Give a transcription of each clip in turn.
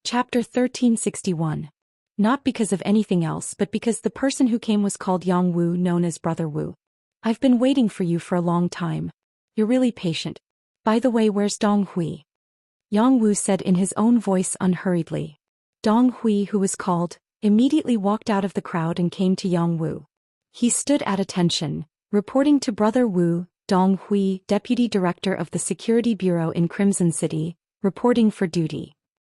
Chapter 1361. Not because of anything else but because the person who came was called Yang Wu, known as Brother Wu. I've been waiting for you for a long time. You're really patient. By the way, where's Dong Hui? Yang Wu said in his own voice unhurriedly. Dong Hui, who was called, immediately walked out of the crowd and came to Yang Wu. He stood at attention, reporting to Brother Wu. Dong Hui, Deputy Director of the Security Bureau in Crimson City, reporting for duty.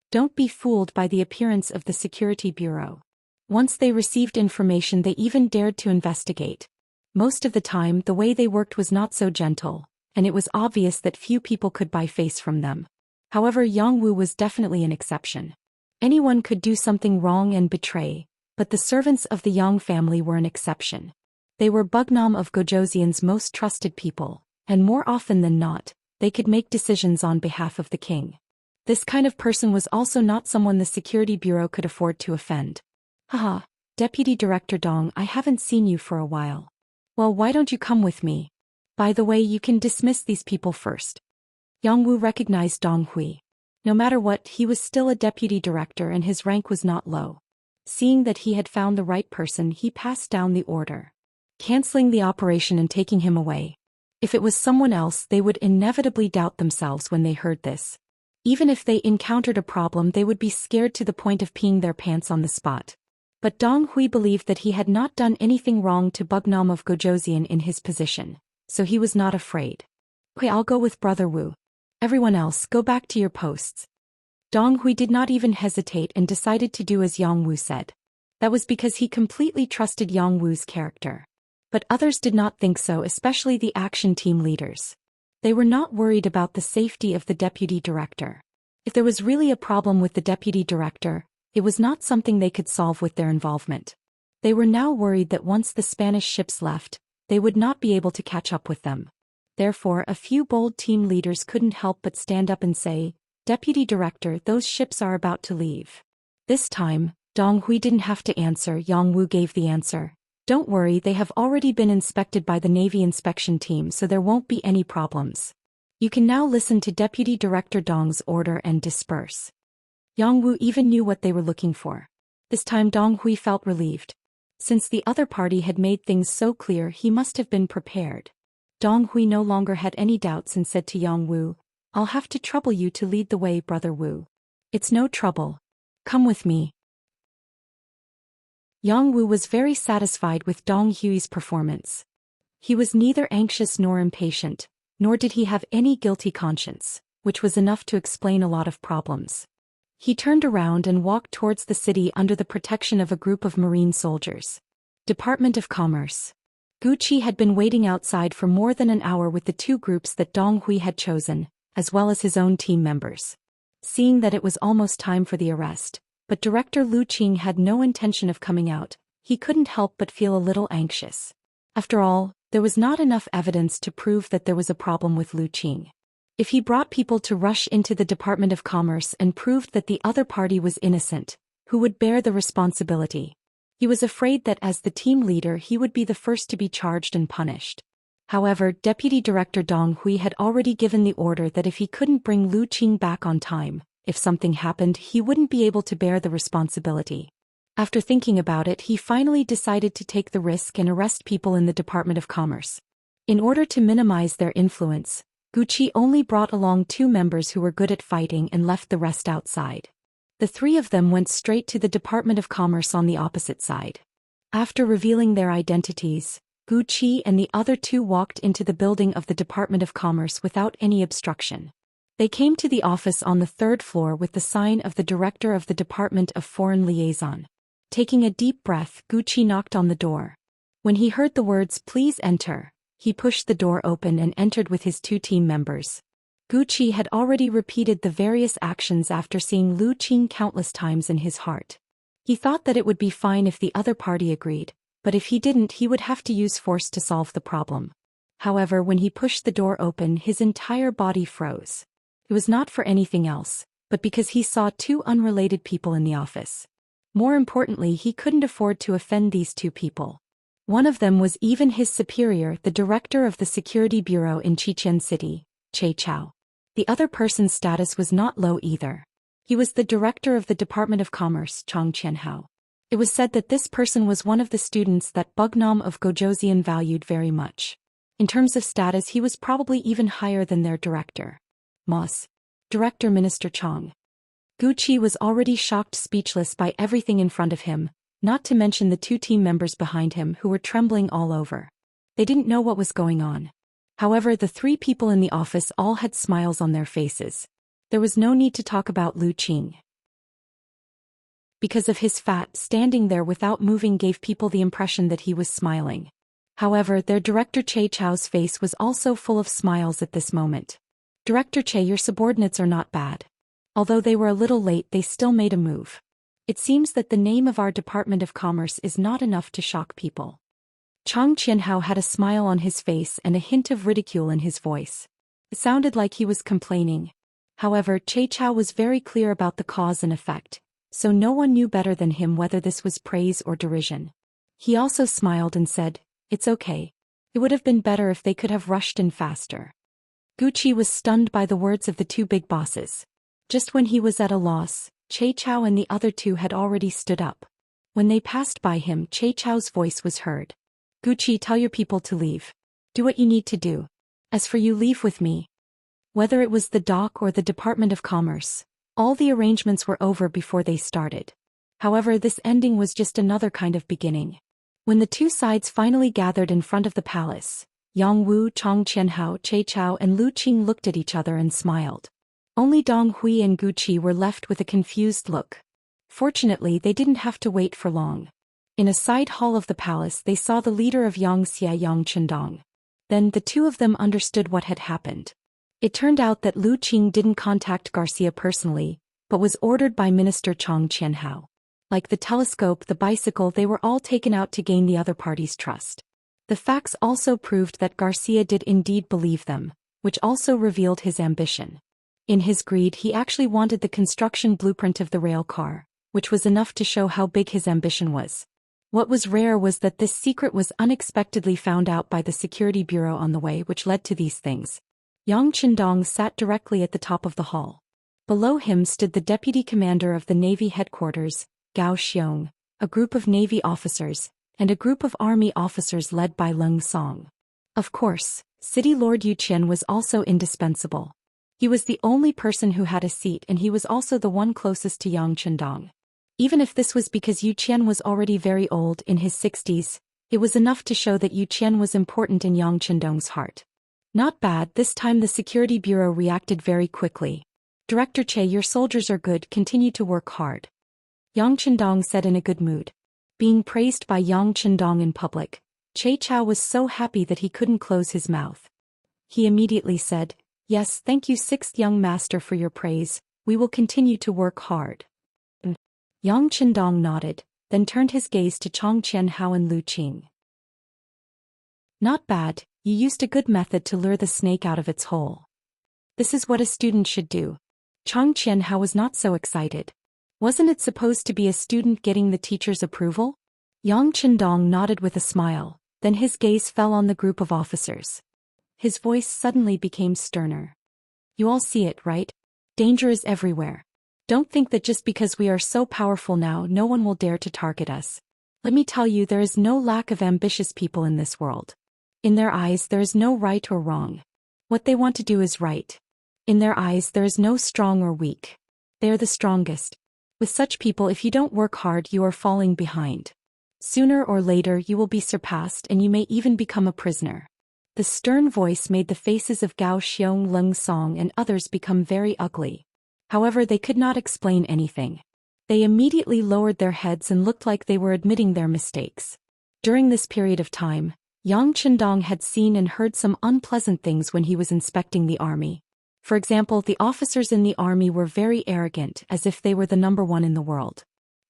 Don't be fooled by the appearance of the Security Bureau. Once they received information, they even dared to investigate. Most of the time, the way they worked was not so gentle, and it was obvious that few people could buy face from them. However, Yang Wu was definitely an exception. Anyone could do something wrong and betray, but the servants of the Yang family were an exception. They were Bugnam of Gojoseon's most trusted people, and more often than not, they could make decisions on behalf of the king. This kind of person was also not someone the Security Bureau could afford to offend. Haha, Deputy Director Dong, I haven't seen you for a while. Well, why don't you come with me? By the way, you can dismiss these people first. Yang Wu recognized Dong Hui. No matter what, he was still a deputy director and his rank was not low. Seeing that he had found the right person, he passed down the order, canceling the operation and taking him away. If it was someone else, they would inevitably doubt themselves when they heard this. Even if they encountered a problem, they would be scared to the point of peeing their pants on the spot. But Dong Hui believed that he had not done anything wrong to Bugnam of Gojoseon in his position, so he was not afraid. Okay, I'll go with Brother Wu. Everyone else, go back to your posts. Dong Hui did not even hesitate and decided to do as Yang Wu said. That was because he completely trusted Yang Wu's character. But others did not think so, especially the action team leaders. They were not worried about the safety of the deputy director. If there was really a problem with the deputy director, it was not something they could solve with their involvement. They were now worried that once the Spanish ships left, they would not be able to catch up with them. Therefore, a few bold team leaders couldn't help but stand up and say, "Deputy Director, those ships are about to leave." This time, Dong Hui didn't have to answer. Yang Wu gave the answer. Don't worry, they have already been inspected by the Navy inspection team, so there won't be any problems. You can now listen to Deputy Director Dong's order and disperse. Yang Wu even knew what they were looking for. This time Dong Hui felt relieved. Since the other party had made things so clear, he must have been prepared. Dong Hui no longer had any doubts and said to Yang Wu, "I'll have to trouble you to lead the way, Brother Wu." "It's no trouble. Come with me." Yang Wu was very satisfied with Dong Hui's performance. He was neither anxious nor impatient, nor did he have any guilty conscience, which was enough to explain a lot of problems. He turned around and walked towards the city under the protection of a group of marine soldiers. Department of Commerce. Gucci had been waiting outside for more than an hour with the two groups that Dong Hui had chosen, as well as his own team members. Seeing that it was almost time for the arrest, but Director Lu Qing had no intention of coming out, he couldn't help but feel a little anxious. After all, there was not enough evidence to prove that there was a problem with Lu Qing. If he brought people to rush into the Department of Commerce and proved that the other party was innocent, who would bear the responsibility? He was afraid that as the team leader he would be the first to be charged and punished. However, Deputy Director Dong Hui had already given the order that if he couldn't bring Lu Qing back on time, if something happened, he wouldn't be able to bear the responsibility. After thinking about it, he finally decided to take the risk and arrest people in the Department of Commerce. In order to minimize their influence, Gucci only brought along 2 members who were good at fighting and left the rest outside. The 3 of them went straight to the Department of Commerce on the opposite side. After revealing their identities, Gucci and the other 2 walked into the building of the Department of Commerce without any obstruction. They came to the office on the 3rd floor with the sign of the Director of the Department of Foreign Liaison. Taking a deep breath, Gucci knocked on the door. When he heard the words, "Please enter," he pushed the door open and entered with his 2 team members. Gucci had already repeated the various actions after seeing Lu Qing countless times in his heart. He thought that it would be fine if the other party agreed, but if he didn't, he would have to use force to solve the problem. However, when he pushed the door open, his entire body froze. It was not for anything else, but because he saw 2 unrelated people in the office. More importantly, he couldn't afford to offend these 2 people. One of them was even his superior, the director of the Security Bureau in Xichen City, Che Chao. The other person's status was not low either. He was the director of the Department of Commerce, Zhou Xian. It was said that this person was one of the students that Bugnam of Zhou Xian valued very much. In terms of status, he was probably even higher than their director. Moss. Director Minister Chong. Gucci was already shocked speechless by everything in front of him, not to mention the two team members behind him who were trembling all over. They didn't know what was going on. However, the three people in the office all had smiles on their faces. There was no need to talk about Lu Qing. Because of his fat, standing there without moving gave people the impression that he was smiling. However, their director Che Chao's face was also full of smiles at this moment. Director Che, your subordinates are not bad. Although they were a little late, they still made a move. It seems that the name of our Department of Commerce is not enough to shock people. Chang Qianhao had a smile on his face and a hint of ridicule in his voice. It sounded like he was complaining. However, Che Chao was very clear about the cause and effect, so no one knew better than him whether this was praise or derision. He also smiled and said, "It's okay. It would have been better if they could have rushed in faster." Gucci was stunned by the words of the two big bosses. Just when he was at a loss, Che Chao and the other two had already stood up. When they passed by him, Che Chao's voice was heard. "Gucci, tell your people to leave. Do what you need to do. As for you, leave with me." Whether it was the dock or the Department of Commerce, all the arrangements were over before they started. However, this ending was just another kind of beginning. When the two sides finally gathered in front of the palace, Yang Wu, Chang Qianhao, Che Chao and Lu Qing looked at each other and smiled. Only Dong Hui and Gucci were left with a confused look. Fortunately, they didn't have to wait for long. In a side hall of the palace, they saw the leader of Xianxia, Yang Chendong. Then the two of them understood what had happened. It turned out that Lu Qing didn't contact Garcia personally, but was ordered by Minister Chang Qianhao. Like the telescope, the bicycle, they were all taken out to gain the other party's trust. The facts also proved that Garcia did indeed believe them, which also revealed his ambition. In his greed, he actually wanted the construction blueprint of the rail car, which was enough to show how big his ambition was. What was rare was that this secret was unexpectedly found out by the security bureau on the way, which led to these things. Yang Chendong sat directly at the top of the hall. Below him stood the deputy commander of the Navy headquarters, Gao Xiong, a group of Navy officers, and a group of Army officers led by Leng Song. Of course, City Lord Yu Qian was also indispensable. He was the only person who had a seat, and he was also the one closest to Yang Chendong. Even if this was because Yu Qian was already very old, in his 60s, it was enough to show that Yu Qian was important in Yang Chendong's heart. Not bad. This time the security bureau reacted very quickly. "Director Che, your soldiers are good, continue to work hard," Yang Chendong said in a good mood. Being praised by Yang Chendong in public, Che Chao was so happy that he couldn't close his mouth. He immediately said, "Yes, thank you, sixth young master, for your praise. We will continue to work hard." Yang Chendong nodded, then turned his gaze to Chang Qianhao and Lu Qing. "Not bad, you used a good method to lure the snake out of its hole. This is what a student should do." Chang Qianhao was not so excited. Wasn't it supposed to be a student getting the teacher's approval? Yang Chendong nodded with a smile, then his gaze fell on the group of officers. His voice suddenly became sterner. "You all see it, right? Danger is everywhere. Don't think that just because we are so powerful now, no one will dare to target us. Let me tell you, there is no lack of ambitious people in this world. In their eyes, there is no right or wrong. What they want to do is right. In their eyes, there is no strong or weak. They are the strongest. With such people, if you don't work hard, you are falling behind. Sooner or later, you will be surpassed, and you may even become a prisoner." The stern voice made the faces of Gao Xiong, Leng Song, and others become very ugly. However, they could not explain anything. They immediately lowered their heads and looked like they were admitting their mistakes. During this period of time, Yang Chendong had seen and heard some unpleasant things when he was inspecting the army. For example, the officers in the army were very arrogant, as if they were the number one in the world.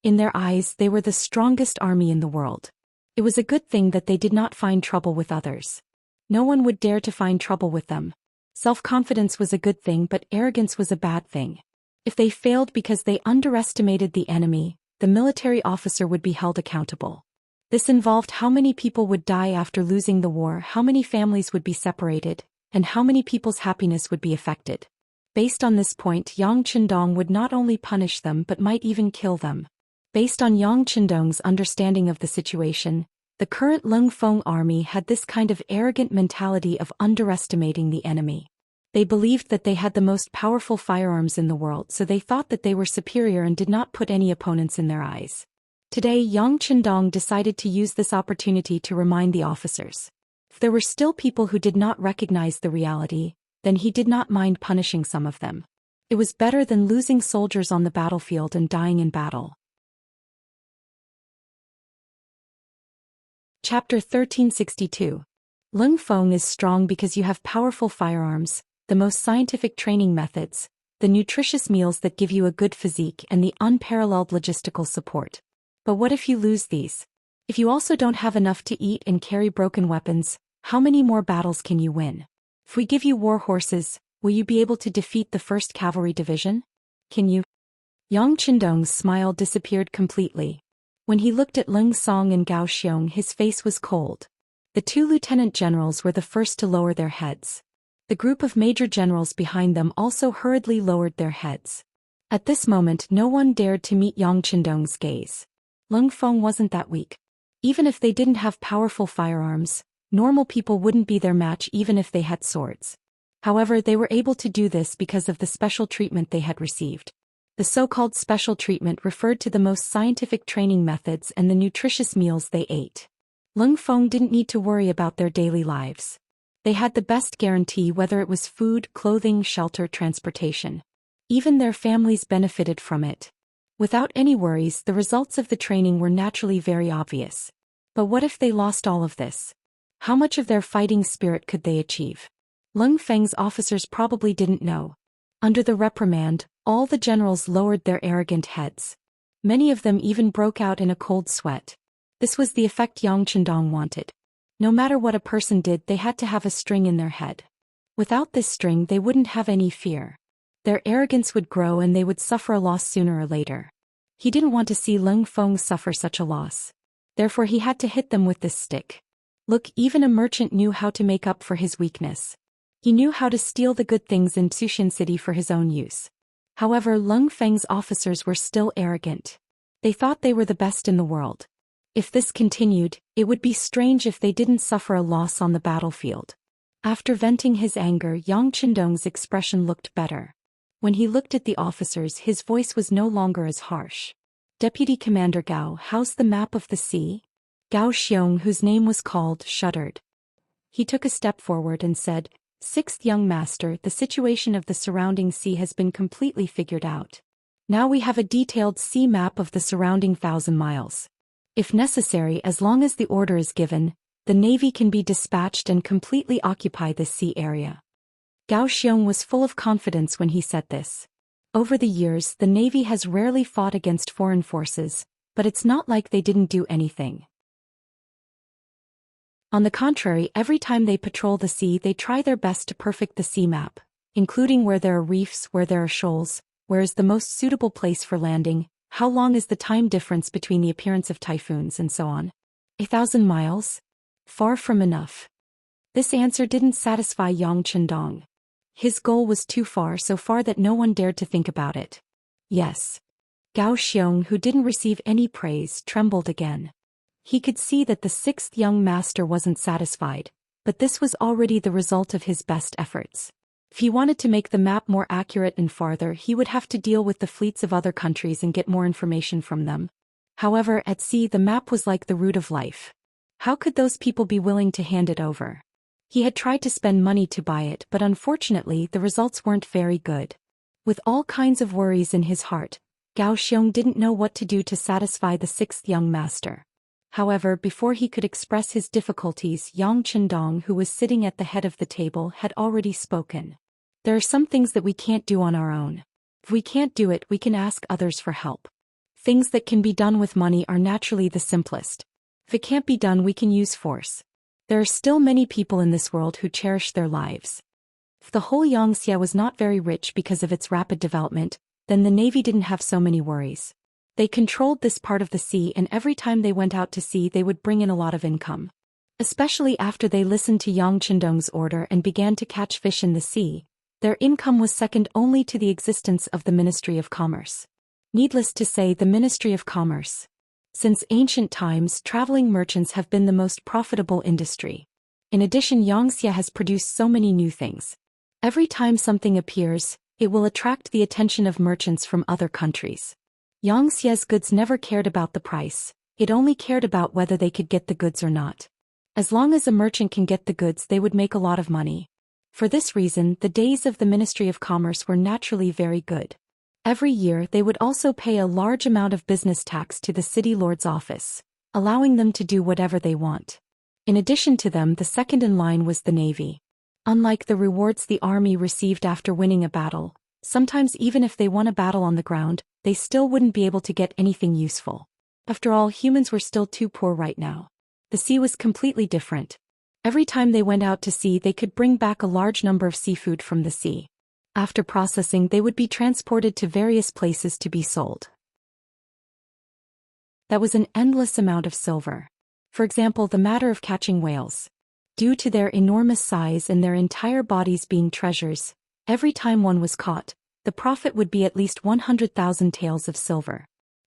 In their eyes, they were the strongest army in the world. It was a good thing that they did not find trouble with others. No one would dare to find trouble with them. Self-confidence was a good thing, but arrogance was a bad thing. If they failed because they underestimated the enemy, the military officer would be held accountable. This involved how many people would die after losing the war, how many families would be separated, and how many people's happiness would be affected. Based on this point, Yang Chendong would not only punish them but might even kill them. Based on Yang Chendong's understanding of the situation, the current Leng Feng army had this kind of arrogant mentality of underestimating the enemy. They believed that they had the most powerful firearms in the world, so they thought that they were superior and did not put any opponents in their eyes. Today, Yang Chendong decided to use this opportunity to remind the officers. If there were still people who did not recognize the reality, then he did not mind punishing some of them. It was better than losing soldiers on the battlefield and dying in battle. Chapter 1362. Leng Feng is strong because you have powerful firearms, the most scientific training methods, the nutritious meals that give you a good physique, and the unparalleled logistical support. But what if you lose these? If you also don't have enough to eat and carry broken weapons, how many more battles can you win? If we give you war horses, will you be able to defeat the 1st Cavalry Division? Can you? Yang Chendong's smile disappeared completely. When he looked at Leng Song and Gao Xiong, his face was cold. The 2 lieutenant generals were the first to lower their heads. The group of major generals behind them also hurriedly lowered their heads. At this moment, no one dared to meet Yang Chendong's gaze. Leng Feng wasn't that weak. Even if they didn't have powerful firearms, normal people wouldn't be their match even if they had swords. However, they were able to do this because of the special treatment they had received. The so-called special treatment referred to the most scientific training methods and the nutritious meals they ate. Leng Feng didn't need to worry about their daily lives. They had the best guarantee, whether it was food, clothing, shelter, transportation. Even their families benefited from it. Without any worries, the results of the training were naturally very obvious. But what if they lost all of this? How much of their fighting spirit could they achieve? Leng Feng's officers probably didn't know. Under the reprimand, all the generals lowered their arrogant heads. Many of them even broke out in a cold sweat. This was the effect Yang Chendong wanted. No matter what a person did, they had to have a string in their head. Without this string, they wouldn't have any fear. Their arrogance would grow and they would suffer a loss sooner or later. He didn't want to see Leng Feng suffer such a loss. Therefore he had to hit them with this stick. Look, even a merchant knew how to make up for his weakness. He knew how to steal the good things in Zhou Xian city for his own use. However, Leng Feng's officers were still arrogant. They thought they were the best in the world. If this continued, it would be strange if they didn't suffer a loss on the battlefield. After venting his anger, Yang Chendong's expression looked better. When he looked at the officers, his voice was no longer as harsh. Deputy Commander Gao, how's the map of the sea? Gao Xiong, whose name was called, shuddered. He took a step forward and said, 6th young master, the situation of the surrounding sea has been completely figured out. Now we have a detailed sea map of the surrounding 1,000 miles. If necessary, as long as the order is given, the navy can be dispatched and completely occupy this sea area. Gao Xiong was full of confidence when he said this. Over the years, the navy has rarely fought against foreign forces, but it's not like they didn't do anything. On the contrary, every time they patrol the sea, they try their best to perfect the sea map, including where there are reefs, where there are shoals, where is the most suitable place for landing, how long is the time difference between the appearance of typhoons, and so on. 1,000 miles? Far from enough. This answer didn't satisfy Yang Chendong. His goal was too far, so far that no one dared to think about it. Yes. Gao Xiong, who didn't receive any praise, trembled again. He could see that the 6th young master wasn't satisfied, but this was already the result of his best efforts. If he wanted to make the map more accurate and farther, he would have to deal with the fleets of other countries and get more information from them. However, at sea the map was like the root of life. How could those people be willing to hand it over? He had tried to spend money to buy it, but unfortunately the results weren't very good. With all kinds of worries in his heart, Gao Xiong didn't know what to do to satisfy the 6th young master. However, before he could express his difficulties, Yang Chendong, who was sitting at the head of the table, had already spoken. There are some things that we can't do on our own. If we can't do it, we can ask others for help. Things that can be done with money are naturally the simplest. If it can't be done, we can use force. There are still many people in this world who cherish their lives. If the whole Xianxia was not very rich because of its rapid development, then the navy didn't have so many worries. They controlled this part of the sea, and every time they went out to sea they would bring in a lot of income. Especially after they listened to Yang Chendong's order and began to catch fish in the sea, Their income was second only to the existence of the Ministry of Commerce. Needless to say, the Ministry of Commerce. Since ancient times, traveling merchants have been the most profitable industry. In addition, Xianxia has produced so many new things. Every time something appears, it will attract the attention of merchants from other countries. Xianxia's goods never cared about the price, it only cared about whether they could get the goods or not. As long as a merchant can get the goods, they would make a lot of money. For this reason, the days of the Ministry of Commerce were naturally very good. Every year they would also pay a large amount of business tax to the city lord's office, allowing them to do whatever they want. In addition to them, the second in line was the navy. Unlike the rewards the army received after winning a battle, sometimes even if they won a battle on the ground, they still wouldn't be able to get anything useful. After all, humans were still too poor right now. The sea was completely different. Every time they went out to sea, they could bring back a large number of seafood from the sea. After processing, they would be transported to various places to be sold. That was an endless amount of silver. For example, the matter of catching whales. Due to their enormous size and their entire bodies being treasures, every time one was caught, the profit would be at least 100,000 taels of silver.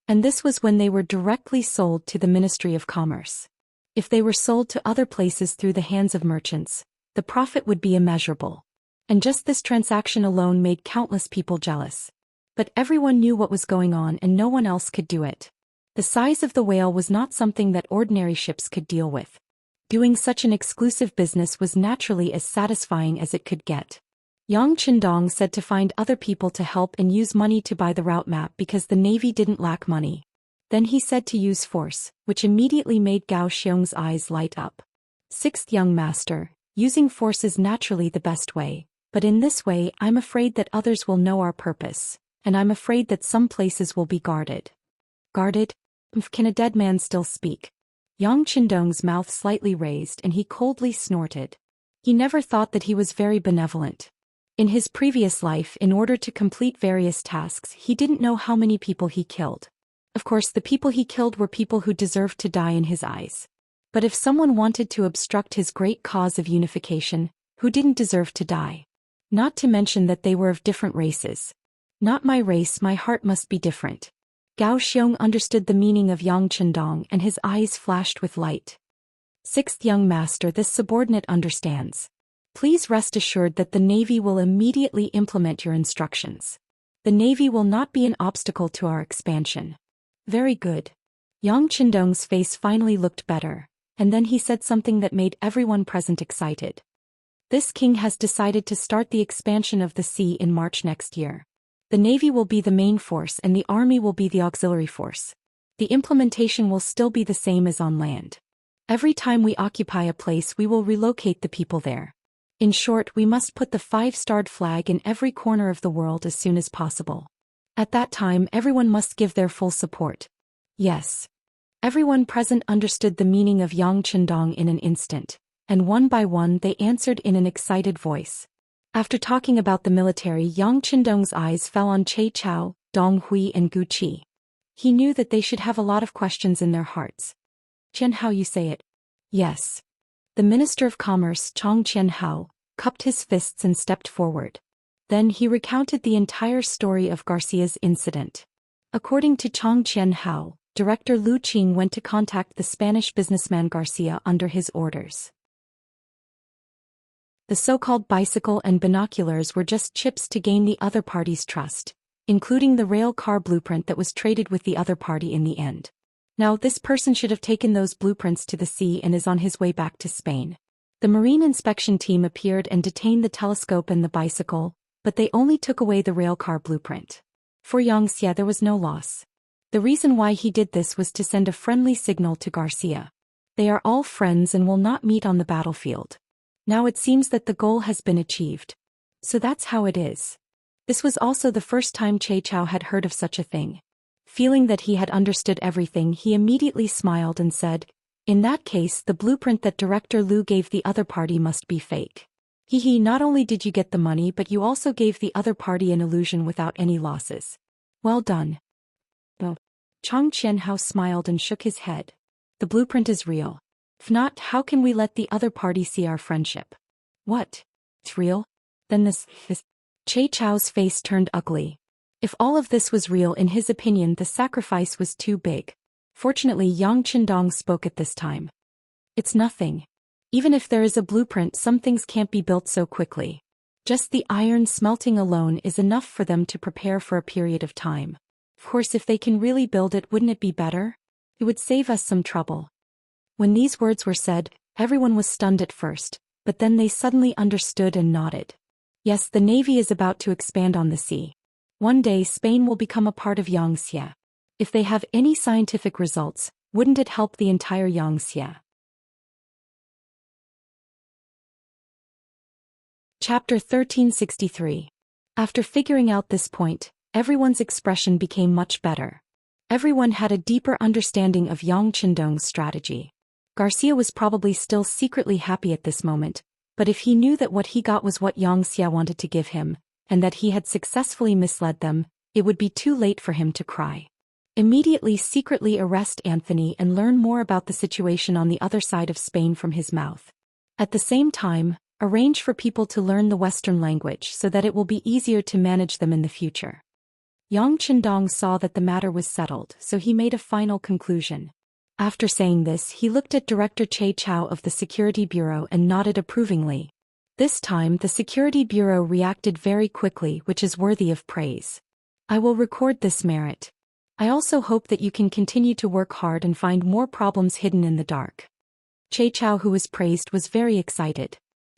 And this was when they were directly sold to the Ministry of Commerce. If they were sold to other places through the hands of merchants, the profit would be immeasurable. And just this transaction alone made countless people jealous. But everyone knew what was going on and no one else could do it. The size of the whale was not something that ordinary ships could deal with. Doing such an exclusive business was naturally as satisfying as it could get. Yang Qindong said to find other people to help and use money to buy the route map because the navy didn't lack money. Then he said to use force, which immediately made Gao Xiong's eyes light up. Sixth young master, using force is naturally the best way. But in this way, I'm afraid that others will know our purpose, and I'm afraid that some places will be guarded. Guarded? Can a dead man still speak? Yang Qindong's mouth slightly raised and he coldly snorted. He never thought that he was very benevolent. In his previous life, in order to complete various tasks, he didn't know how many people he killed. Of course, the people he killed were people who deserved to die in his eyes. But if someone wanted to obstruct his great cause of unification, who didn't deserve to die? Not to mention that they were of different races. Not my race, my heart must be different. Gao Xiong understood the meaning of Yang Qindong and his eyes flashed with light. Sixth young master, this subordinate understands. Please rest assured that the Navy will immediately implement your instructions. The Navy will not be an obstacle to our expansion. Very good. Yang Qindong's face finally looked better, and then he said something that made everyone present excited. This king has decided to start the expansion of the sea in March next year. The Navy will be the main force and the Army will be the auxiliary force. The implementation will still be the same as on land. Every time we occupy a place, we will relocate the people there. In short, we must put the 5-starred flag in every corner of the world as soon as possible. At that time, everyone must give their full support. Yes. Everyone present understood the meaning of Yang Qindong in an instant, and one by one they answered in an excited voice. After talking about the military, Yang Qindong's eyes fell on Che Chao, Dong Hui and Gu Qi. He knew that they should have a lot of questions in their hearts. Qian Hao, you say it? Yes. The Minister of Commerce, Chong Qian Hao, cupped his fists and stepped forward. Then he recounted the entire story of Garcia's incident. According to Chong Qian Hao, Director Lu Qing went to contact the Spanish businessman Garcia under his orders. The so-called bicycle and binoculars were just chips to gain the other party's trust, including the rail car blueprint that was traded with the other party in the end. Now this person should have taken those blueprints to the sea and is on his way back to Spain. The marine inspection team appeared and detained the telescope and the bicycle, but they only took away the rail car blueprint. For Xianxia there was no loss. The reason why he did this was to send a friendly signal to Garcia. They are all friends and will not meet on the battlefield. Now it seems that the goal has been achieved. So that's how it is. This was also the first time Che Chao had heard of such a thing. Feeling that he had understood everything, he immediately smiled and said, "In that case, the blueprint that Director Lu gave the other party must be fake. Not only did you get the money, but you also gave the other party an illusion without any losses. Well done." Chong Qian Hao smiled and shook his head. The blueprint is real. If not, how can we let the other party see our friendship? What? It's real? Then this Che Chao's face turned ugly. If all of this was real, in his opinion the sacrifice was too big. Fortunately, Yang Qindong spoke at this time. It's nothing. Even if there is a blueprint, some things can't be built so quickly. Just the iron smelting alone is enough for them to prepare for a period of time. Of course, if they can really build it, wouldn't it be better? It would save us some trouble. When these words were said, everyone was stunned at first, but then they suddenly understood and nodded. Yes, the navy is about to expand on the sea. One day Spain will become a part of Xianxia. If they have any scientific results, wouldn't it help the entire Xianxia? Chapter 1363. After figuring out this point, everyone's expression became much better. Everyone had a deeper understanding of Yang Qindong's strategy. Garcia was probably still secretly happy at this moment, but if he knew that what he got was what Xianxia wanted to give him, and that he had successfully misled them, it would be too late for him to cry. Immediately secretly arrest Anthony and learn more about the situation on the other side of Spain from his mouth. At the same time, arrange for people to learn the Western language so that it will be easier to manage them in the future. Yang Qindong saw that the matter was settled, so he made a final conclusion. After saying this, he looked at Director Che Chao of the Security Bureau and nodded approvingly. This time, the Security Bureau reacted very quickly, which is worthy of praise. I will record this merit. I also hope that you can continue to work hard and find more problems hidden in the dark. Che Chao, who was praised, was very excited.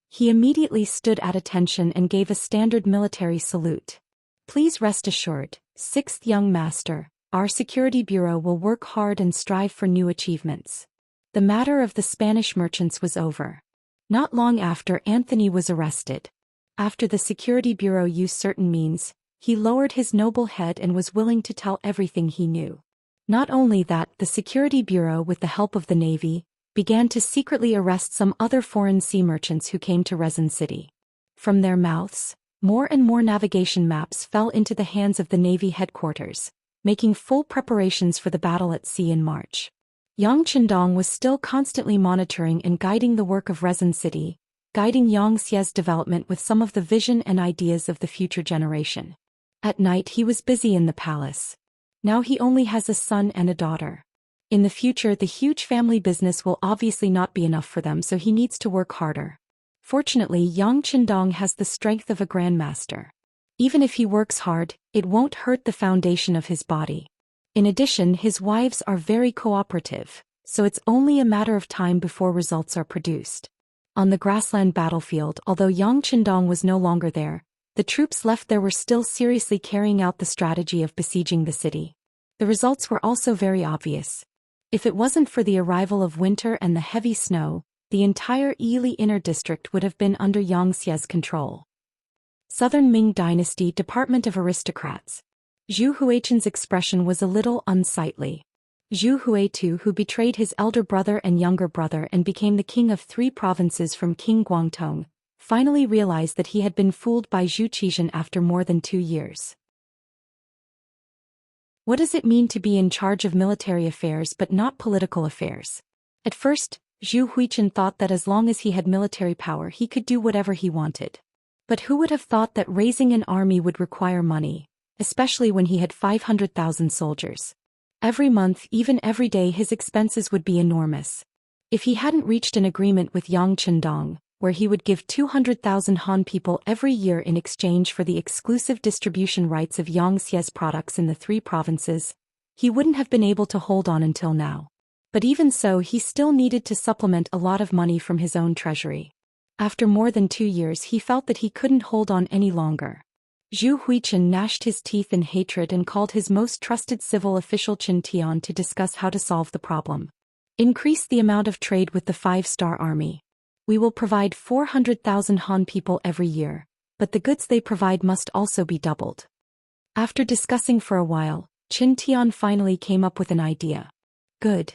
He immediately stood at attention and gave a standard military salute. Please rest assured, 6th Young Master, our Security Bureau will work hard and strive for new achievements. The matter of the Spanish merchants was over. Not long after, Anthony was arrested. After the Security Bureau used certain means, he lowered his noble head and was willing to tell everything he knew. Not only that, the Security Bureau, with the help of the Navy, began to secretly arrest some other foreign sea merchants who came to Resin City. From their mouths, more and more navigation maps fell into the hands of the Navy headquarters, making full preparations for the battle at sea in March. Yang Qindong was still constantly monitoring and guiding the work of Resin City, guiding Yangxia's development with some of the vision and ideas of the future generation. At night he was busy in the palace. Now he only has a son and a daughter. In the future, the huge family business will obviously not be enough for them, so he needs to work harder. Fortunately, Yang Qindong has the strength of a grandmaster. Even if he works hard, it won't hurt the foundation of his body. In addition, his wives are very cooperative, so it's only a matter of time before results are produced. On the grassland battlefield, although Yang Qindong was no longer there, the troops left there were still seriously carrying out the strategy of besieging the city. The results were also very obvious. If it wasn't for the arrival of winter and the heavy snow, the entire Yili Inner District would have been under Yangxia's control. Southern Ming Dynasty Department of Aristocrats. Zhu Huiqian's expression was a little unsightly. Zhu Huitu, who betrayed his elder brother and younger brother and became the king of 3 provinces from King Guangtong, finally realized that he had been fooled by Zhu Xian after more than 2 years. What does it mean to be in charge of military affairs but not political affairs? At first, Zhu Huiqian thought that as long as he had military power he could do whatever he wanted. But who would have thought that raising an army would require money, especially when he had 500,000 soldiers. Every month, even every day, his expenses would be enormous. If he hadn't reached an agreement with Yang Qindong, where he would give 200,000 Han people every year in exchange for the exclusive distribution rights of Yangxia's products in the 3 provinces, he wouldn't have been able to hold on until now. But even so, he still needed to supplement a lot of money from his own treasury. After more than 2 years, he felt that he couldn't hold on any longer. Zhu Huiqian gnashed his teeth in hatred and called his most trusted civil official Qin Tian to discuss how to solve the problem. Increase the amount of trade with the 5-star army. We will provide 400,000 Han people every year, but the goods they provide must also be doubled. After discussing for a while, Qin Tian finally came up with an idea. Good.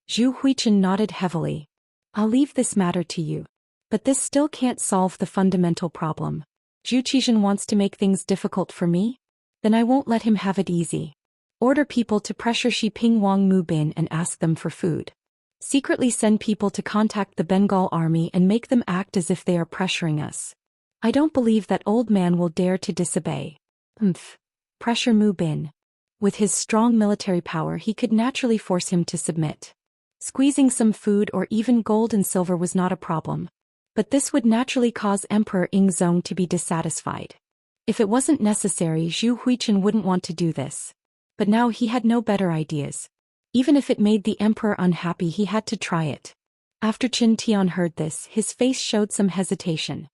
Zhu Huiqian nodded heavily. I'll leave this matter to you. But this still can't solve the fundamental problem. Zhu Xian wants to make things difficult for me? Then I won't let him have it easy. Order people to pressure Xiping Wang Mu Bin and ask them for food. Secretly send people to contact the Bengal army and make them act as if they are pressuring us. I don't believe that old man will dare to disobey. Humph. Pressure Mu Bin. With his strong military power he could naturally force him to submit. Squeezing some food or even gold and silver was not a problem. But this would naturally cause Emperor Ingzong to be dissatisfied. If it wasn't necessary, Zhu Huichen wouldn't want to do this. But now he had no better ideas. Even if it made the emperor unhappy, he had to try it. After Qin Tian heard this, his face showed some hesitation.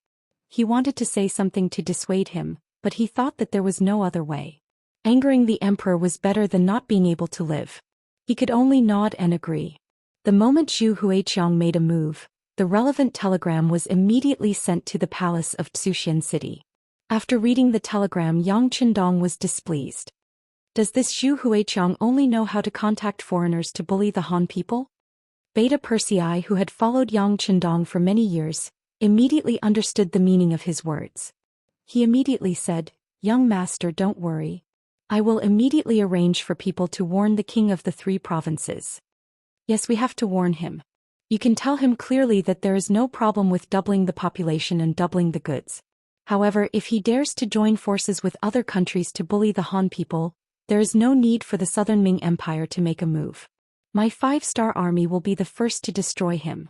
He wanted to say something to dissuade him, but he thought that there was no other way. Angering the emperor was better than not being able to live. He could only nod and agree. The moment Zhu Huiqiang made a move, the relevant telegram was immediately sent to the palace of Zhou Xian city. After reading the telegram, Yang Qindong was displeased. Does this Zhu Huiqiang only know how to contact foreigners to bully the Han people? Beta Persei, who had followed Yang Qindong for many years, immediately understood the meaning of his words. He immediately said, "Young master, don't worry. I will immediately arrange for people to warn the king of the 3 provinces. Yes, we have to warn him. You can tell him clearly that there is no problem with doubling the population and doubling the goods. However, if he dares to join forces with other countries to bully the Han people, there is no need for the Southern Ming Empire to make a move. My 5-star army will be the first to destroy him."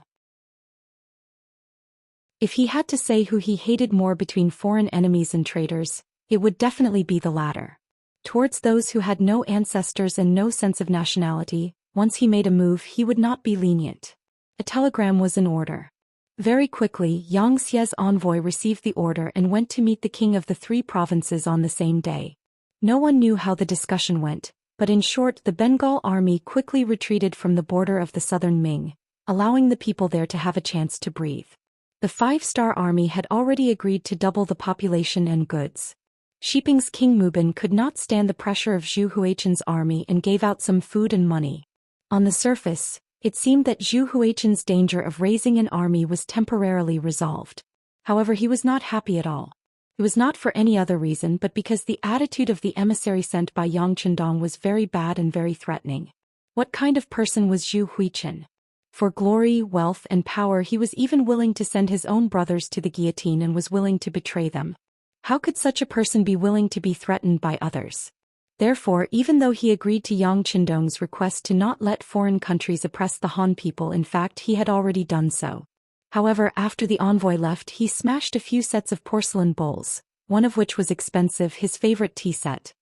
If he had to say who he hated more between foreign enemies and traitors, it would definitely be the latter. Towards those who had no ancestors and no sense of nationality, once he made a move he would not be lenient. A telegram was in order. Very quickly, Xianxia's envoy received the order and went to meet the king of the 3 provinces on the same day. No one knew how the discussion went, but in short, the Bengal army quickly retreated from the border of the southern Ming, allowing the people there to have a chance to breathe. The 5-star army had already agreed to double the population and goods. Shiping's King Mubin could not stand the pressure of Zhu Huichen's army and gave out some food and money. On the surface, it seemed that Zhu Huichen's danger of raising an army was temporarily resolved. However, he was not happy at all. It was not for any other reason but because the attitude of the emissary sent by Yang Qindong was very bad and very threatening. What kind of person was Zhu Huichen? For glory, wealth, and power he was even willing to send his own brothers to the guillotine and was willing to betray them. How could such a person be willing to be threatened by others? Therefore, even though he agreed to Yang Qindong's request to not let foreign countries oppress the Han people, in fact he had already done so. However, after the envoy left, he smashed a few sets of porcelain bowls, one of which was expensive, his favorite tea set.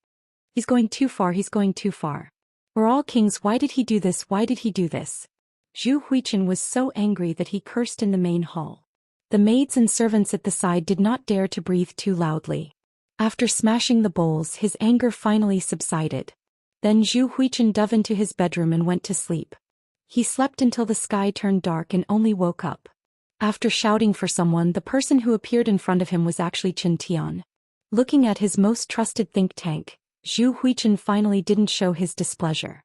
He's going too far, he's going too far. We're all kings, why did he do this, why did he do this? Zhu Huichen was so angry that he cursed in the main hall. The maids and servants at the side did not dare to breathe too loudly. After smashing the bowls, his anger finally subsided. Then Zhu Huichen dove into his bedroom and went to sleep. He slept until the sky turned dark and only woke up. After shouting for someone, the person who appeared in front of him was actually Qin Tian. Looking at his most trusted think tank, Zhu Huichen finally didn't show his displeasure.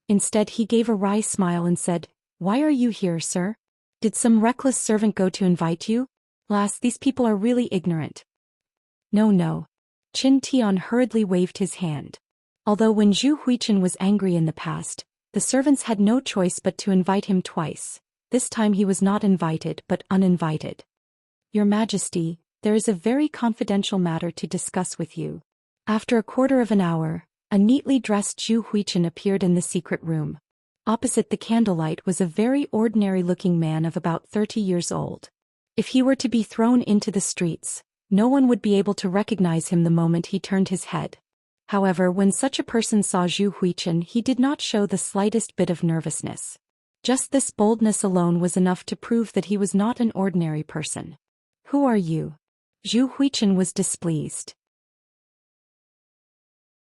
Instead, he gave a wry smile and said, "Why are you here, sir? Did some reckless servant go to invite you? Lass, these people are really ignorant." No. Qin Tian hurriedly waved his hand. Although when Zhu Huichen was angry in the past, the servants had no choice but to invite him twice. This time he was not invited but uninvited. "Your Majesty, there is a very confidential matter to discuss with you." After a quarter of an hour, a neatly dressed Zhu Huichen appeared in the secret room. Opposite the candlelight was a very ordinary-looking man of about 30 years old. If he were to be thrown into the streets, no one would be able to recognize him the moment he turned his head. However, when such a person saw Zhu Huichen, he did not show the slightest bit of nervousness. Just this boldness alone was enough to prove that he was not an ordinary person. "Who are you?" Zhu Huichen was displeased.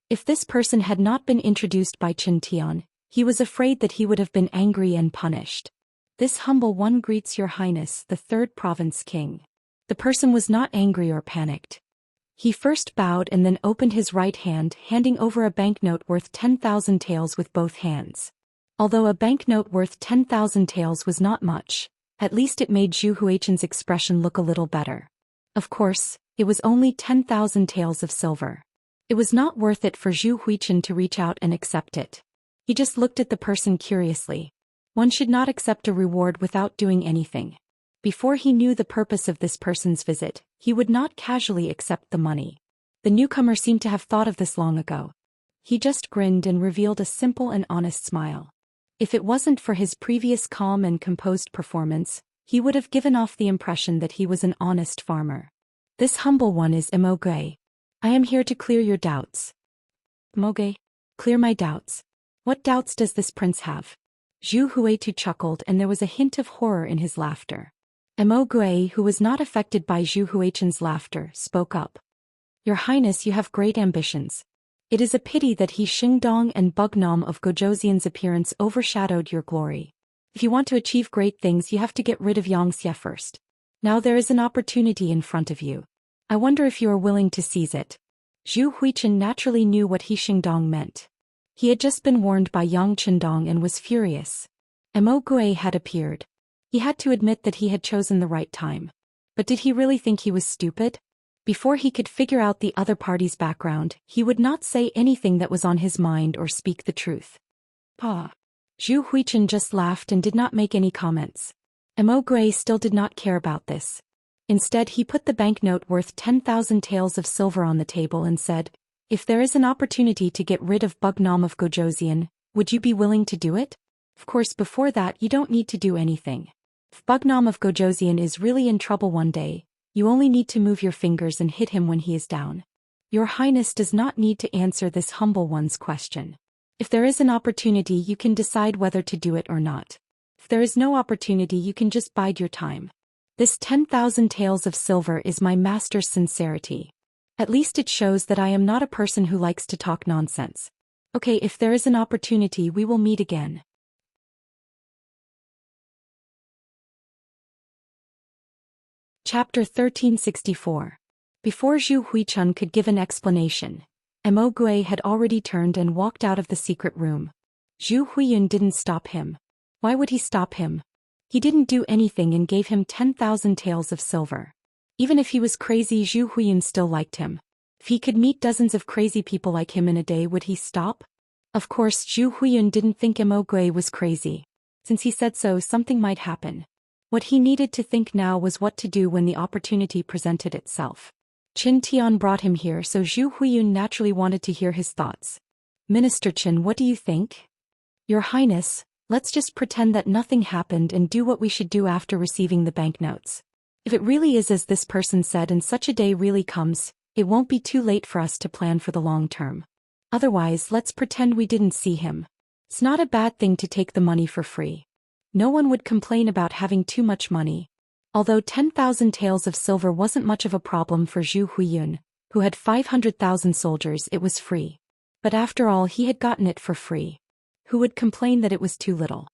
If this person had not been introduced by Qin Tian, he was afraid that he would have been angry and punished. "This humble one greets your highness, the 3rd province king." The person was not angry or panicked. He first bowed and then opened his right hand, handing over a banknote worth 10,000 taels with both hands. Although a banknote worth 10,000 taels was not much, at least it made Zhu Huichen's expression look a little better. Of course, it was only 10,000 taels of silver. It was not worth it for Zhu Huichen to reach out and accept it. He just looked at the person curiously. One should not accept a reward without doing anything. Before he knew the purpose of this person's visit, he would not casually accept the money. The newcomer seemed to have thought of this long ago. He just grinned and revealed a simple and honest smile. If it wasn't for his previous calm and composed performance, he would have given off the impression that he was an honest farmer. This humble one is Immerse. I am here to clear your doubts. Immerse? Clear my doubts. What doubts does this prince have? Zhu Xian chuckled, and there was a hint of horror in his laughter. Immerse, who was not affected by Zhu Xian's laughter, spoke up. Your Highness, you have great ambitions. It is a pity that he Xingdong and Bugnam of Gojoseon's appearance overshadowed your glory. If you want to achieve great things, you have to get rid of Xianxia first. Now there is an opportunity in front of you. I wonder if you are willing to seize it. Zhu Xian naturally knew what he Xingdong meant. He had just been warned by Yang Chendong and was furious. Immerse had appeared. He had to admit that he had chosen the right time. But did he really think he was stupid? Before he could figure out the other party's background, he would not say anything that was on his mind or speak the truth. Ah. Zhu Xian just laughed and did not make any comments. Immerse still did not care about this. Instead, he put the banknote worth 10,000 taels of silver on the table and said, if there is an opportunity to get rid of Bugnam of Gojoseon, would you be willing to do it? Of course, before that you don't need to do anything. If Bugnam of Gojoseon is really in trouble one day, you only need to move your fingers and hit him when he is down. Your Highness does not need to answer this humble one's question. If there is an opportunity, you can decide whether to do it or not. If there is no opportunity, you can just bide your time. This 10,000 taels of silver is my master's sincerity. At least it shows that I am not a person who likes to talk nonsense. Okay, if there is an opportunity, we will meet again. Chapter 1364. Before Zhu Xian could give an explanation, Immerse had already turned and walked out of the secret room. Zhu Xian didn't stop him. Why would he stop him? He didn't do anything and gave him 10,000 taels of silver. Even if he was crazy, Zhu Xian still liked him. If he could meet dozens of crazy people like him in a day, would he stop? Of course, Zhu Xian didn't think Immerse was crazy. Since he said so, something might happen. What he needed to think now was what to do when the opportunity presented itself. Qin Tian brought him here, so Zhu Xian naturally wanted to hear his thoughts. Minister Qin, what do you think? Your Highness, let's just pretend that nothing happened and do what we should do after receiving the banknotes. If it really is as this person said and such a day really comes, it won't be too late for us to plan for the long term. Otherwise, let's pretend we didn't see him. It's not a bad thing to take the money for free. No one would complain about having too much money. Although 10,000 taels of silver wasn't much of a problem for Zhu Xian, who had 500,000 soldiers, it was free. But after all, he had gotten it for free. Who would complain that it was too little?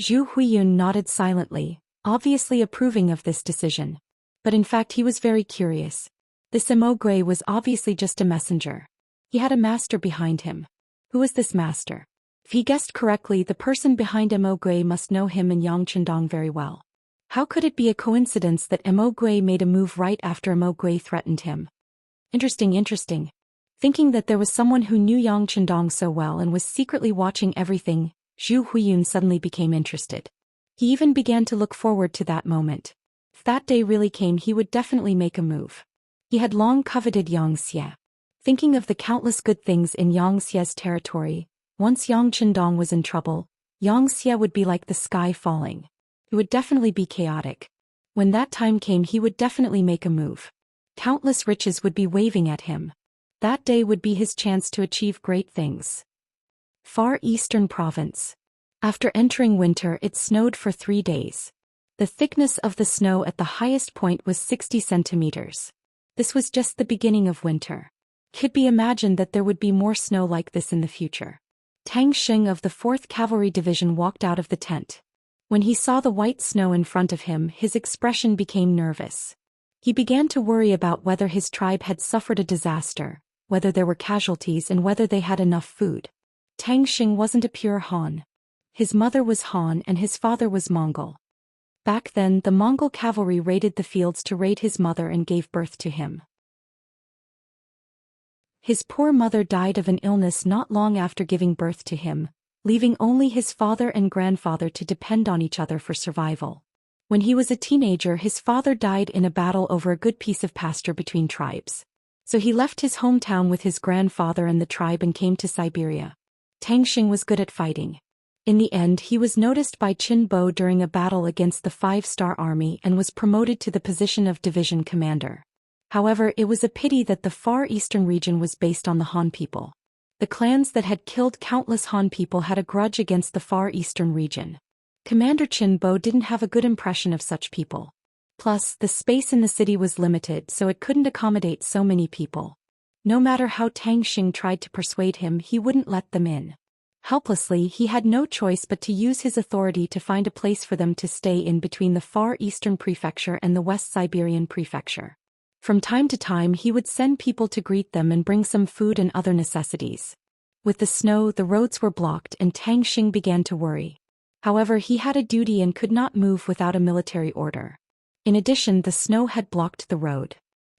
Zhu Xian nodded silently, obviously approving of this decision. But in fact he was very curious. This Immerse was obviously just a messenger. He had a master behind him. Who was this master? If he guessed correctly, the person behind Immerse must know him and Yang Chendong very well. How could it be a coincidence that Immerse made a move right after Immerse threatened him? Interesting. Thinking that there was someone who knew Yang Chendong so well and was secretly watching everything, Zhu Xian suddenly became interested. He even began to look forward to that moment. If that day really came, he would definitely make a move. He had long coveted Xianxia. Thinking of the countless good things in Xianxia's territory, once Yang Chendong was in trouble, Xianxia would be like the sky falling. It would definitely be chaotic. When that time came, he would definitely make a move. Countless riches would be waving at him. That day would be his chance to achieve great things. Far Eastern Province. After entering winter, it snowed for 3 days. The thickness of the snow at the highest point was 60 centimeters. This was just the beginning of winter. Could be imagined that there would be more snow like this in the future. Tang Xing of the 4th Cavalry Division walked out of the tent. When he saw the white snow in front of him, his expression became nervous. He began to worry about whether his tribe had suffered a disaster, whether there were casualties, and whether they had enough food. Tang Xing wasn't a pure Han. His mother was Han and his father was Mongol. Back then, the Mongol cavalry raided the fields to raid his mother and gave birth to him. His poor mother died of an illness not long after giving birth to him, leaving only his father and grandfather to depend on each other for survival. When he was a teenager, his father died in a battle over a good piece of pasture between tribes. So he left his hometown with his grandfather and the tribe and came to Siberia. Tang Xing was good at fighting. In the end, he was noticed by Qin Bo during a battle against the Five-Star Army and was promoted to the position of division commander. However, it was a pity that the Far Eastern region was based on the Han people. The clans that had killed countless Han people had a grudge against the Far Eastern region. Commander Qin Bo didn't have a good impression of such people. Plus, the space in the city was limited, so it couldn't accommodate so many people. No matter how Tang Xing tried to persuade him, he wouldn't let them in. Helplessly, he had no choice but to use his authority to find a place for them to stay in between the Far Eastern Prefecture and the West Siberian Prefecture. From time to time, he would send people to greet them and bring some food and other necessities. With the snow, the roads were blocked and Tang Xing began to worry. However, he had a duty and could not move without a military order. In addition, the snow had blocked the road.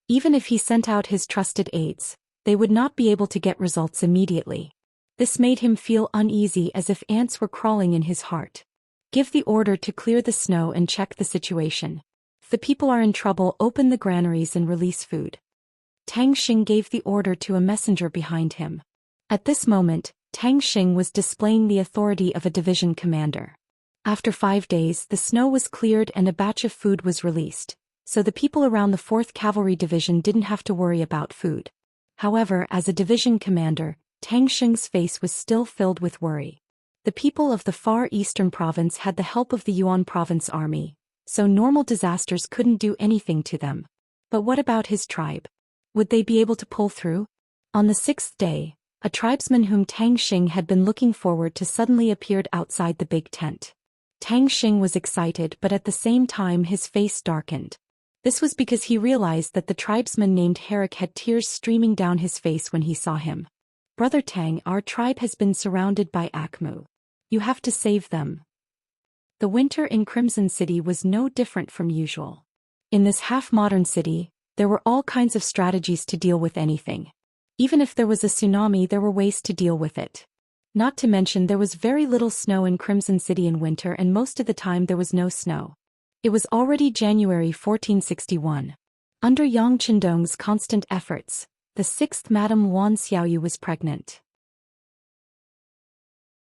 Even if he sent out his trusted aides, they would not be able to get results immediately. This made him feel uneasy, as if ants were crawling in his heart. Give the order to clear the snow and check the situation. If the people are in trouble, open the granaries and release food. Tang Xing gave the order to a messenger behind him. At this moment, Tang Xing was displaying the authority of a division commander. After 5 days, the snow was cleared and a batch of food was released, so the people around the 4th Cavalry Division didn't have to worry about food. However, as a division commander, Tang Xing's face was still filled with worry. The people of the Far Eastern Province had the help of the Yuan Province army, so normal disasters couldn't do anything to them. But what about his tribe? Would they be able to pull through? On the 6th day, a tribesman whom Tang Xing had been looking forward to suddenly appeared outside the big tent. Tang Xing was excited, but at the same time his face darkened. This was because he realized that the tribesman named Herrick had tears streaming down his face when he saw him. "Brother Tang, our tribe has been surrounded by Akmu. You have to save them." The winter in Crimson City was no different from usual. In this half-modern city, there were all kinds of strategies to deal with anything. Even if there was a tsunami, there were ways to deal with it. Not to mention there was very little snow in Crimson City in winter, and most of the time there was no snow. It was already January 1461. Under Yang Qindong's constant efforts, the 6th Madame Wan Xiaoyu was pregnant.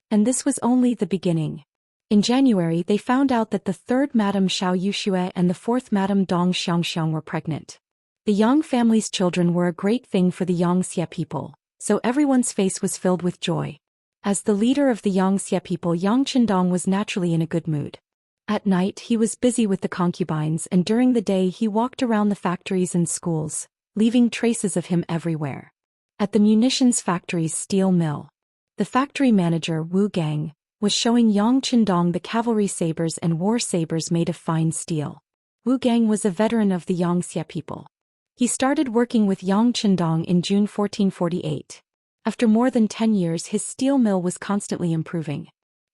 And this was only the beginning. In January, they found out that the 3rd Madame Xiao Yuxue and the 4th Madame Dong Xianxia were pregnant. The Yang family's children were a great thing for the Xianxia people, so everyone's face was filled with joy. As the leader of the Xianxia people, Yang Qindong was naturally in a good mood. At night, he was busy with the concubines, and during the day he walked around the factories and schools, leaving traces of him everywhere. At the munitions factory's steel mill, the factory manager, Wu Gang, was showing Yang Qindong the cavalry sabers and war sabers made of fine steel. Wu Gang was a veteran of the Xianxia people. He started working with Yang Qindong in June 1448. After more than 10 years, his steel mill was constantly improving.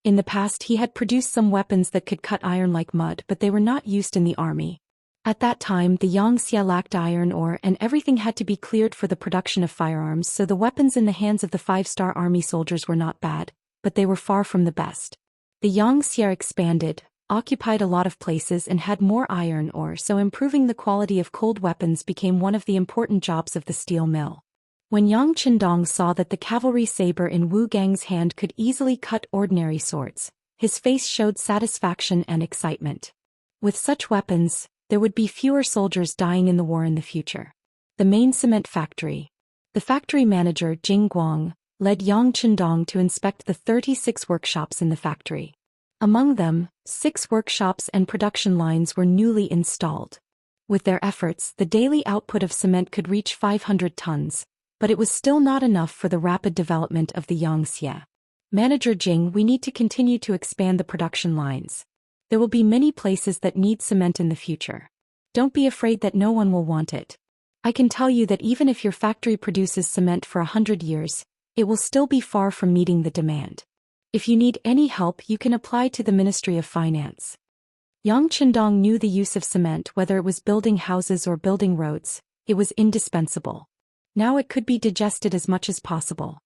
In the past, he had produced some weapons that could cut iron like mud, but they were not used in the army. At that time, the Xianxia lacked iron ore and everything had to be cleared for the production of firearms, so the weapons in the hands of the 5-star army soldiers were not bad, but they were far from the best. The Xianxia expanded, occupied a lot of places and had more iron ore, so improving the quality of cold weapons became one of the important jobs of the steel mill. When Yang Qindong saw that the cavalry saber in Wu Gang's hand could easily cut ordinary swords, his face showed satisfaction and excitement. With such weapons, there would be fewer soldiers dying in the war in the future. The main cement factory. The factory manager, Jing Guang, led Yang Qindong to inspect the 36 workshops in the factory. Among them, 6 workshops and production lines were newly installed. With their efforts, the daily output of cement could reach 500 tons, but it was still not enough for the rapid development of the Xianxia. Manager Jing, we need to continue to expand the production lines. There will be many places that need cement in the future. Don't be afraid that no one will want it. I can tell you that even if your factory produces cement for 100 years, it will still be far from meeting the demand. If you need any help, you can apply to the Ministry of Finance. Yang Qindong knew the use of cement, whether it was building houses or building roads, it was indispensable. Now it could be digested as much as possible.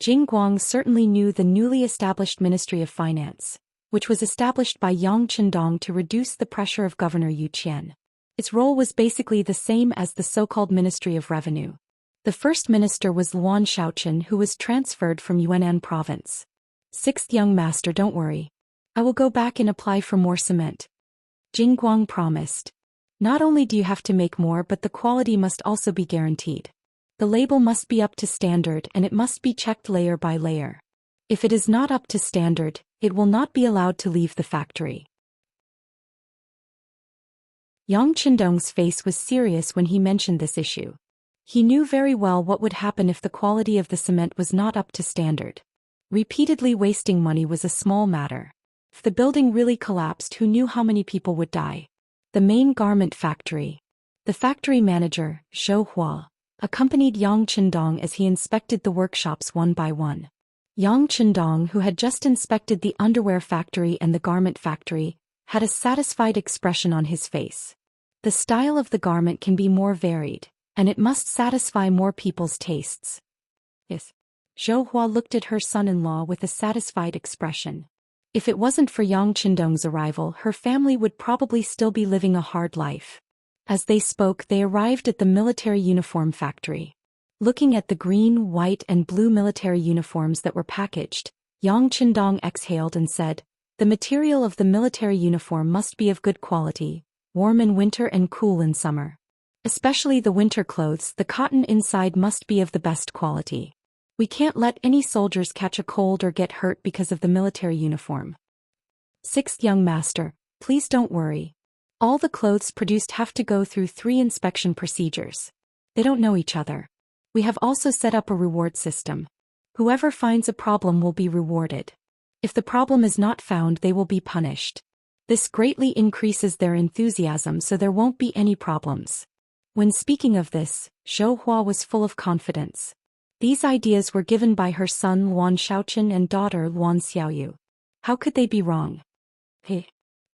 Jing Guang certainly knew the newly established Ministry of Finance. which was established by Yang Chendong to reduce the pressure of Governor Yu Qian. Its role was basically the same as the so-called Ministry of Revenue. The first minister was Luan Shaochen, who was transferred from Yunnan province. Sixth young master, don't worry. I will go back and apply for more cement. Jing Guang promised. Not only do you have to make more, but the quality must also be guaranteed. The label must be up to standard and it must be checked layer by layer. If it is not up to standard, it will not be allowed to leave the factory. Yang Chendong's face was serious when he mentioned this issue. He knew very well what would happen if the quality of the cement was not up to standard. Repeatedly wasting money was a small matter. If the building really collapsed, who knew how many people would die? The main garment factory. The factory manager, Zhou Xian, accompanied Yang Chendong as he inspected the workshops one by one. Yang Chendong, who had just inspected the underwear factory and the garment factory, had a satisfied expression on his face. The style of the garment can be more varied, and it must satisfy more people's tastes. Yes. Zhou Xian looked at her son-in-law with a satisfied expression. If it wasn't for Yang Chendong's arrival, her family would probably still be living a hard life. As they spoke, they arrived at the military uniform factory. Looking at the green, white, and blue military uniforms that were packaged, Yang Chendong exhaled and said, "The material of the military uniform must be of good quality, warm in winter and cool in summer. Especially the winter clothes, the cotton inside must be of the best quality. We can't let any soldiers catch a cold or get hurt because of the military uniform." Sixth young master, please don't worry. All the clothes produced have to go through 3 inspection procedures. They don't know each other. We have also set up a reward system. Whoever finds a problem will be rewarded. If the problem is not found, they will be punished. This greatly increases their enthusiasm, so there won't be any problems. When speaking of this, Zhou Xian was full of confidence. These ideas were given by her son Luan Shaochen and daughter Luan Xiaoyu. How could they be wrong? Hey.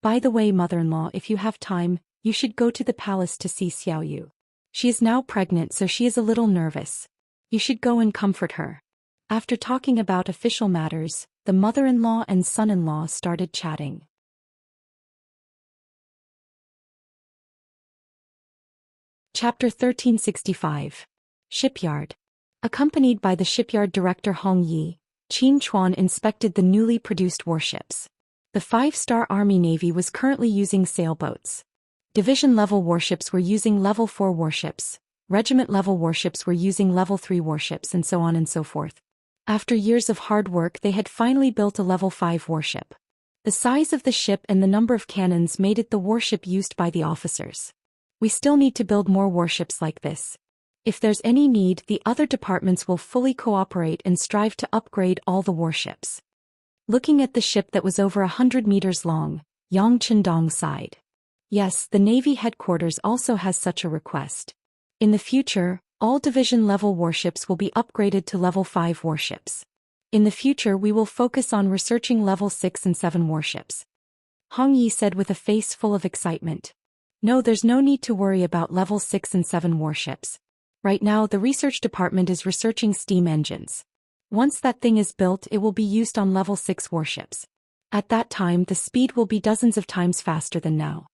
By the way, mother-in-law, if you have time, you should go to the palace to see Xiaoyu. She is now pregnant, so she is a little nervous. You should go and comfort her. After talking about official matters, the mother-in-law and son-in-law started chatting. Chapter 1365. Shipyard. Accompanied by the shipyard director Hong Yi, Qin Chuan inspected the newly produced warships. The 5-star Army Navy was currently using sailboats. Division-level warships were using Level 4 warships, regiment-level warships were using Level 3 warships, and so on and so forth. After years of hard work, they had finally built a Level 5 warship. The size of the ship and the number of cannons made it the warship used by the officers. We still need to build more warships like this. If there's any need, the other departments will fully cooperate and strive to upgrade all the warships. Looking at the ship that was over 100 meters long, Yang Chendong sighed. Yes, the Navy headquarters also has such a request. In the future, all division-level warships will be upgraded to Level 5 warships. In the future, we will focus on researching Level 6 and 7 warships. Hong Yi said with a face full of excitement. No, there's no need to worry about Level 6 and 7 warships. Right now, the research department is researching steam engines. Once that thing is built, it will be used on Level 6 warships. At that time, the speed will be dozens of times faster than now.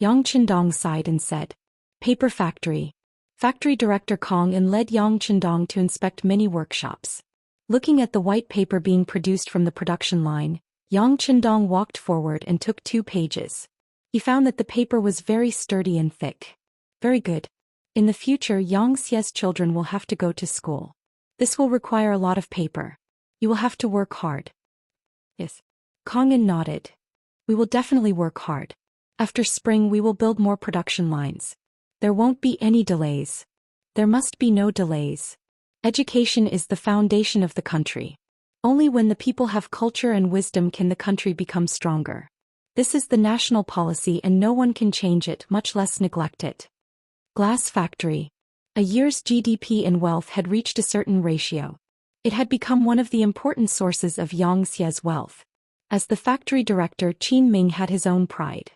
Yang Chendong sighed and said, "Paper factory." Factory director Kong and led Yang Chendong to inspect many workshops. Looking at the white paper being produced from the production line, Yang Chendong walked forward and took 2 pages. He found that the paper was very sturdy and thick. Very good. In the future, Xia's children will have to go to school. This will require a lot of paper. You will have to work hard. Yes. Kongin nodded. We will definitely work hard. After spring, we will build more production lines. There won't be any delays. There must be no delays. Education is the foundation of the country. Only when the people have culture and wisdom can the country become stronger. This is the national policy and no one can change it, much less neglect it. Glass factory. A year's GDP and wealth had reached a certain ratio. It had become one of the important sources of Xia's wealth. As the factory director, Qin Ming had his own pride.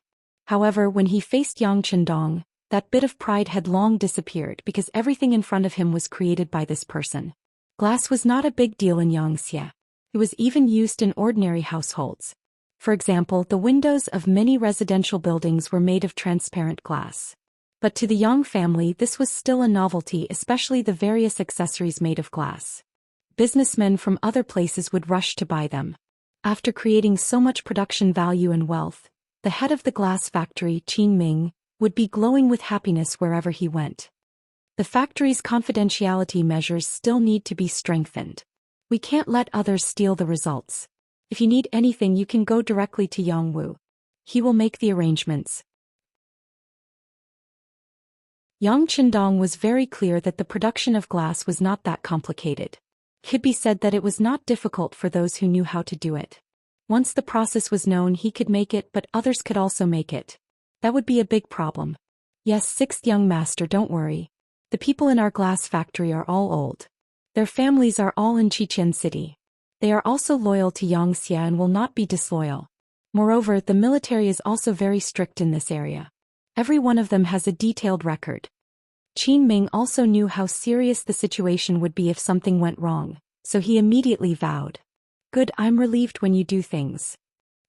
However, when he faced Yang Chendong, that bit of pride had long disappeared because everything in front of him was created by this person. Glass was not a big deal in Xianxia. It was even used in ordinary households. For example, the windows of many residential buildings were made of transparent glass. But to the Yang family this was still a novelty, especially the various accessories made of glass. Businessmen from other places would rush to buy them. After creating so much production value and wealth, the head of the glass factory, Qin Ming, would be glowing with happiness wherever he went. The factory's confidentiality measures still need to be strengthened. We can't let others steal the results. If you need anything you can go directly to Yang Wu. He will make the arrangements. Yang Qindong was very clear that the production of glass was not that complicated. It could be said that it was not difficult for those who knew how to do it. Once the process was known he could make it, but others could also make it. That would be a big problem. Yes, sixth young master, don't worry. The people in our glass factory are all old. Their families are all in Xichen City. They are also loyal to Xianxia and will not be disloyal. Moreover, the military is also very strict in this area. Every one of them has a detailed record. Qin Ming also knew how serious the situation would be if something went wrong, so he immediately vowed. Good, I'm relieved when you do things.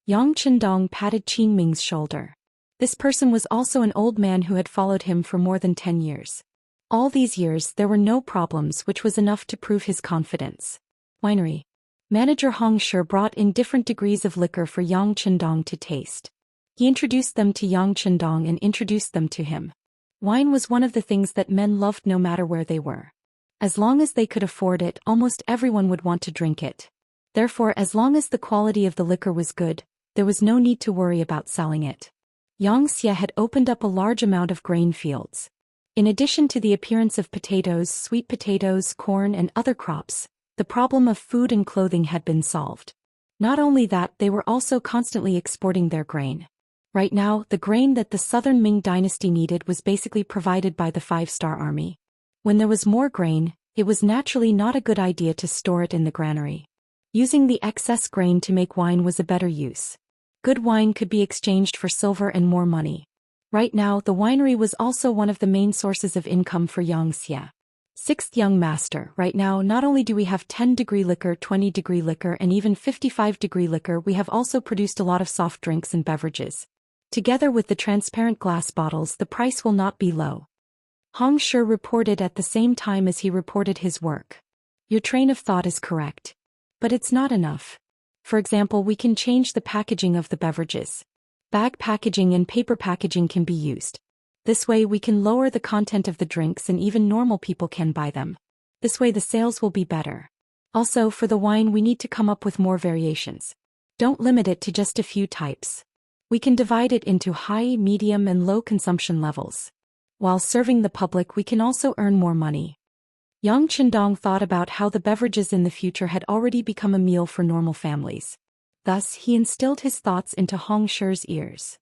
Yang Qindong patted Qin Ming's shoulder. This person was also an old man who had followed him for more than 10 years. All these years there were no problems, which was enough to prove his confidence. Winery. Manager Hong Shi brought in different degrees of liquor for Yang Qindong to taste. He introduced them to Yang Qindong and introduced them to him. Wine was one of the things that men loved no matter where they were. As long as they could afford it, almost everyone would want to drink it. Therefore, as long as the quality of the liquor was good, there was no need to worry about selling it. Xianxia had opened up a large amount of grain fields. In addition to the appearance of potatoes, sweet potatoes, corn and other crops, the problem of food and clothing had been solved. Not only that, they were also constantly exporting their grain. Right now, the grain that the southern Ming dynasty needed was basically provided by the five-star army. When there was more grain, it was naturally not a good idea to store it in the granary. Using the excess grain to make wine was a better use. Good wine could be exchanged for silver and more money. Right now, the winery was also one of the main sources of income for Xianxia. Sixth young master, right now not only do we have 10-degree liquor, 20-degree liquor and even 55-degree liquor, we have also produced a lot of soft drinks and beverages. Together with the transparent glass bottles, the price will not be low. Hong Shi reported at the same time as he reported his work. Your train of thought is correct. But it's not enough. For example, we can change the packaging of the beverages. Bag packaging and paper packaging can be used. This way we can lower the content of the drinks and even normal people can buy them. This way the sales will be better. Also, for the wine we need to come up with more variations. Don't limit it to just a few types. We can divide it into high, medium and low consumption levels. While serving the public we can also earn more money. Yang Qindong thought about how the beverages in the future had already become a meal for normal families. Thus, he instilled his thoughts into Hong Shi's ears.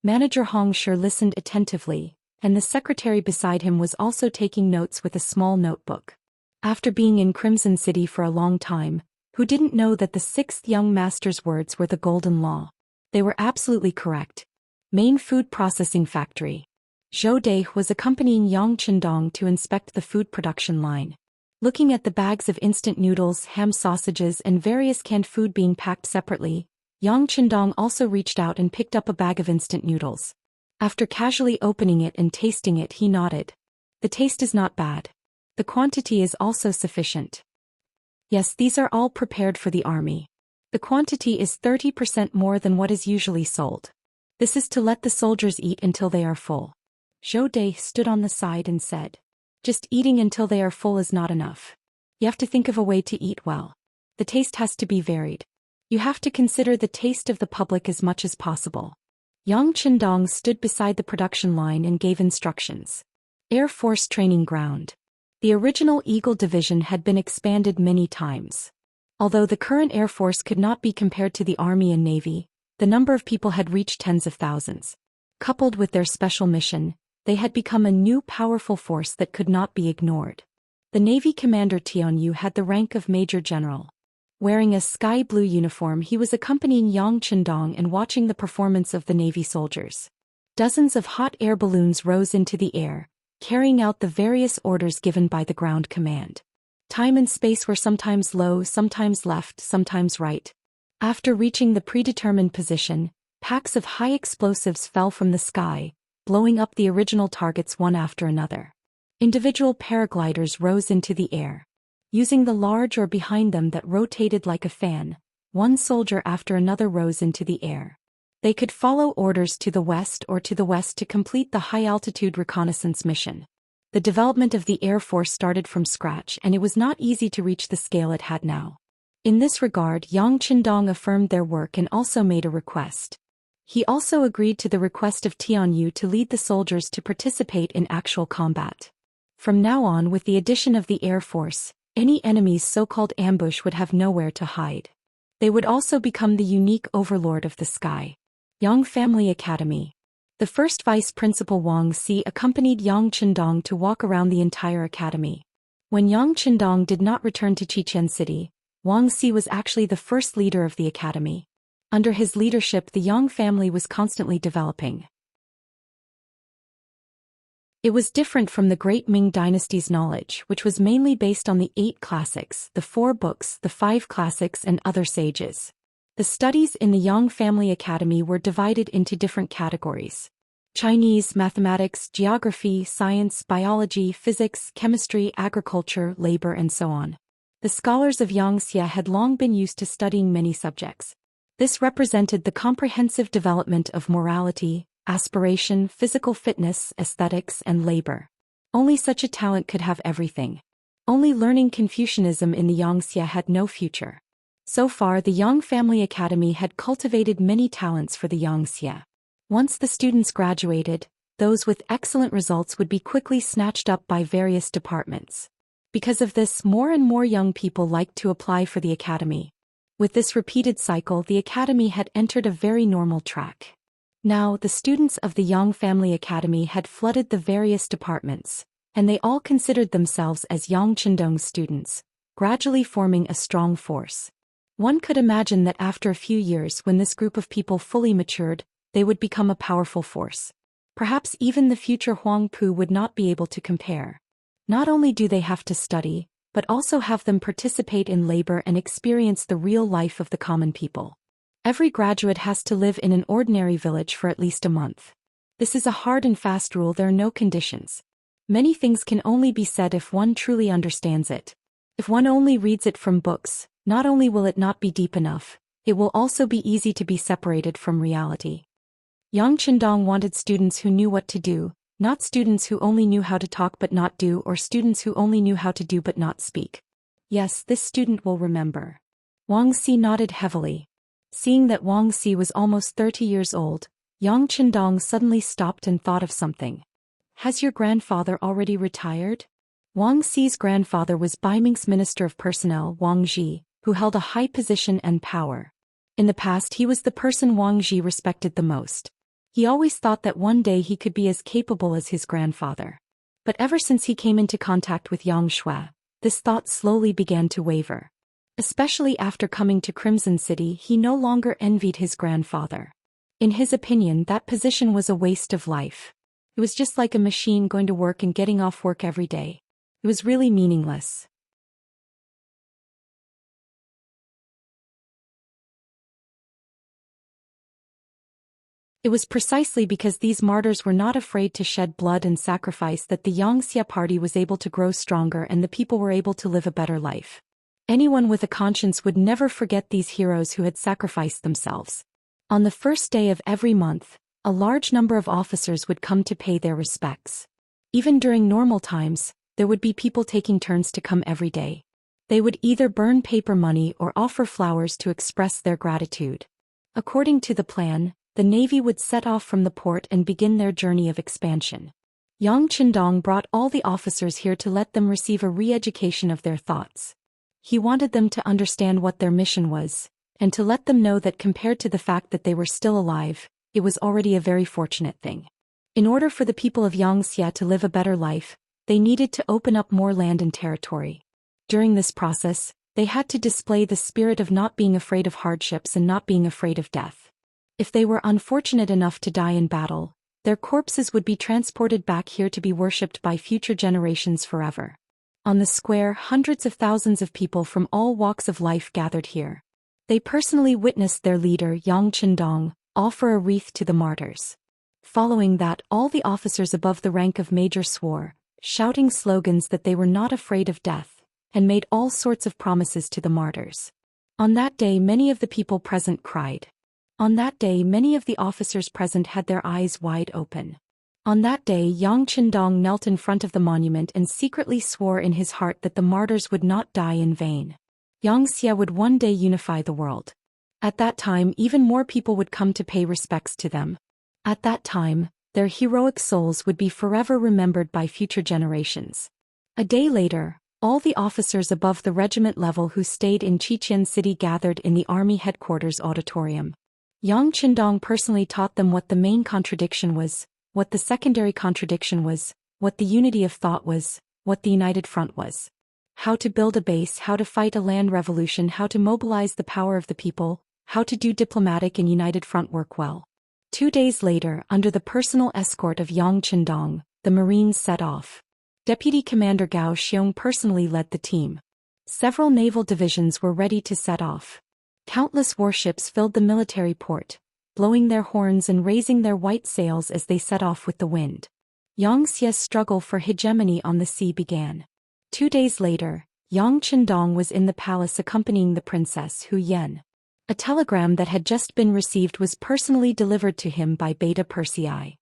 Manager Hong Shi listened attentively, and the secretary beside him was also taking notes with a small notebook. After being in Crimson City for a long time, who didn't know that the sixth young master's words were the golden law? They were absolutely correct. Main food processing factory. Zhou Dai was accompanying Yang Qindong to inspect the food production line. Looking at the bags of instant noodles, ham sausages and various canned food being packed separately, Yang Qindong also reached out and picked up a bag of instant noodles. After casually opening it and tasting it, he nodded. The taste is not bad. The quantity is also sufficient. Yes, these are all prepared for the army. The quantity is 30% more than what is usually sold. This is to let the soldiers eat until they are full. Zhou Dai stood on the side and said, just eating until they are full is not enough. You have to think of a way to eat well. The taste has to be varied. You have to consider the taste of the public as much as possible. Yang Qindong stood beside the production line and gave instructions. Air Force Training Ground. The original Eagle Division had been expanded many times. Although the current Air Force could not be compared to the Army and Navy, the number of people had reached tens of thousands. Coupled with their special mission, they had become a new powerful force that could not be ignored. The Navy commander Tian Yu had the rank of Major General. Wearing a sky blue uniform, he was accompanying Yang Qindong and watching the performance of the Navy soldiers. Dozens of hot air balloons rose into the air, carrying out the various orders given by the ground command. Time and space were sometimes low, sometimes left, sometimes right. After reaching the predetermined position, packs of high explosives fell from the sky, blowing up the original targets one after another. Individual paragliders rose into the air. Using the large or behind them that rotated like a fan, one soldier after another rose into the air. They could follow orders to the west or to the west to complete the high-altitude reconnaissance mission. The development of the Air Force started from scratch and it was not easy to reach the scale it had now. In this regard, Yang Qindong affirmed their work and also made a request. He also agreed to the request of Tianyu to lead the soldiers to participate in actual combat. From now on, with the addition of the Air Force, any enemy's so-called ambush would have nowhere to hide. They would also become the unique overlord of the sky. Yang Family Academy. The first vice principal Wang Si accompanied Yang Qindong to walk around the entire academy. When Yang Qindong did not return to Xichen City, Wang Si was actually the first leader of the academy. Under his leadership, the Yang family was constantly developing. It was different from the Great Ming Dynasty's knowledge, which was mainly based on the 8 classics, the 4 books, the 5 classics and other sages. The studies in the Yang Family Academy were divided into different categories: Chinese, mathematics, geography, science, biology, physics, chemistry, agriculture, labor and so on. The scholars of Xianxia had long been used to studying many subjects. This represented the comprehensive development of morality, aspiration, physical fitness, aesthetics, and labor. Only such a talent could have everything. Only learning Confucianism in the Xianxia had no future. So far, the Yang Family Academy had cultivated many talents for the Xianxia. Once the students graduated, those with excellent results would be quickly snatched up by various departments. Because of this, more and more young people liked to apply for the academy. With this repeated cycle, the academy had entered a very normal track. Now, the students of the Yang Family Academy had flooded the various departments, and they all considered themselves as Yang Qindong's students, gradually forming a strong force. One could imagine that after a few years, when this group of people fully matured, they would become a powerful force. Perhaps even the future Huang Pu would not be able to compare. Not only do they have to study, but also have them participate in labor and experience the real life of the common people. Every graduate has to live in an ordinary village for at least a month. This is a hard and fast rule. There are no conditions. Many things can only be said if one truly understands it. If one only reads it from books, not only will it not be deep enough, it will also be easy to be separated from reality. Yang Qindong wanted students who knew what to do, not students who only knew how to talk but not do, or students who only knew how to do but not speak. Yes, this student will remember. Wang Si nodded heavily. Seeing that Wang Si was almost 30 years old, Yang Qindong suddenly stopped and thought of something. Has your grandfather already retired? Wang Si's grandfather was Baiming's Minister of Personnel, Wang Ji, who held a high position and power. In the past, he was the person Wang Ji respected the most. He always thought that one day he could be as capable as his grandfather. But ever since he came into contact with Yang Shui, this thought slowly began to waver. Especially after coming to Crimson City, he no longer envied his grandfather. In his opinion, that position was a waste of life. It was just like a machine going to work and getting off work every day. It was really meaningless. It was precisely because these martyrs were not afraid to shed blood and sacrifice that the Xianxia party was able to grow stronger and the people were able to live a better life. Anyone with a conscience would never forget these heroes who had sacrificed themselves. On the first day of every month, a large number of officers would come to pay their respects. Even during normal times, there would be people taking turns to come every day. They would either burn paper money or offer flowers to express their gratitude. According to the plan, the Navy would set off from the port and begin their journey of expansion. Yang Qindong brought all the officers here to let them receive a re-education of their thoughts. He wanted them to understand what their mission was, and to let them know that compared to the fact that they were still alive, it was already a very fortunate thing. In order for the people of Xianxia to live a better life, they needed to open up more land and territory. During this process, they had to display the spirit of not being afraid of hardships and not being afraid of death. If they were unfortunate enough to die in battle, their corpses would be transported back here to be worshipped by future generations forever. On the square, hundreds of thousands of people from all walks of life gathered here. They personally witnessed their leader Yang Qindong offer a wreath to the martyrs. Following that, all the officers above the rank of major swore, shouting slogans that they were not afraid of death, and made all sorts of promises to the martyrs. On that day many of the people present cried. On that day many of the officers present had their eyes wide open. On that day Yang Qindong knelt in front of the monument and secretly swore in his heart that the martyrs would not die in vain. Xianxia would one day unify the world. At that time even more people would come to pay respects to them. At that time, their heroic souls would be forever remembered by future generations. A day later, all the officers above the regiment level who stayed in Xi'an city gathered in the army headquarters auditorium. Yang Qindong personally taught them what the main contradiction was, what the secondary contradiction was, what the unity of thought was, what the united front was. How to build a base, how to fight a land revolution, how to mobilize the power of the people, how to do diplomatic and united front work well. 2 days later, under the personal escort of Yang Qindong, the Marines set off. Deputy Commander Gao Xiong personally led the team. Several naval divisions were ready to set off. Countless warships filled the military port, blowing their horns and raising their white sails as they set off with the wind. Xianxia's struggle for hegemony on the sea began. 2 days later, Yang Qindong was in the palace accompanying the princess Hu Yan. A telegram that had just been received was personally delivered to him by Beta Persei.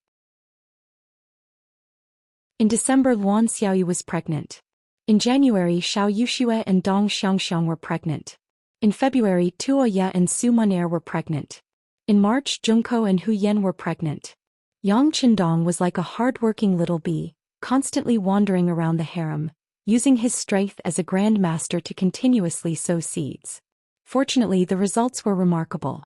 In December, Luan Xiaoyu was pregnant. In January, Xiao Yuxue and Dong Xiangxiang were pregnant. In February, Tuo Ye and Su Munair were pregnant. In March, Junko and Hu Yan were pregnant. Yang Qindong was like a hard-working little bee, constantly wandering around the harem, using his strength as a grand master to continuously sow seeds. Fortunately, the results were remarkable.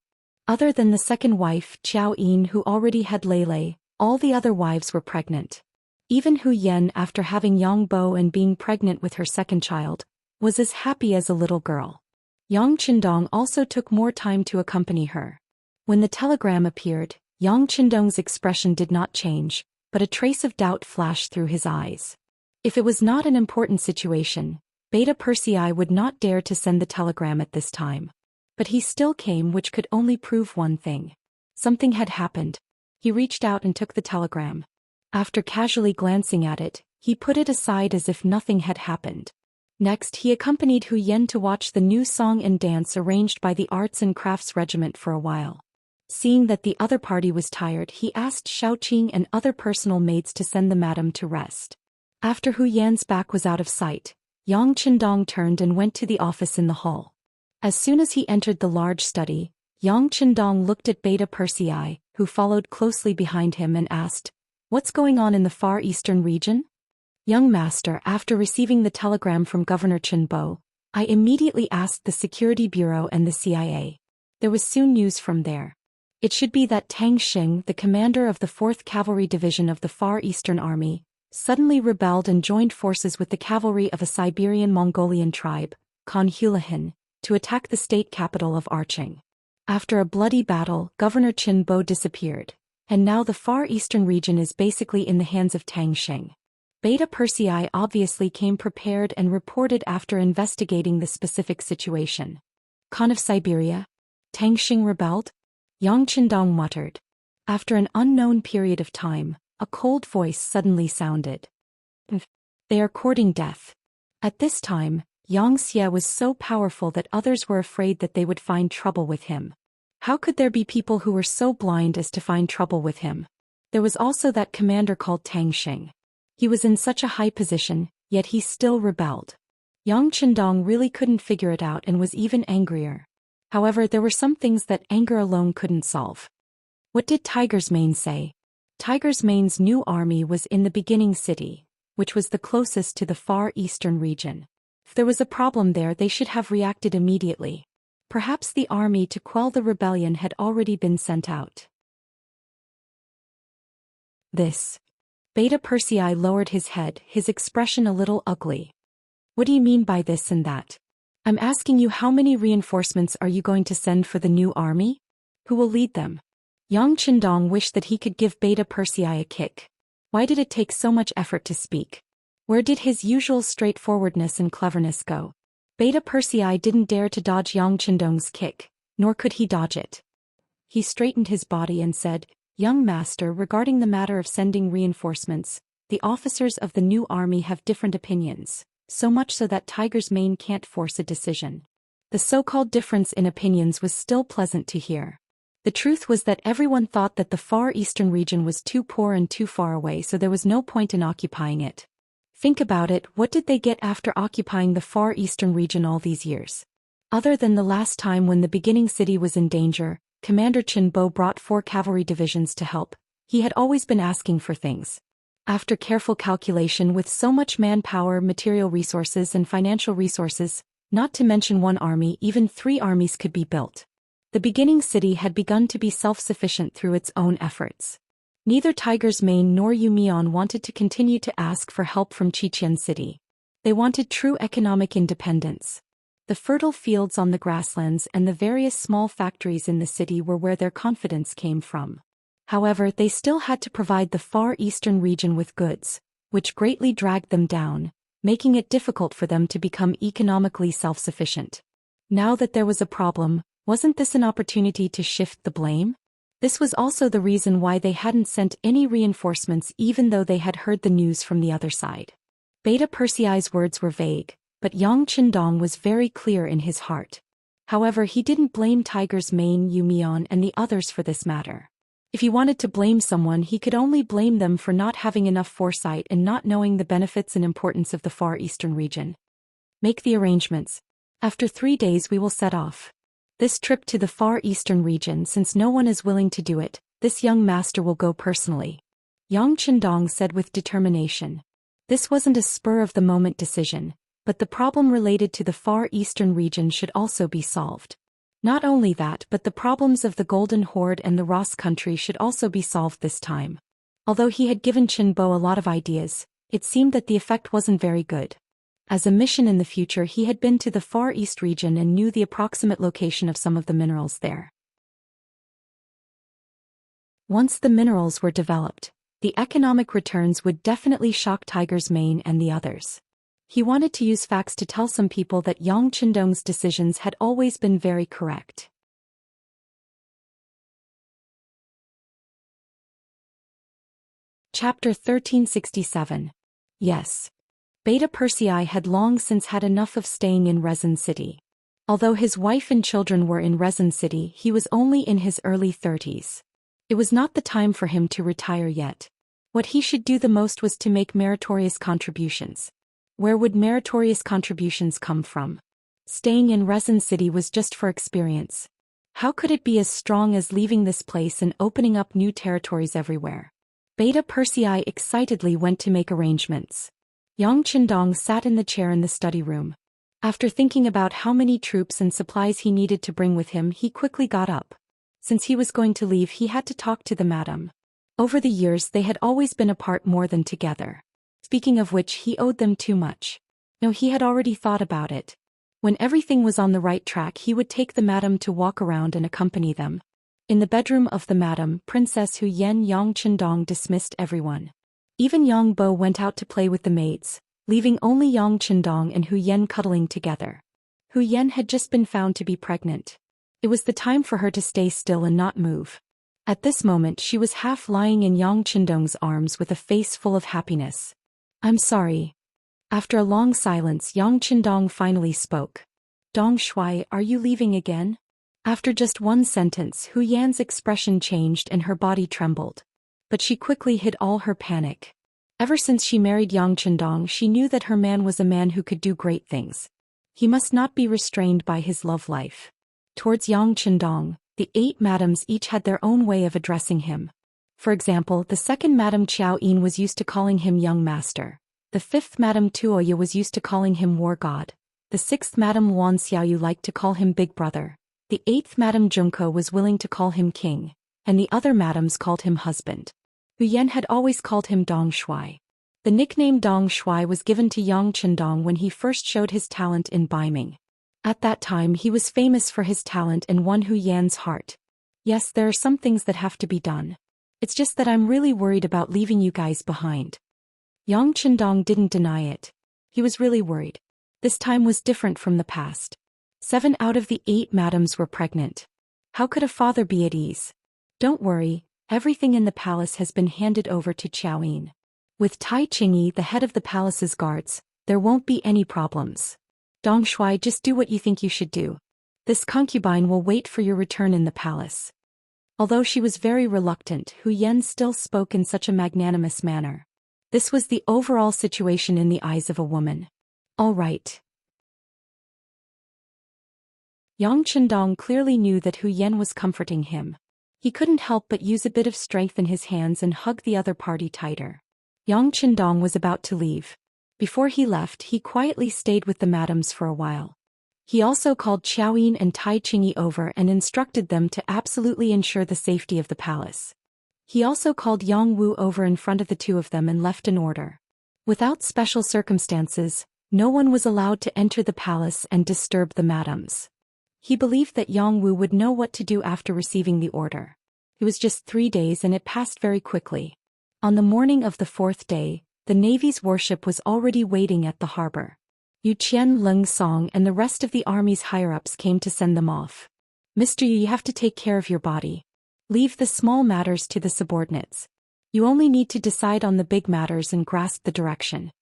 Other than the second wife, Qiao Yin, who already had Lele, all the other wives were pregnant. Even Hu Yan, after having Yang Bo and being pregnant with her second child, was as happy as a little girl. Yang Qindong also took more time to accompany her. When the telegram appeared, Yang Qindong's expression did not change, but a trace of doubt flashed through his eyes. If it was not an important situation, Beta Persei would not dare to send the telegram at this time. But he still came, which could only prove one thing. Something had happened. He reached out and took the telegram. After casually glancing at it, he put it aside as if nothing had happened. Next, he accompanied Hu Yan to watch the new song and dance arranged by the Arts and Crafts Regiment for a while. Seeing that the other party was tired, he asked Xiaoqing and other personal maids to send the madam to rest. After Hu Yan's back was out of sight, Yang Qindong turned and went to the office in the hall. As soon as he entered the large study, Yang Qindong looked at Beta Persei, who followed closely behind him, and asked, "What's going on in the Far Eastern region?" "Young master, after receiving the telegram from Governor Qinbo, I immediately asked the Security Bureau and the CIA. There was soon news from there. It should be that Tang Xing, the commander of the 4th Cavalry Division of the Far Eastern Army, suddenly rebelled and joined forces with the cavalry of a Siberian Mongolian tribe, Khan Hulahin, to attack the state capital of Arching. After a bloody battle, Governor Qinbo disappeared, and now the Far Eastern region is basically in the hands of Tang Xing." Beta Persei obviously came prepared and reported after investigating the specific situation. "Khan of Siberia? Tang Xing rebelled?" Yang Qindong muttered. After an unknown period of time, a cold voice suddenly sounded. "They are courting death." At this time, Xianxia was so powerful that others were afraid that they would find trouble with him. How could there be people who were so blind as to find trouble with him? There was also that commander called Tang Xing. He was in such a high position, yet he still rebelled. Yang Qindong really couldn't figure it out and was even angrier. However, there were some things that anger alone couldn't solve. What did Tiger's Mane say? Tiger's Mane's new army was in the beginning city, which was the closest to the Far Eastern region. If there was a problem there, they should have reacted immediately. Perhaps the army to quell the rebellion had already been sent out. This. Beta Persei lowered his head, his expression a little ugly. "What do you mean by this and that? I'm asking you, how many reinforcements are you going to send for the new army? Who will lead them?" Yang Qindong wished that he could give Beta Persei a kick. Why did it take so much effort to speak? Where did his usual straightforwardness and cleverness go? Beta Persei didn't dare to dodge Yang Qindong's kick, nor could he dodge it. He straightened his body and said, "Young master, regarding the matter of sending reinforcements, the officers of the new army have different opinions, so much so that Tiger's Mane can't force a decision." The so-called difference in opinions was still pleasant to hear. The truth was that everyone thought that the Far Eastern region was too poor and too far away, so there was no point in occupying it. Think about it, what did they get after occupying the Far Eastern region all these years? Other than the last time when the beginning city was in danger, Commander Chen Bo brought 4 cavalry divisions to help. He had always been asking for things. After careful calculation, with so much manpower, material resources and financial resources, not to mention 1 army, even 3 armies could be built. The beginning city had begun to be self-sufficient through its own efforts. Neither Tiger's Mane nor Yu Mian wanted to continue to ask for help from Qiqian City. They wanted true economic independence. The fertile fields on the grasslands and the various small factories in the city were where their confidence came from. However, they still had to provide the Far Eastern region with goods, which greatly dragged them down, making it difficult for them to become economically self-sufficient. Now that there was a problem, wasn't this an opportunity to shift the blame? This was also the reason why they hadn't sent any reinforcements even though they had heard the news from the other side. Beta Persei's words were vague, but Yang Qindong was very clear in his heart. However, he didn't blame Tiger's Mane, Yu Mian and the others for this matter. If he wanted to blame someone, he could only blame them for not having enough foresight and not knowing the benefits and importance of the Far Eastern region. Make the arrangements. After 3 days we will set off. This trip to the Far Eastern region, since no one is willing to do it, this young master will go personally. Yang Qindong said with determination. This wasn't a spur-of-the-moment decision, but the problem related to the Far Eastern region should also be solved. Not only that, but the problems of the Golden Horde and the Ross country should also be solved this time. Although he had given Chen Bo a lot of ideas, it seemed that the effect wasn't very good. As a mission in the future, he had been to the Far East region and knew the approximate location of some of the minerals there. Once the minerals were developed, the economic returns would definitely shock Tiger's Mane and the others. He wanted to use facts to tell some people that Yang Qindong's decisions had always been very correct. Chapter 1367. Yes. Beta Persei had long since had enough of staying in Resin City. Although his wife and children were in Resin City, he was only in his early 30s. It was not the time for him to retire yet. What he should do the most was to make meritorious contributions. Where would meritorious contributions come from? Staying in Resin City was just for experience. How could it be as strong as leaving this place and opening up new territories everywhere? Beta Persei excitedly went to make arrangements. Yang Qindong sat in the chair in the study room. After thinking about how many troops and supplies he needed to bring with him, he quickly got up. Since he was going to leave, he had to talk to the madam. Over the years they had always been apart more than together. Speaking of which, he owed them too much. No, he had already thought about it. When everything was on the right track, he would take the madam to walk around and accompany them. In the bedroom of the madam, Princess Hu Yan, Yang Qindong dismissed everyone. Even Yang Bo went out to play with the maids, leaving only Yang Qindong and Hu Yan cuddling together. Hu Yan had just been found to be pregnant. It was the time for her to stay still and not move. At this moment she was half lying in Yang Qindong's arms with a face full of happiness. "I'm sorry." After a long silence, Yang Qindong finally spoke. "Dong Shui, are you leaving again?" After just one sentence, Hu Yan's expression changed and her body trembled. But she quickly hid all her panic. Ever since she married Yang Qindong, she knew that her man was a man who could do great things. He must not be restrained by his love life. Towards Yang Qindong, the 8 madams each had their own way of addressing him. For example, the 2nd Madam Qiao Yin was used to calling him Young Master. The 5th Madam Tuoya was used to calling him War God. The 6th Madam Wan Xiaoyu liked to call him Big Brother. The 8th Madam Junko was willing to call him King, and the other madams called him Husband. Hu Yan had always called him Dong Shui. The nickname Dong Shui was given to Yang Qindong when he first showed his talent in biming. At that time he was famous for his talent and won Hu Yan's heart. "Yes, there are some things that have to be done. It's just that I'm really worried about leaving you guys behind." Yang Qindong didn't deny it. He was really worried. This time was different from the past. 7 out of the 8 madams were pregnant. How could a father be at ease? Don't worry, everything in the palace has been handed over to Xiaoyin. With Tai Qingyi, the head of the palace's guards, there won't be any problems. Dong Shuai, just do what you think you should do. This concubine will wait for your return in the palace. Although she was very reluctant, Hu Yan still spoke in such a magnanimous manner. This was the overall situation in the eyes of a woman. All right. Yang Chendong clearly knew that Hu Yan was comforting him. He couldn't help but use a bit of strength in his hands and hug the other party tighter. Yang Chendong was about to leave. Before he left, he quietly stayed with the madams for a while. He also called Xiaoyin and Tai Qingyi over and instructed them to absolutely ensure the safety of the palace. He also called Yang Wu over in front of the two of them and left an order. Without special circumstances, no one was allowed to enter the palace and disturb the madams. He believed that Yang Wu would know what to do after receiving the order. It was just 3 days and it passed very quickly. On the morning of the 4th day, the Navy's warship was already waiting at the harbor. Yu Qian, Leng Song and the rest of the army's higher-ups came to send them off. Mr. Yu, you have to take care of your body. Leave the small matters to the subordinates. You only need to decide on the big matters and grasp the direction.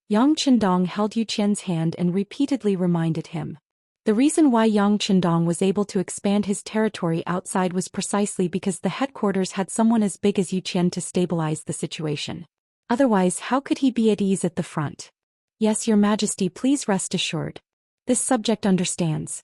Yang Chendong held Yu Qian's hand and repeatedly reminded him. The reason why Yang Chendong was able to expand his territory outside was precisely because the headquarters had someone as big as Yu Qian to stabilize the situation. Otherwise, how could he be at ease at the front? Yes, Your Majesty, please rest assured. This subject understands.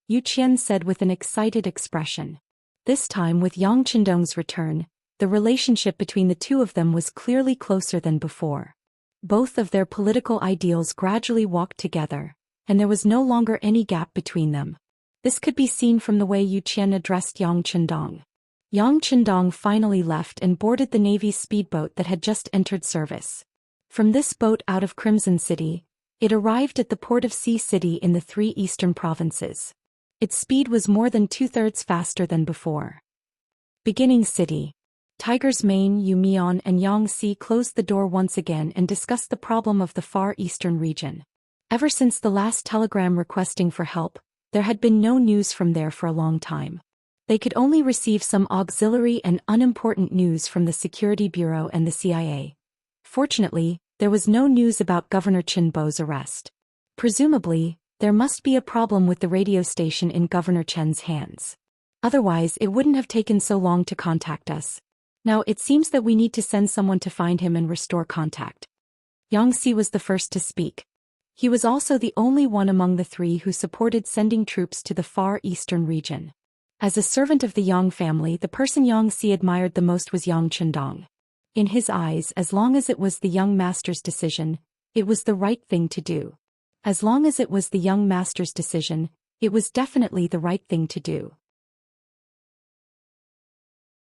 Yu Qian said with an excited expression. This time with Yang Chendong's return, the relationship between the two of them was clearly closer than before. Both of their political ideals gradually walked together, and there was no longer any gap between them. This could be seen from the way Yu Qian addressed Yang Chendong. Yang Chendong finally left and boarded the Navy's speedboat that had just entered service. From this boat out of Crimson City, it arrived at the port of Sea City in the 3 eastern provinces. Its speed was more than 2/3 faster than before. Beginning City. Tiger's Mane, Yu Mian and Yang Si closed the door once again and discussed the problem of the far eastern region. Ever since the last telegram requesting for help, there had been no news from there for a long time. They could only receive some auxiliary and unimportant news from the Security Bureau and the CIA. Fortunately, there was no news about Governor Chen Bo's arrest. Presumably, there must be a problem with the radio station in Governor Chen's hands. Otherwise, it wouldn't have taken so long to contact us. Now it seems that we need to send someone to find him and restore contact. Yang Si was the first to speak. He was also the only one among the 3 who supported sending troops to the far eastern region. As a servant of the Yang family, the person Yang Si admired the most was Yang Chendong. In his eyes, as long as it was the young master's decision, it was the right thing to do. As long as it was the young master's decision, it was definitely the right thing to do.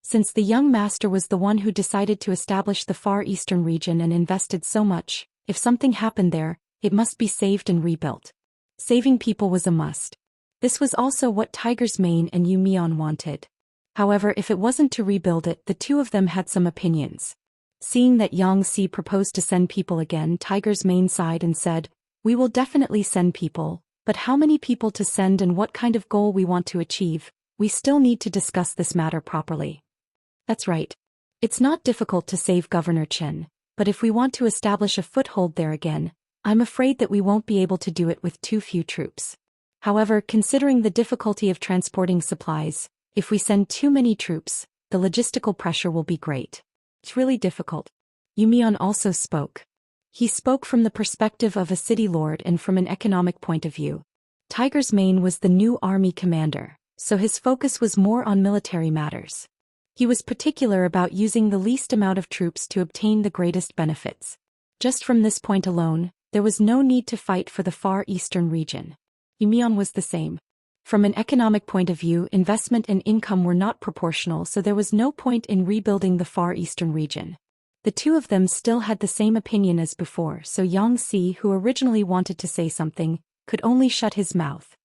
Since the young master was the one who decided to establish the far eastern region and invested so much, if something happened there, it must be saved and rebuilt. Saving people was a must. This was also what Tiger's Mane and Yu Mian wanted. However, if it wasn't to rebuild it, the two of them had some opinions. Seeing that Yang Si proposed to send people again, Tiger's Mane sighed and said, "We will definitely send people, but how many people to send and what kind of goal we want to achieve, we still need to discuss this matter properly." That's right. It's not difficult to save Governor Chen, but if we want to establish a foothold there again, I'm afraid that we won't be able to do it with too few troops. However, considering the difficulty of transporting supplies, if we send too many troops, the logistical pressure will be great. It's really difficult. Yu Mian also spoke. He spoke from the perspective of a city lord and from an economic point of view. Tiger's Mane was the new army commander, so his focus was more on military matters. He was particular about using the least amount of troops to obtain the greatest benefits. Just from this point alone, there was no need to fight for the far eastern region. Yu Mian was the same. From an economic point of view, investment and income were not proportional, so there was no point in rebuilding the far eastern region. The two of them still had the same opinion as before, so Yang Si, who originally wanted to say something, could only shut his mouth.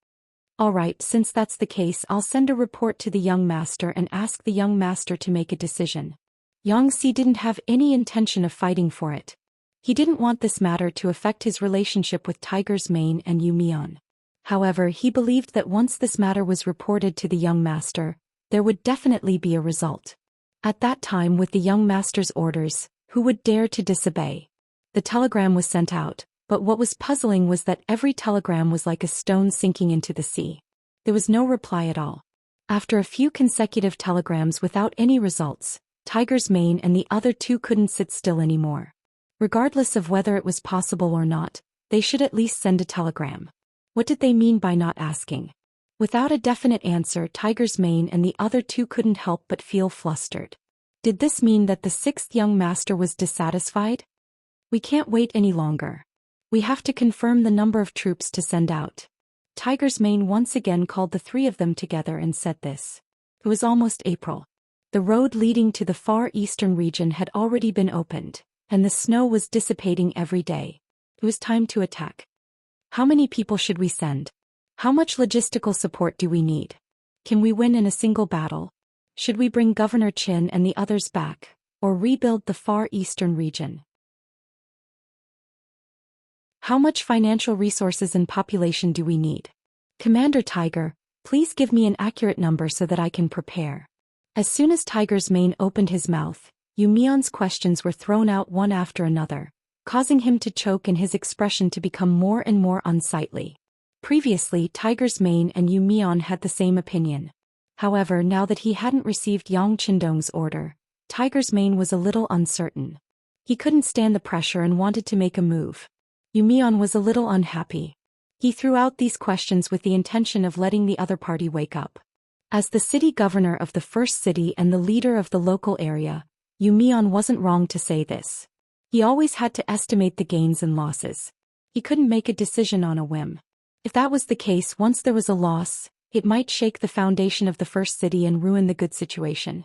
All right, since that's the case, I'll send a report to the young master and ask the young master to make a decision. Yang Si didn't have any intention of fighting for it. He didn't want this matter to affect his relationship with Tiger's Mane and Yu Mian. However, he believed that once this matter was reported to the young master, there would definitely be a result. At that time, with the young master's orders, who would dare to disobey? The telegram was sent out, but what was puzzling was that every telegram was like a stone sinking into the sea. There was no reply at all. After a few consecutive telegrams without any results, Tiger's Mane and the other two couldn't sit still anymore. Regardless of whether it was possible or not, they should at least send a telegram. What did they mean by not asking? Without a definite answer, Tiger's Mane and the other two couldn't help but feel flustered. Did this mean that the sixth young master was dissatisfied? We can't wait any longer. We have to confirm the number of troops to send out. Tiger's Mane once again called the three of them together and said this. It was almost April. The road leading to the far eastern region had already been opened, and the snow was dissipating every day. It was time to attack. How many people should we send? How much logistical support do we need? Can we win in a single battle? Should we bring Governor Qin and the others back, or rebuild the far eastern region? How much financial resources and population do we need? Commander Tiger, please give me an accurate number so that I can prepare. As soon as Tiger's Mane opened his mouth, Mion's questions were thrown out one after another, causing him to choke and his expression to become more and more unsightly. Previously, Tiger's Mane and Mion had the same opinion. However, now that he hadn't received Yang Qindong's order, Tiger's Mane was a little uncertain. He couldn't stand the pressure and wanted to make a move. Mion was a little unhappy. He threw out these questions with the intention of letting the other party wake up. As the city governor of the first city and the leader of the local area, Mion wasn't wrong to say this. He always had to estimate the gains and losses. He couldn't make a decision on a whim. If that was the case, once there was a loss, it might shake the foundation of the first city and ruin the good situation.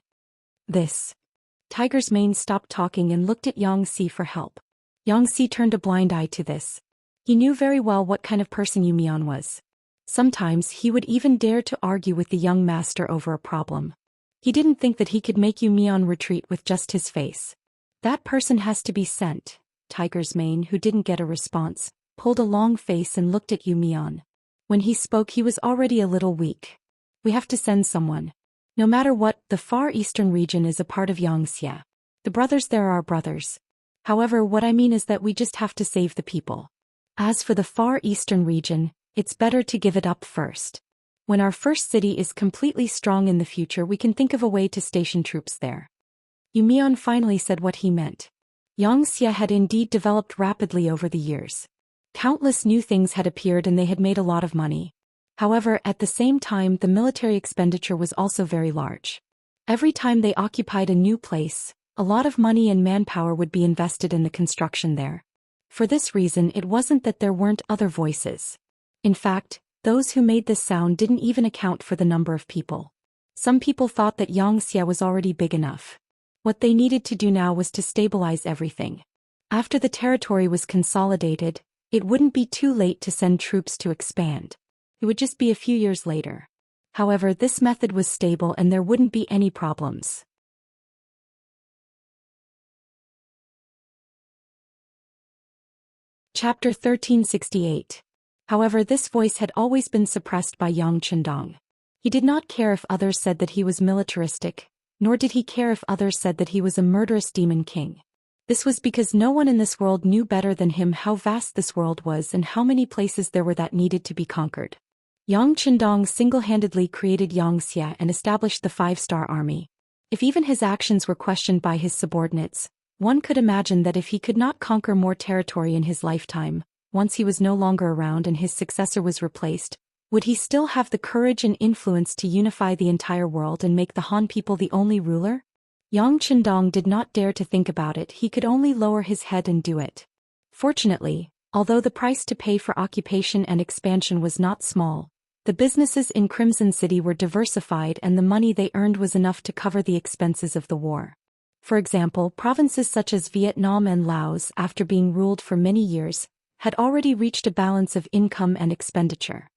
Tiger's Mane stopped talking and looked at Xianxia for help. Xianxia turned a blind eye to this. He knew very well what kind of person Mion was. Sometimes he would even dare to argue with the young master over a problem. He didn't think that he could make Mion retreat with just his face. That person has to be sent. Tiger's Mane, who didn't get a response, pulled a long face and looked at Mion. When he spoke, he was already a little weak. We have to send someone. No matter what, the far eastern region is a part of Xianxia. The brothers there are brothers. However, what I mean is that we just have to save the people. As for the far eastern region, it's better to give it up first. When our first city is completely strong in the future, we can think of a way to station troops there. Mion finally said what he meant. Xianxia had indeed developed rapidly over the years. Countless new things had appeared and they had made a lot of money. However, at the same time, the military expenditure was also very large. Every time they occupied a new place, a lot of money and manpower would be invested in the construction there. For this reason, it wasn't that there weren't other voices. In fact, those who made this sound didn't even account for the number of people. Some people thought that Xianxia was already big enough. What they needed to do now was to stabilize everything. After the territory was consolidated, it wouldn't be too late to send troops to expand. It would just be a few years later. However, this method was stable and there wouldn't be any problems. Chapter 1368. However, this voice had always been suppressed by Yang Qindong. He did not care if others said that he was militaristic, nor did he care if others said that he was a murderous demon king. This was because no one in this world knew better than him how vast this world was and how many places there were that needed to be conquered. Yang Qindong single-handedly created Xianxia and established the 5-star army. If even his actions were questioned by his subordinates, one could imagine that if he could not conquer more territory in his lifetime, once he was no longer around and his successor was replaced, would he still have the courage and influence to unify the entire world and make the Han people the only ruler? Yang Qindong did not dare to think about it. He could only lower his head and do it. Fortunately, although the price to pay for occupation and expansion was not small, the businesses in Crimson City were diversified and the money they earned was enough to cover the expenses of the war. For example, provinces such as Vietnam and Laos, after being ruled for many years, had already reached a balance of income and expenditure.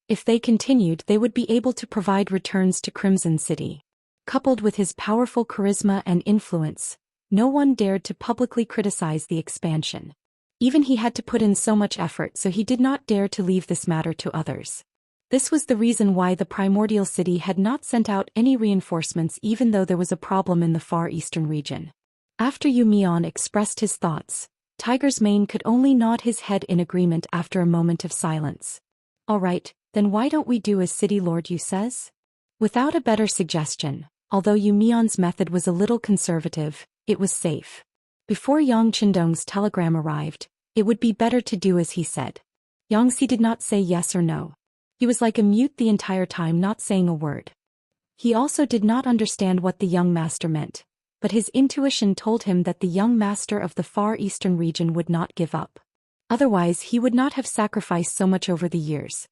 If they continued, they would be able to provide returns to Crimson City. Coupled with his powerful charisma and influence, no one dared to publicly criticize the expansion. Even he had to put in so much effort, so he did not dare to leave this matter to others. This was the reason why the primordial city had not sent out any reinforcements even though there was a problem in the far eastern region. After Yu Mian expressed his thoughts, Tiger's Mane could only nod his head in agreement after a moment of silence. All right, then why don't we do as City Lord Yu says? Without a better suggestion, although Yu Mian's method was a little conservative, it was safe. Before Yang Qindong's telegram arrived, it would be better to do as he said. Yangxi did not say yes or no. He was like a mute the entire time, not saying a word. He also did not understand what the young master meant, but his intuition told him that the young master of the far eastern region would not give up. Otherwise he would not have sacrificed so much over the years.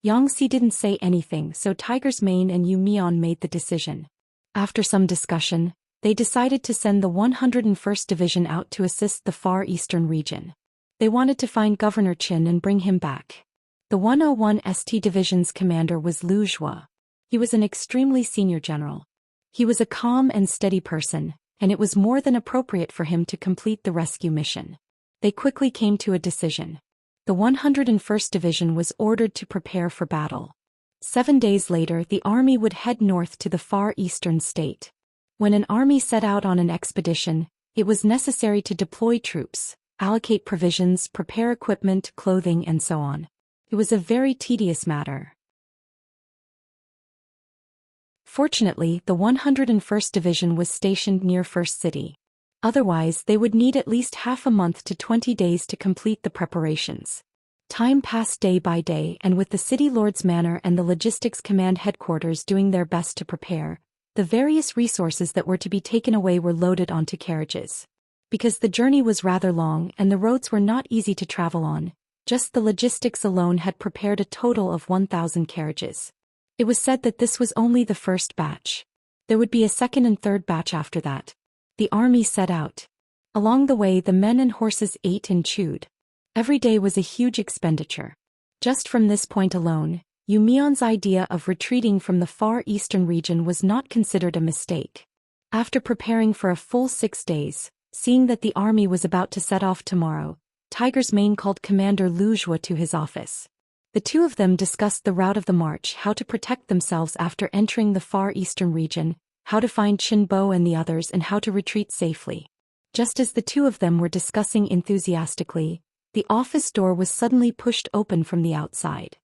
Yangxi didn't say anything, so Tiger's Mane and Yu Mian made the decision. After some discussion, they decided to send the 101st Division out to assist the far eastern region. They wanted to find Governor Qin and bring him back. The 101 ST Division's commander was Lu Zhua. He was an extremely senior general. He was a calm and steady person, and it was more than appropriate for him to complete the rescue mission. They quickly came to a decision. The 101st Division was ordered to prepare for battle. 7 days later, the army would head north to the far eastern state. When an army set out on an expedition, it was necessary to deploy troops, allocate provisions, prepare equipment, clothing, and so on. It was a very tedious matter. Fortunately, the 101st Division was stationed near First City. Otherwise, they would need at least half a month to 20 days to complete the preparations. Time passed day by day, and with the City Lord's Manor and the Logistics Command headquarters doing their best to prepare, the various resources that were to be taken away were loaded onto carriages. Because the journey was rather long and the roads were not easy to travel on, just the logistics alone had prepared a total of 1,000 carriages. It was said that this was only the first batch. There would be a second and third batch after that. The army set out. Along the way, the men and horses ate and chewed. Every day was a huge expenditure. Just from this point alone, Yu Mian's idea of retreating from the far eastern region was not considered a mistake. After preparing for a full 6 days, seeing that the army was about to set off tomorrow, Tiger's Mane called Commander Lu Zhua to his office. The two of them discussed the route of the march, how to protect themselves after entering the far eastern region, how to find Qin Bo and the others, and how to retreat safely. Just as the two of them were discussing enthusiastically, the office door was suddenly pushed open from the outside.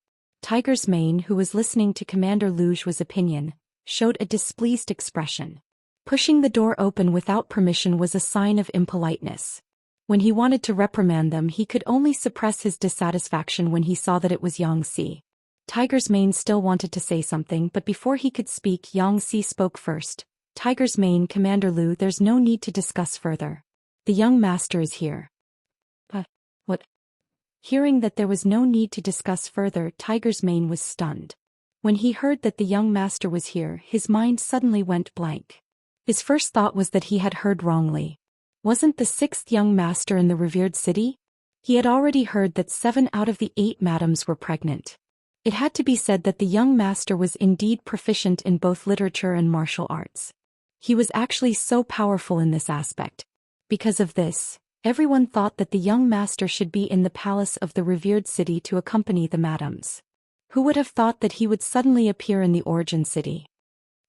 Tiger's Mane, who was listening to Commander Lu Zhua's opinion, showed a displeased expression. Pushing the door open without permission was a sign of impoliteness. When he wanted to reprimand them, he could only suppress his dissatisfaction when he saw that it was Yangxi. Tiger's Mane still wanted to say something, but before he could speak, Yangxi spoke first. Tiger's Mane, Commander Lu, there's no need to discuss further. The young master is here. But, what? Hearing that there was no need to discuss further, Tiger's Mane was stunned. When he heard that the young master was here, his mind suddenly went blank. His first thought was that he had heard wrongly. Wasn't the 6th young master in the revered city? He had already heard that 7 out of the 8 madams were pregnant. It had to be said that the young master was indeed proficient in both literature and martial arts. He was actually so powerful in this aspect. Because of this, everyone thought that the young master should be in the palace of the revered city to accompany the madams. Who would have thought that he would suddenly appear in the origin city?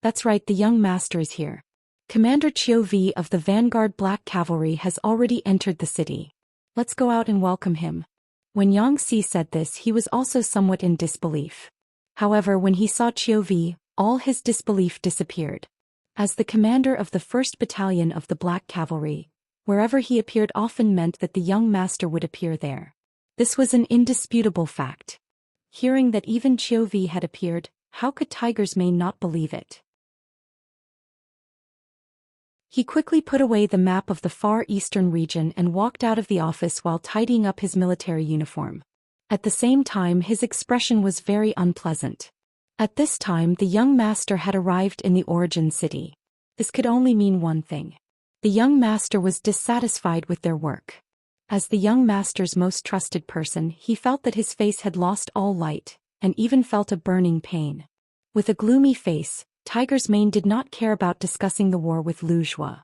That's right, the young master is here. Commander Qiu V of the Vanguard Black Cavalry has already entered the city. Let's go out and welcome him. When Yangxi said this, he was also somewhat in disbelief. However, when he saw Qiu V, all his disbelief disappeared. As the commander of the 1st Battalion of the Black Cavalry, wherever he appeared often meant that the young master would appear there. This was an indisputable fact. Hearing that even Qiu V had appeared, how could Tiger's Mane not believe it? He quickly put away the map of the far eastern region and walked out of the office while tidying up his military uniform. At the same time, his expression was very unpleasant. At this time, the young master had arrived in the origin city. This could only mean one thing. The young master was dissatisfied with their work. As the young master's most trusted person, he felt that his face had lost all light, and even felt a burning pain. With a gloomy face, Tiger's Mane did not care about discussing the war with Lu Zhua.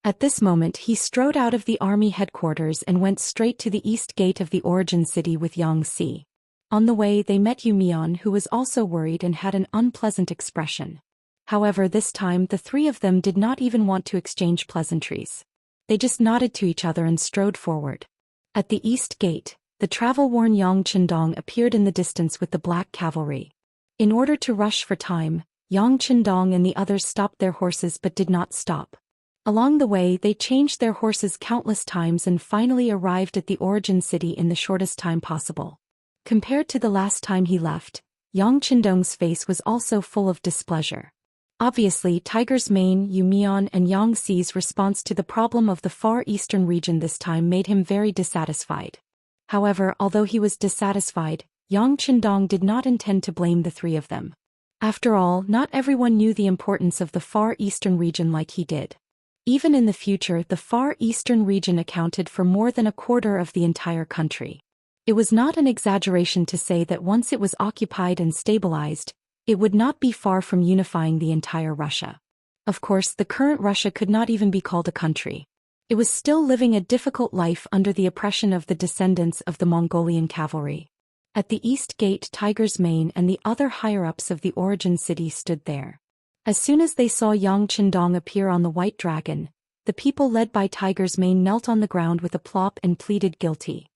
At this moment he strode out of the army headquarters and went straight to the east gate of the origin city with Xianxia. On the way they met Yumian, who was also worried and had an unpleasant expression. However, this time the three of them did not even want to exchange pleasantries. They just nodded to each other and strode forward. At the east gate, the travel-worn Yang Qindong appeared in the distance with the black cavalry. In order to rush for time, Yang Qindong and the others stopped their horses but did not stop. Along the way they changed their horses countless times and finally arrived at the origin city in the shortest time possible. Compared to the last time he left, Yang Qindong's face was also full of displeasure. Obviously, Tiger's Mane, Yumian and Yangxi's response to the problem of the Far Eastern region this time made him very dissatisfied. However, although he was dissatisfied, Yang Qindong did not intend to blame the three of them. After all, not everyone knew the importance of the Far Eastern region like he did. Even in the future, the Far Eastern region accounted for more than a quarter of the entire country. It was not an exaggeration to say that once it was occupied and stabilized, it would not be far from unifying the entire Russia. Of course, the current Russia could not even be called a country. It was still living a difficult life under the oppression of the descendants of the Mongolian cavalry. At the east gate, Tiger's Mane and the other higher-ups of the origin city stood there. As soon as they saw Yang Qindong appear on the white dragon, the people led by Tiger's Mane knelt on the ground with a plop and pleaded guilty.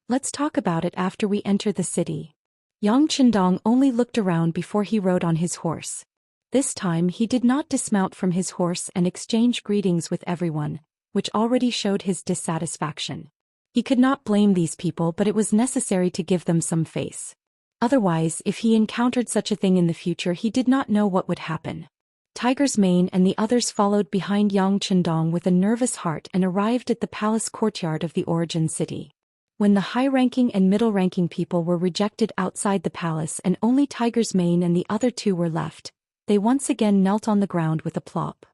Let's talk about it after we enter the city. Yang Qindong only looked around before he rode on his horse. This time he did not dismount from his horse and exchange greetings with everyone, which already showed his dissatisfaction. He could not blame these people, but it was necessary to give them some face. Otherwise, if he encountered such a thing in the future, he did not know what would happen. Tiger's Mane and the others followed behind Yang Qindong with a nervous heart and arrived at the palace courtyard of the origin city. When the high-ranking and middle-ranking people were rejected outside the palace and only Tiger's Mane and the other two were left, they once again knelt on the ground with a plop.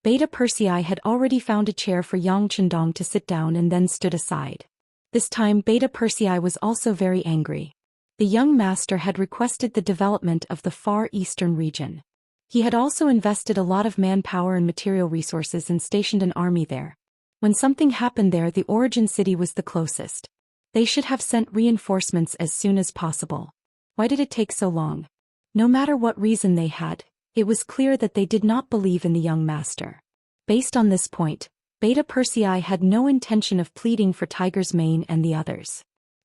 Beta Persei had already found a chair for Yang Qindong to sit down and then stood aside. This time Beta Persei was also very angry. The young master had requested the development of the Far Eastern region. He had also invested a lot of manpower and material resources and stationed an army there. When something happened there, the origin city was the closest. They should have sent reinforcements as soon as possible. Why did it take so long? No matter what reason they had, it was clear that they did not believe in the young master. Based on this point, Beta Persei had no intention of pleading for Tiger's Mane and the others.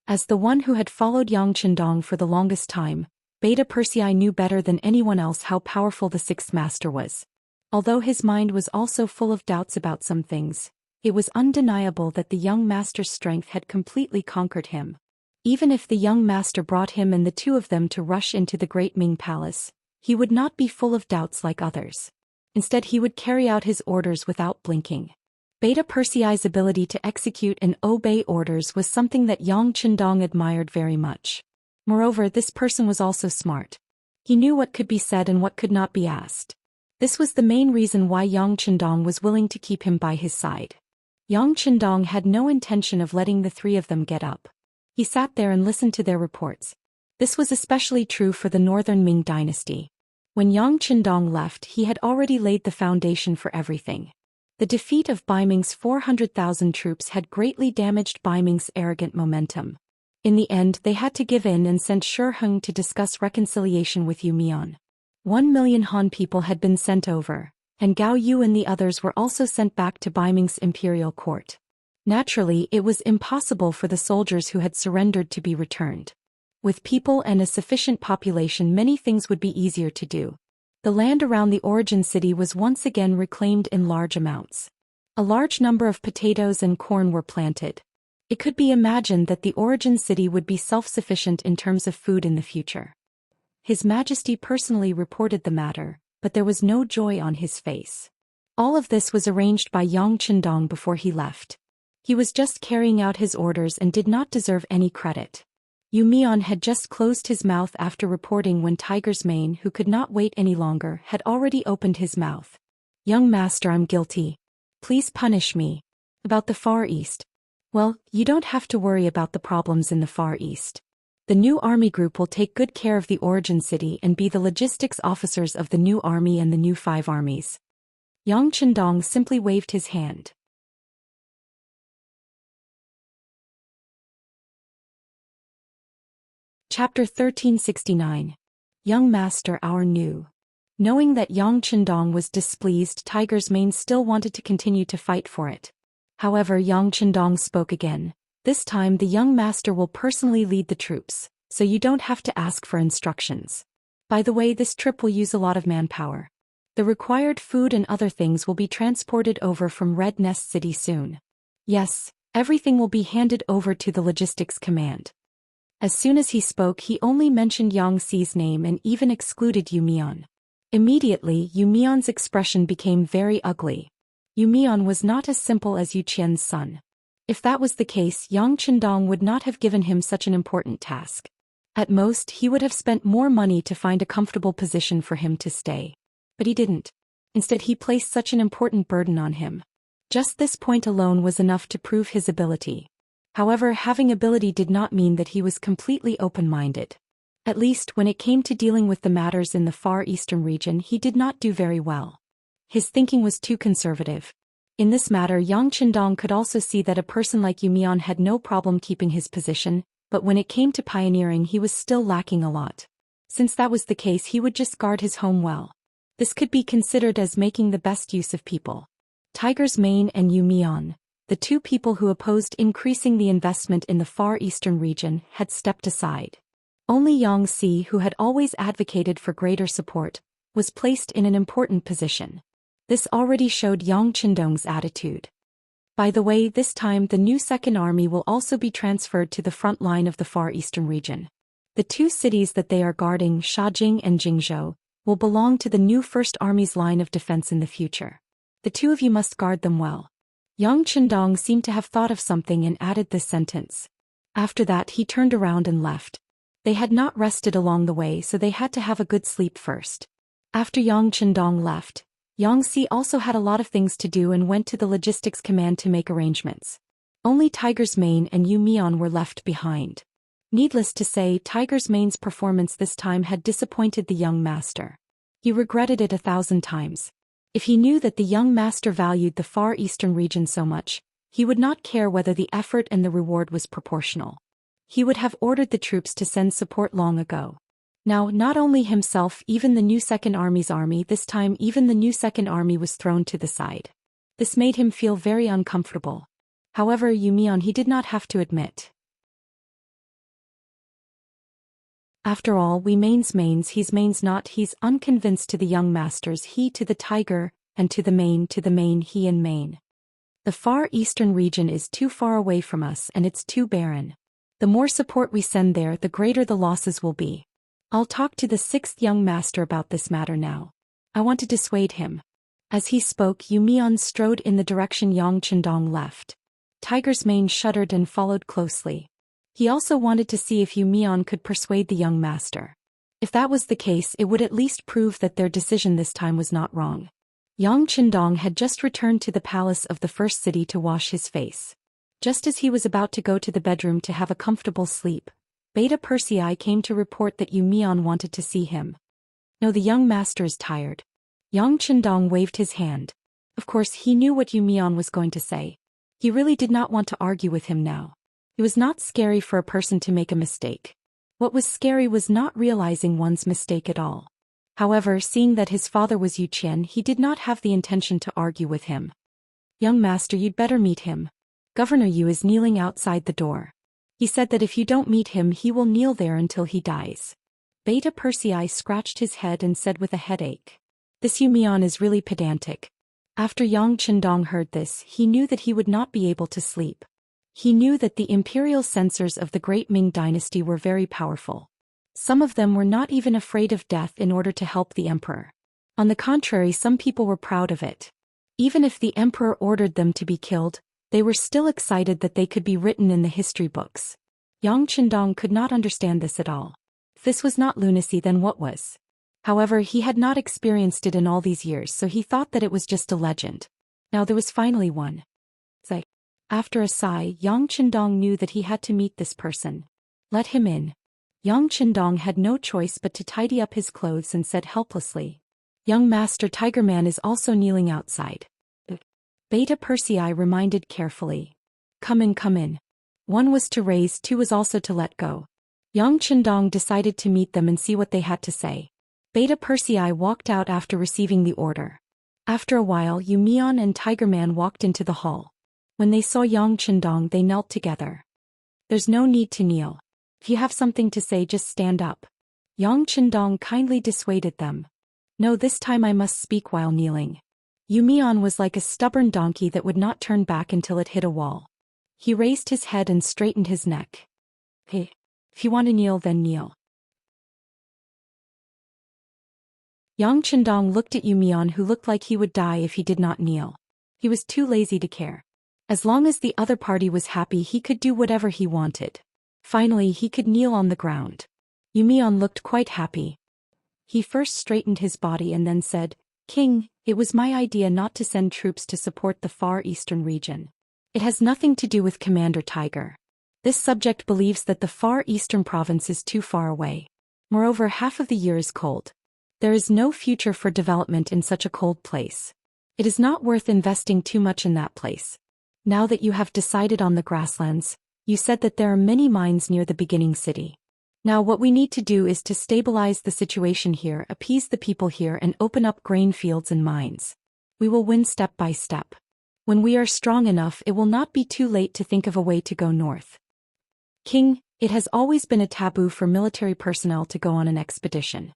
As the one who had followed Yang Qindong for the longest time, Beta Persei knew better than anyone else how powerful the sixth master was. Although his mind was also full of doubts about some things, it was undeniable that the young master's strength had completely conquered him. Even if the young master brought him and the two of them to rush into the Great Ming Palace, he would not be full of doubts like others. Instead, he would carry out his orders without blinking. Beta Persei's ability to execute and obey orders was something that Yang Qindong admired very much. Moreover, this person was also smart. He knew what could be said and what could not be asked. This was the main reason why Yang Qindong was willing to keep him by his side. Yang Qindong had no intention of letting the three of them get up. He sat there and listened to their reports. This was especially true for the northern Ming dynasty. When Yang Qindong left, he had already laid the foundation for everything. The defeat of Baiming's 400,000 troops had greatly damaged Baiming's arrogant momentum. In the end, they had to give in and sent Shi Heng to discuss reconciliation with Yumian. 1 million Han people had been sent over, and Gao Yu and the others were also sent back to Baiming's imperial court. Naturally, it was impossible for the soldiers who had surrendered to be returned. With people and a sufficient population, many things would be easier to do. The land around the origin city was once again reclaimed in large amounts. A large number of potatoes and corn were planted. It could be imagined that the origin city would be self-sufficient in terms of food in the future. His Majesty personally reported the matter, but there was no joy on his face. All of this was arranged by Yang Qindong before he left. He was just carrying out his orders and did not deserve any credit. Yumian had just closed his mouth after reporting when Tiger's Mane, who could not wait any longer, had already opened his mouth. "Young master, I'm guilty. Please punish me." About the Far East. Well, you don't have to worry about the problems in the Far East. The new army group will take good care of the origin city and be the logistics officers of the new army and the new 5 armies. Yang Chendong simply waved his hand. Chapter 1369. Young Master Our New. Knowing that Yang Chendong was displeased, Tiger's Mane still wanted to continue to fight for it. However, Yang Chendong spoke again. This time the young master will personally lead the troops, so you don't have to ask for instructions. By the way, this trip will use a lot of manpower. The required food and other things will be transported over from Red Nest City soon. Yes, everything will be handed over to the logistics command. As soon as he spoke, he only mentioned Yang Xi's name and even excluded Yu Mian. Immediately, Yu Mian's expression became very ugly. Yu Mian was not as simple as Yu Qian's son. If that was the case, Yang Chendong would not have given him such an important task. At most, he would have spent more money to find a comfortable position for him to stay. But he didn't. Instead, he placed such an important burden on him. Just this point alone was enough to prove his ability. However, having ability did not mean that he was completely open-minded. At least when it came to dealing with the matters in the Far Eastern region, he did not do very well. His thinking was too conservative. In this matter, Yang Chendong could also see that a person like Yu Mian had no problem keeping his position, but when it came to pioneering, he was still lacking a lot. Since that was the case, he would just guard his home well. This could be considered as making the best use of people. Tiger's Mane and Yu Mian, the two people who opposed increasing the investment in the Far Eastern region, had stepped aside. Only Yang Xi, who had always advocated for greater support, was placed in an important position. This already showed Yang Chendong's attitude. By the way, this time the new Second Army will also be transferred to the front line of the Far Eastern region. The two cities that they are guarding, Shajing and Jingzhou, will belong to the new First Army's line of defense in the future. The two of you must guard them well. Yang Chendong seemed to have thought of something and added this sentence. After that, he turned around and left. They had not rested along the way, so they had to have a good sleep first. After Yang Chendong left, Yang Xi also had a lot of things to do and went to the logistics command to make arrangements. Only Tiger's Mane and Yu Mian were left behind. Needless to say, Tiger's Mane's performance this time had disappointed the young master. He regretted it 1,000 times. If he knew that the young master valued the Far Eastern region so much, he would not care whether the effort and the reward was proportional. He would have ordered the troops to send support long ago. Now, not only himself, even the new Second Army's army, this time even the new Second Army was thrown to the side. This made him feel very uncomfortable. However, Yu Mian he did not have to admit. After all, we mains, he's mains not, he's unconvinced to the young masters, he to the tiger, and to the mane, he and mane. The Far Eastern region is too far away from us and it's too barren. The more support we send there, the greater the losses will be. I'll talk to the 6th young master about this matter now. I want to dissuade him. As he spoke, Yu Mian strode in the direction Yang Chendong left. Tiger's Mane shuddered and followed closely. He also wanted to see if Yu Mian could persuade the young master. If that was the case, it would at least prove that their decision this time was not wrong. Yang Chendong had just returned to the palace of the first city to wash his face. Just as he was about to go to the bedroom to have a comfortable sleep, Beta Persei came to report that Yu Mian wanted to see him. No, the young master is tired. Yang Chendong waved his hand. Of course, he knew what Yu Mian was going to say. He really did not want to argue with him now. It was not scary for a person to make a mistake. What was scary was not realizing one's mistake at all. However, seeing that his father was Yu Qian, he did not have the intention to argue with him. Young master, you'd better meet him. Governor Yu is kneeling outside the door. He said that if you don't meet him, he will kneel there until he dies. Beta Persei scratched his head and said with a headache. This Yu Mian is really pedantic. After Yang Chendong heard this, he knew that he would not be able to sleep. He knew that the imperial censors of the Great Ming dynasty were very powerful. Some of them were not even afraid of death in order to help the emperor. On the contrary, some people were proud of it. Even if the emperor ordered them to be killed, they were still excited that they could be written in the history books. Yang Chendong could not understand this at all. If this was not lunacy, then what was? However, he had not experienced it in all these years, so he thought that it was just a legend. Now there was finally one. After a sigh, Yang Chendong knew that he had to meet this person. Let him in. Yang Chendong had no choice but to tidy up his clothes and said helplessly. Young Master Tiger Man is also kneeling outside. Beta Persei reminded carefully. Come in, come in. One was to raise, two was also to let go. Yang Chendong decided to meet them and see what they had to say. Beta Persei walked out after receiving the order. After a while, Yu Mian and Tiger Man walked into the hall. When they saw Yang Chendong, they knelt together. There's no need to kneel. If you have something to say, just stand up. Yang Chendong kindly dissuaded them. No, this time I must speak while kneeling. Yu Mian was like a stubborn donkey that would not turn back until it hit a wall. He raised his head and straightened his neck. Hey, if you want to kneel, then kneel. Yang Chendong looked at Yu Mian, who looked like he would die if he did not kneel. He was too lazy to care. As long as the other party was happy, he could do whatever he wanted. Finally, he could kneel on the ground. Yu Mian looked quite happy. He first straightened his body and then said, King, it was my idea not to send troops to support the Far Eastern region. It has nothing to do with Commander Tiger. This subject believes that the Far Eastern province is too far away. Moreover, half of the year is cold. There is no future for development in such a cold place. It is not worth investing too much in that place. Now that you have decided on the grasslands, you said that there are many mines near the beginning city. Now what we need to do is to stabilize the situation here, appease the people here, and open up grain fields and mines. We will win step by step. When we are strong enough, it will not be too late to think of a way to go north. King, it has always been a taboo for military personnel to go on an expedition.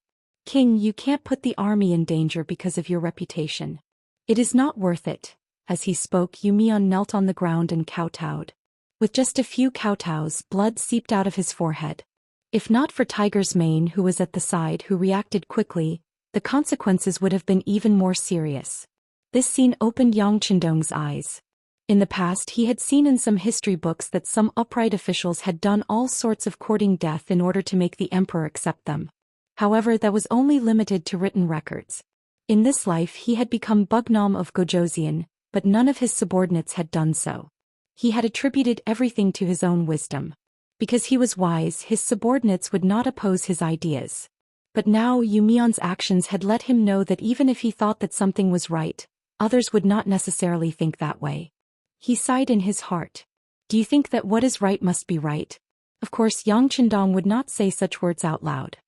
King, you can't put the army in danger because of your reputation. It is not worth it. As he spoke, Yu Mian knelt on the ground and kowtowed. With just a few kowtows, blood seeped out of his forehead. If not for Tiger's mane, who was at the side, who reacted quickly, the consequences would have been even more serious. This scene opened Yang Chendong's eyes. In the past, he had seen in some history books that some upright officials had done all sorts of courting death in order to make the emperor accept them. However, that was only limited to written records. In this life, he had become Bugnam of Zhou Xian, but none of his subordinates had done so. He had attributed everything to his own wisdom. Because he was wise, his subordinates would not oppose his ideas. But now Yu Mian's actions had let him know that even if he thought that something was right, others would not necessarily think that way. He sighed in his heart. Do you think that what is right must be right? Of course, Yang Chendong would not say such words out loud.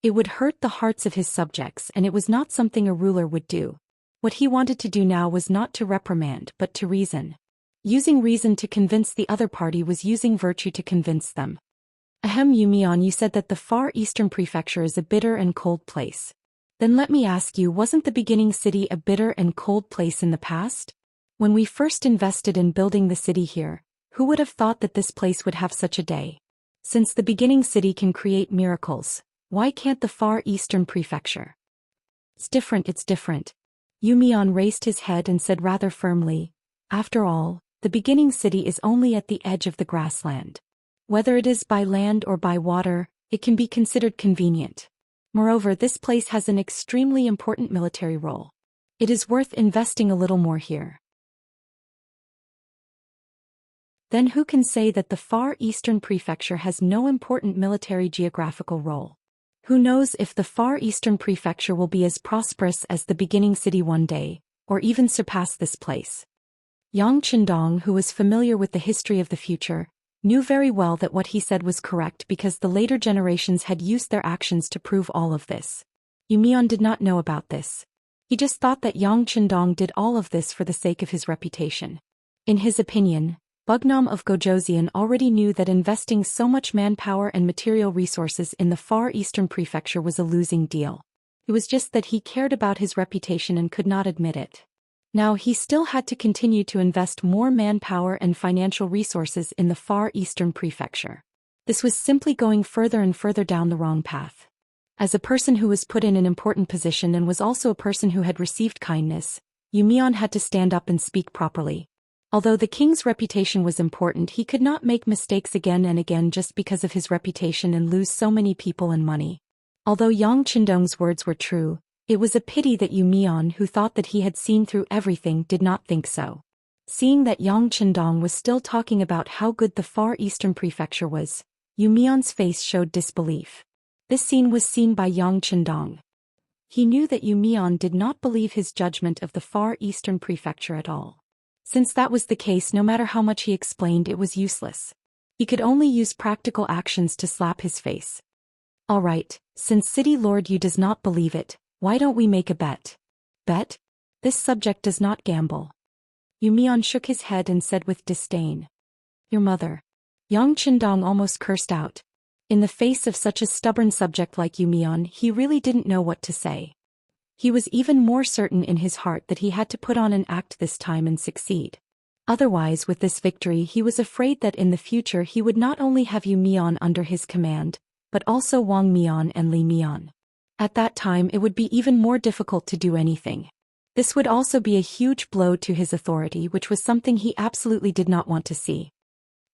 It would hurt the hearts of his subjects, and it was not something a ruler would do. What he wanted to do now was not to reprimand but to reason. Using reason to convince the other party was using virtue to convince them. Ahem, Yu Mian, you said that the Far Eastern Prefecture is a bitter and cold place. Then let me ask you, wasn't the beginning city a bitter and cold place in the past? When we first invested in building the city here, who would have thought that this place would have such a day? Since the beginning city can create miracles, why can't the Far Eastern Prefecture? It's different, it's different. Yu Mian raised his head and said rather firmly, after all, the beginning city is only at the edge of the grassland. Whether it is by land or by water, it can be considered convenient. Moreover, this place has an extremely important military role. It is worth investing a little more here. Then who can say that the Far Eastern Prefecture has no important military geographical role? Who knows if the Far Eastern Prefecture will be as prosperous as the beginning city one day, or even surpass this place? Yang Chendong, who was familiar with the history of the future, knew very well that what he said was correct because the later generations had used their actions to prove all of this. Yu Mian did not know about this. He just thought that Yang Chendong did all of this for the sake of his reputation. In his opinion, Bugnam of Zhou Xian already knew that investing so much manpower and material resources in the Far Eastern Prefecture was a losing deal. It was just that he cared about his reputation and could not admit it. Now he still had to continue to invest more manpower and financial resources in the Far Eastern Prefecture. This was simply going further and further down the wrong path. As a person who was put in an important position and was also a person who had received kindness, Yu Mian had to stand up and speak properly. Although the king's reputation was important, he could not make mistakes again and again just because of his reputation and lose so many people and money. Although Yang Chendong's words were true, it was a pity that Yu Mian, who thought that he had seen through everything, did not think so. Seeing that Yang Chendong was still talking about how good the Far Eastern Prefecture was, Yu Mian's face showed disbelief. This scene was seen by Yang Chendong. He knew that Yu Mian did not believe his judgment of the Far Eastern Prefecture at all. Since that was the case, no matter how much he explained, it was useless. He could only use practical actions to slap his face. Alright, since City Lord Yu does not believe it, why don't we make a bet? Bet? This subject does not gamble. Yu Mian shook his head and said with disdain. Your mother. Yang Qindong almost cursed out. In the face of such a stubborn subject like Yu Mian, he really didn't know what to say. He was even more certain in his heart that he had to put on an act this time and succeed. Otherwise, with this victory, he was afraid that in the future he would not only have Yu Mian under his command, but also Wang Mian and Li Mian. At that time it would be even more difficult to do anything. This would also be a huge blow to his authority, which was something he absolutely did not want to see.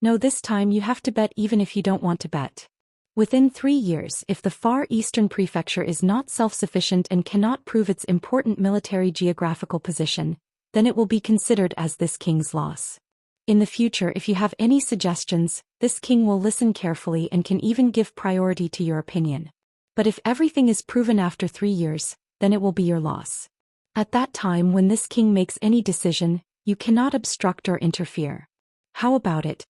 No, this time you have to bet even if you don't want to bet. Within 3 years, if the Far Eastern Prefecture is not self-sufficient and cannot prove its important military geographical position, then it will be considered as this king's loss. In the future, if you have any suggestions, this king will listen carefully and can even give priority to your opinion. But if everything is proven after 3 years, then it will be your loss. At that time, when this king makes any decision, you cannot obstruct or interfere. How about it?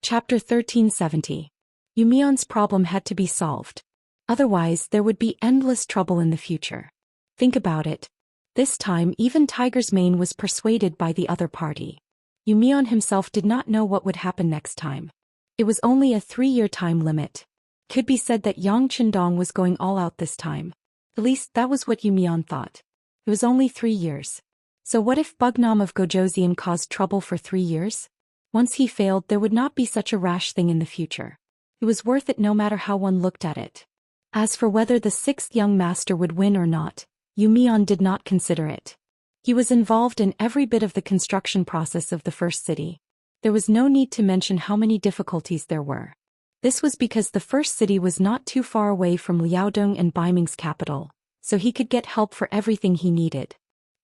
Chapter 1370. Yu Mian's problem had to be solved. Otherwise, there would be endless trouble in the future. Think about it. This time, even Tiger's Mane was persuaded by the other party. Yu Mian himself did not know what would happen next time. It was only a 3-year time limit. Could be said that Yang Qindong was going all out this time. At least that was what Yu Mian thought. It was only 3 years. So what if Bugnam of Gozhou caused trouble for 3 years? Once he failed, there would not be such a rash thing in the future. It was worth it no matter how one looked at it. As for whether the 6th young master would win or not, Yu Mian did not consider it. He was involved in every bit of the construction process of the first city. There was no need to mention how many difficulties there were. This was because the first city was not too far away from Liaodong and Baiming's capital, so he could get help for everything he needed.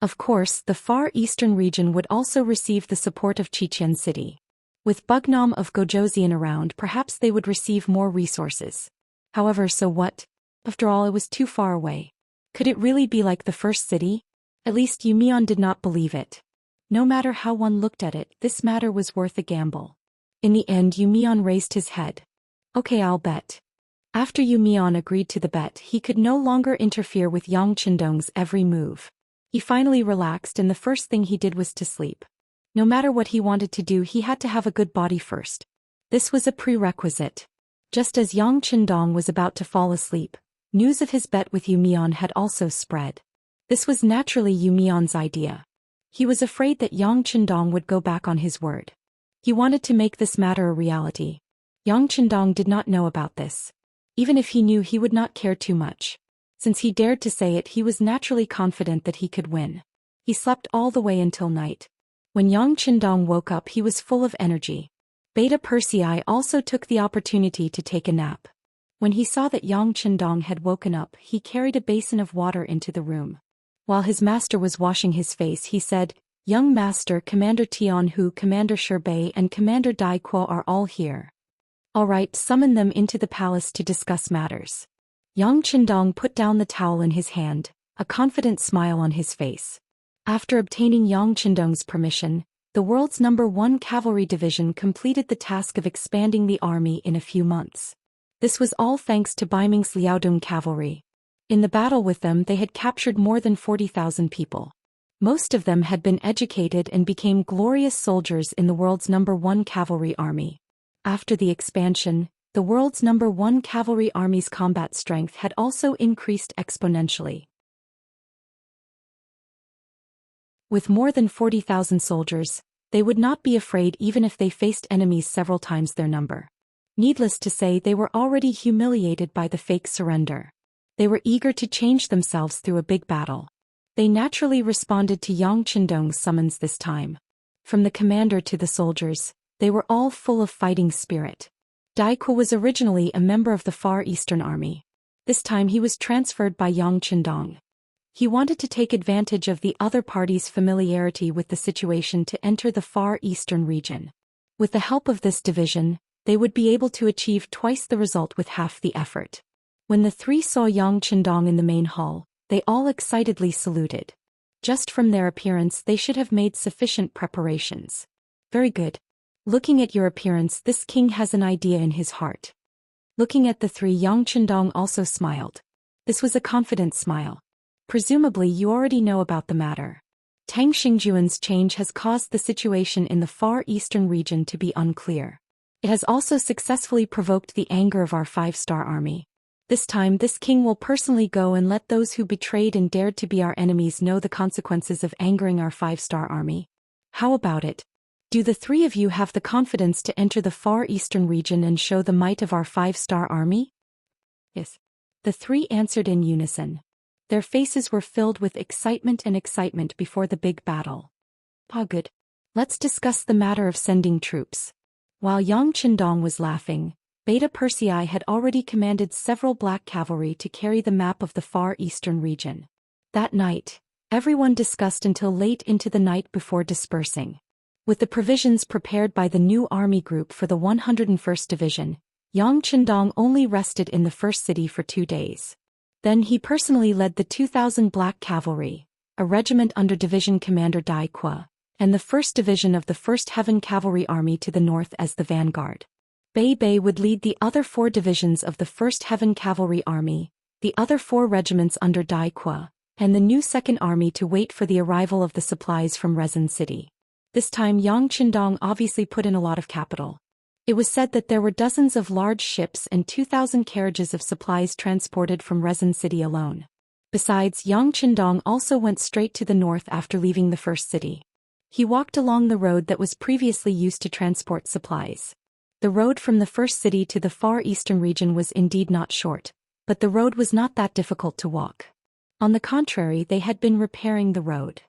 Of course, the Far Eastern region would also receive the support of Xichen City. With Bugnam of Gozhou around, perhaps they would receive more resources. However, so what? After all, it was too far away. Could it really be like the first city? At least Yu Mian did not believe it. No matter how one looked at it, this matter was worth a gamble. In the end, Yu Mian raised his head. Okay, I'll bet. After Yu Mian agreed to the bet, he could no longer interfere with Yang Qindong's every move. He finally relaxed, and the first thing he did was to sleep. No matter what he wanted to do, he had to have a good body first. This was a prerequisite. Just as Yang Qindong was about to fall asleep, news of his bet with Yu Mian had also spread. This was naturally Yu Mian's idea. He was afraid that Yang Qindong would go back on his word. He wanted to make this matter a reality. Yang Qindong did not know about this. Even if he knew, he would not care too much. Since he dared to say it, he was naturally confident that he could win. He slept all the way until night. When Yang Qindong woke up, he was full of energy. Beta Persei also took the opportunity to take a nap. When he saw that Yang Qindong had woken up, he carried a basin of water into the room. While his master was washing his face, he said, "Young master, Commander Tianhu, Commander Sherbei, and Commander Dai Kuo are all here. All right, summon them into the palace to discuss matters." Yang Qindong put down the towel in his hand, a confident smile on his face. After obtaining Yang Qindong's permission, the world's #1 cavalry division completed the task of expanding the army in a few months. This was all thanks to Baiming's Liaodong cavalry. In the battle with them, they had captured more than 40,000 people. Most of them had been educated and became glorious soldiers in the world's #1 cavalry army. After the expansion, the world's #1 cavalry army's combat strength had also increased exponentially. With more than 40,000 soldiers, they would not be afraid even if they faced enemies several times their number. Needless to say, they were already humiliated by the fake surrender. They were eager to change themselves through a big battle. They naturally responded to Yang Qindong's summons this time. From the commander to the soldiers, they were all full of fighting spirit. Dai Kuo was originally a member of the Far Eastern Army. This time he was transferred by Yang Qindong. He wanted to take advantage of the other party's familiarity with the situation to enter the Far Eastern region. With the help of this division, they would be able to achieve twice the result with half the effort. When the three saw Yang Qindong in the main hall, they all excitedly saluted. Just from their appearance they should have made sufficient preparations. Very good. Looking at your appearance, this king has an idea in his heart. Looking at the three, Yang Qindong also smiled. This was a confident smile. Presumably you already know about the matter. Tang Xingjuan's change has caused the situation in the far eastern region to be unclear. It has also successfully provoked the anger of our 5-star army. This time this king will personally go and let those who betrayed and dared to be our enemies know the consequences of angering our 5-star army. How about it? Do the three of you have the confidence to enter the far eastern region and show the might of our 5-star army? Yes. The three answered in unison. Their faces were filled with excitement before the big battle. Good. Let's discuss the matter of sending troops. While Yang Qindong was laughing, Beta Persei had already commanded several black cavalry to carry the map of the far eastern region. That night, everyone discussed until late into the night before dispersing. With the provisions prepared by the new army group for the 101st Division, Yang Qindong only rested in the first city for 2 days. Then he personally led the 2,000 Black Cavalry, a regiment under Division Commander Dai Qua, and the 1st Division of the 1st Heaven Cavalry Army to the north as the vanguard. Bei would lead the other 4 divisions of the 1st Heaven Cavalry Army, the other 4 regiments under Dai Qua, and the new 2nd Army to wait for the arrival of the supplies from Resin City. This time Yang Qindong obviously put in a lot of capital. It was said that there were dozens of large ships and 2,000 carriages of supplies transported from Resin City alone. Besides, Yang Qindong also went straight to the north after leaving the first city. He walked along the road that was previously used to transport supplies. The road from the first city to the far eastern region was indeed not short, but the road was not that difficult to walk. On the contrary, they had been repairing the road.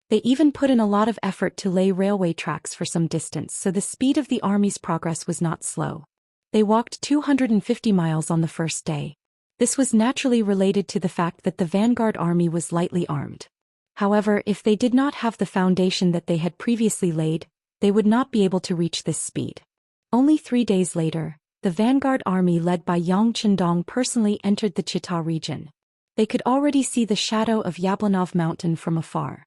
They even put in a lot of effort to lay railway tracks for some distance, so the speed of the army's progress was not slow. They walked 250 miles on the first day. This was naturally related to the fact that the vanguard army was lightly armed. However, if they did not have the foundation that they had previously laid, they would not be able to reach this speed. Only 3 days later, the vanguard army led by Yang Qindong personally entered the Chita region. They could already see the shadow of Yablonov Mountain from afar.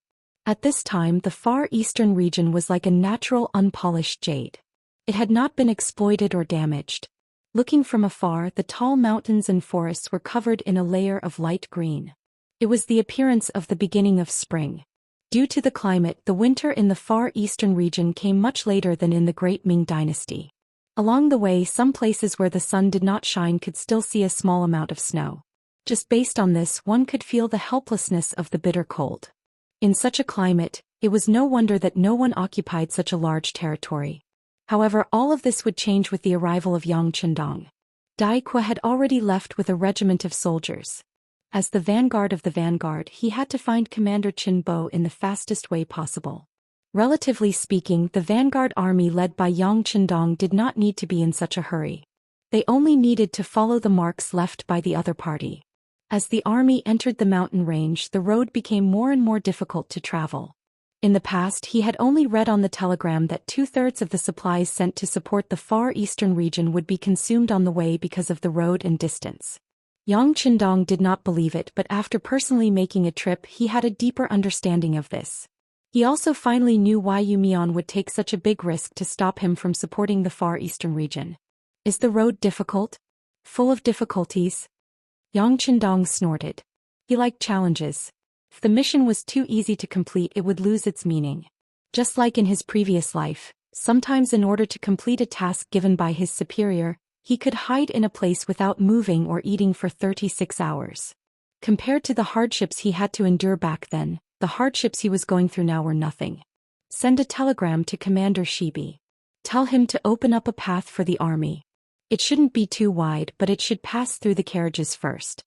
At this time the far eastern region was like a natural unpolished jade. It had not been exploited or damaged. Looking from afar, the tall mountains and forests were covered in a layer of light green. It was the appearance of the beginning of spring. Due to the climate, the winter in the far eastern region came much later than in the Great Ming Dynasty. Along the way, some places where the sun did not shine could still see a small amount of snow. Just based on this, one could feel the helplessness of the bitter cold. In such a climate, it was no wonder that no one occupied such a large territory. However, all of this would change with the arrival of Yang Qindong. Dai Qua had already left with a regiment of soldiers. As the vanguard of the vanguard, he had to find Commander Qin Bo in the fastest way possible. Relatively speaking, the vanguard army led by Yang Qindong did not need to be in such a hurry. They only needed to follow the marks left by the other party. As the army entered the mountain range, the road became more and more difficult to travel. In the past, he had only read on the telegram that 2/3 of the supplies sent to support the far eastern region would be consumed on the way because of the road and distance. Yang Qindong did not believe it, but after personally making a trip, he had a deeper understanding of this. He also finally knew why Yu Mian would take such a big risk to stop him from supporting the far eastern region. Is the road difficult? Full of difficulties? Yang Qindong snorted. He liked challenges. If the mission was too easy to complete, it would lose its meaning. Just like in his previous life, sometimes in order to complete a task given by his superior, he could hide in a place without moving or eating for 36 hours. Compared to the hardships he had to endure back then, the hardships he was going through now were nothing. Send a telegram to Commander Shibi. Tell him to open up a path for the army. It shouldn't be too wide, but it should pass through the carriages first.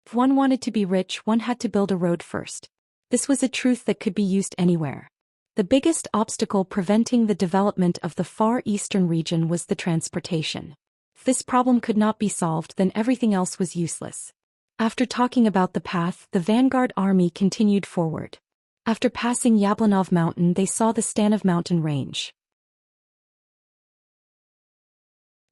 If one wanted to be rich, one had to build a road first. This was a truth that could be used anywhere. The biggest obstacle preventing the development of the far eastern region was the transportation. If this problem could not be solved, then everything else was useless. After talking about the path, the vanguard army continued forward. After passing Yablonov Mountain, they saw the Stanov Mountain range.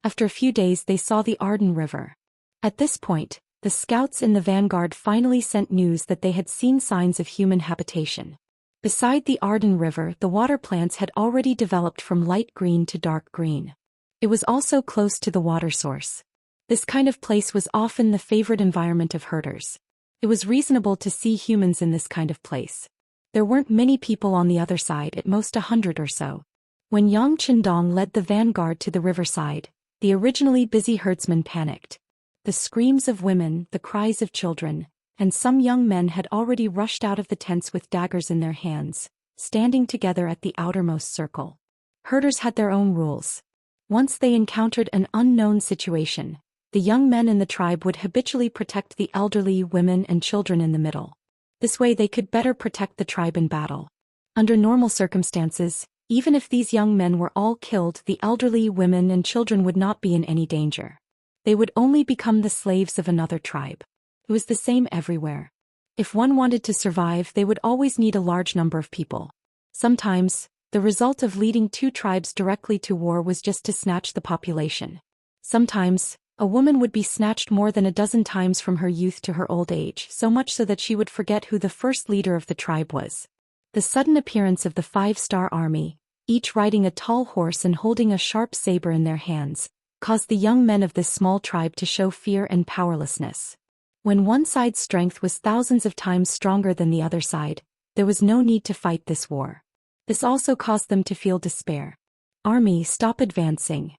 After a few days they saw the Arden River. At this point, the scouts in the vanguard finally sent news that they had seen signs of human habitation. Beside the Arden River, the water plants had already developed from light green to dark green. It was also close to the water source. This kind of place was often the favorite environment of herders. It was reasonable to see humans in this kind of place. There weren't many people on the other side, at most 100 or so. When Yang Qindong led the vanguard to the riverside, the originally busy herdsmen panicked. The screams of women, the cries of children, and some young men had already rushed out of the tents with daggers in their hands, standing together at the outermost circle. Herders had their own rules. Once they encountered an unknown situation, the young men in the tribe would habitually protect the elderly, women, and children in the middle. This way they could better protect the tribe in battle. Under normal circumstances, even if these young men were all killed, the elderly, women, and children would not be in any danger. They would only become the slaves of another tribe. It was the same everywhere. If one wanted to survive, they would always need a large number of people. Sometimes, the result of leading two tribes directly to war was just to snatch the population. Sometimes, a woman would be snatched more than a dozen times from her youth to her old age, so much so that she would forget who the first leader of the tribe was. The sudden appearance of the 5-star army, each riding a tall horse and holding a sharp saber in their hands, caused the young men of this small tribe to show fear and powerlessness. When one side's strength was thousands of times stronger than the other side, there was no need to fight this war. This also caused them to feel despair. "Army, stop advancing!"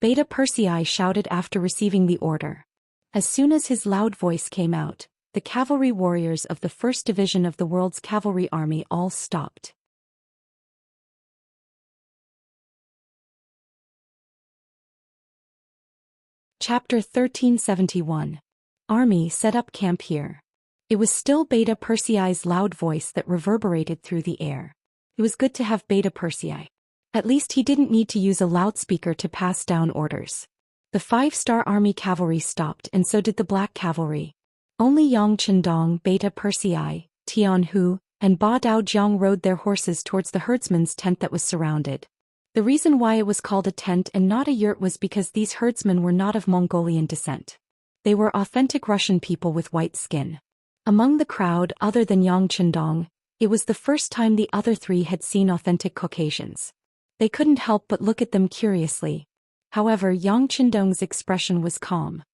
Beta Persei shouted after receiving the order. As soon as his loud voice came out, the cavalry warriors of the 1st Division of the world's cavalry army all stopped. Chapter 1371. Army, set up camp here. It was still Beta Persei's loud voice that reverberated through the air. It was good to have Beta Persei. At least he didn't need to use a loudspeaker to pass down orders. The 5-star army cavalry stopped, and so did the black cavalry. Only Yang Qindong, Beta Persei, Tian Hu, and Ba Dao Jiang rode their horses towards the herdsman's tent that was surrounded. The reason why it was called a tent and not a yurt was because these herdsmen were not of Mongolian descent. They were authentic Russian people with white skin. Among the crowd, other than Yang Qindong, it was the first time the other three had seen authentic Caucasians. They couldn't help but look at them curiously. However, Yang Qindong's expression was calm.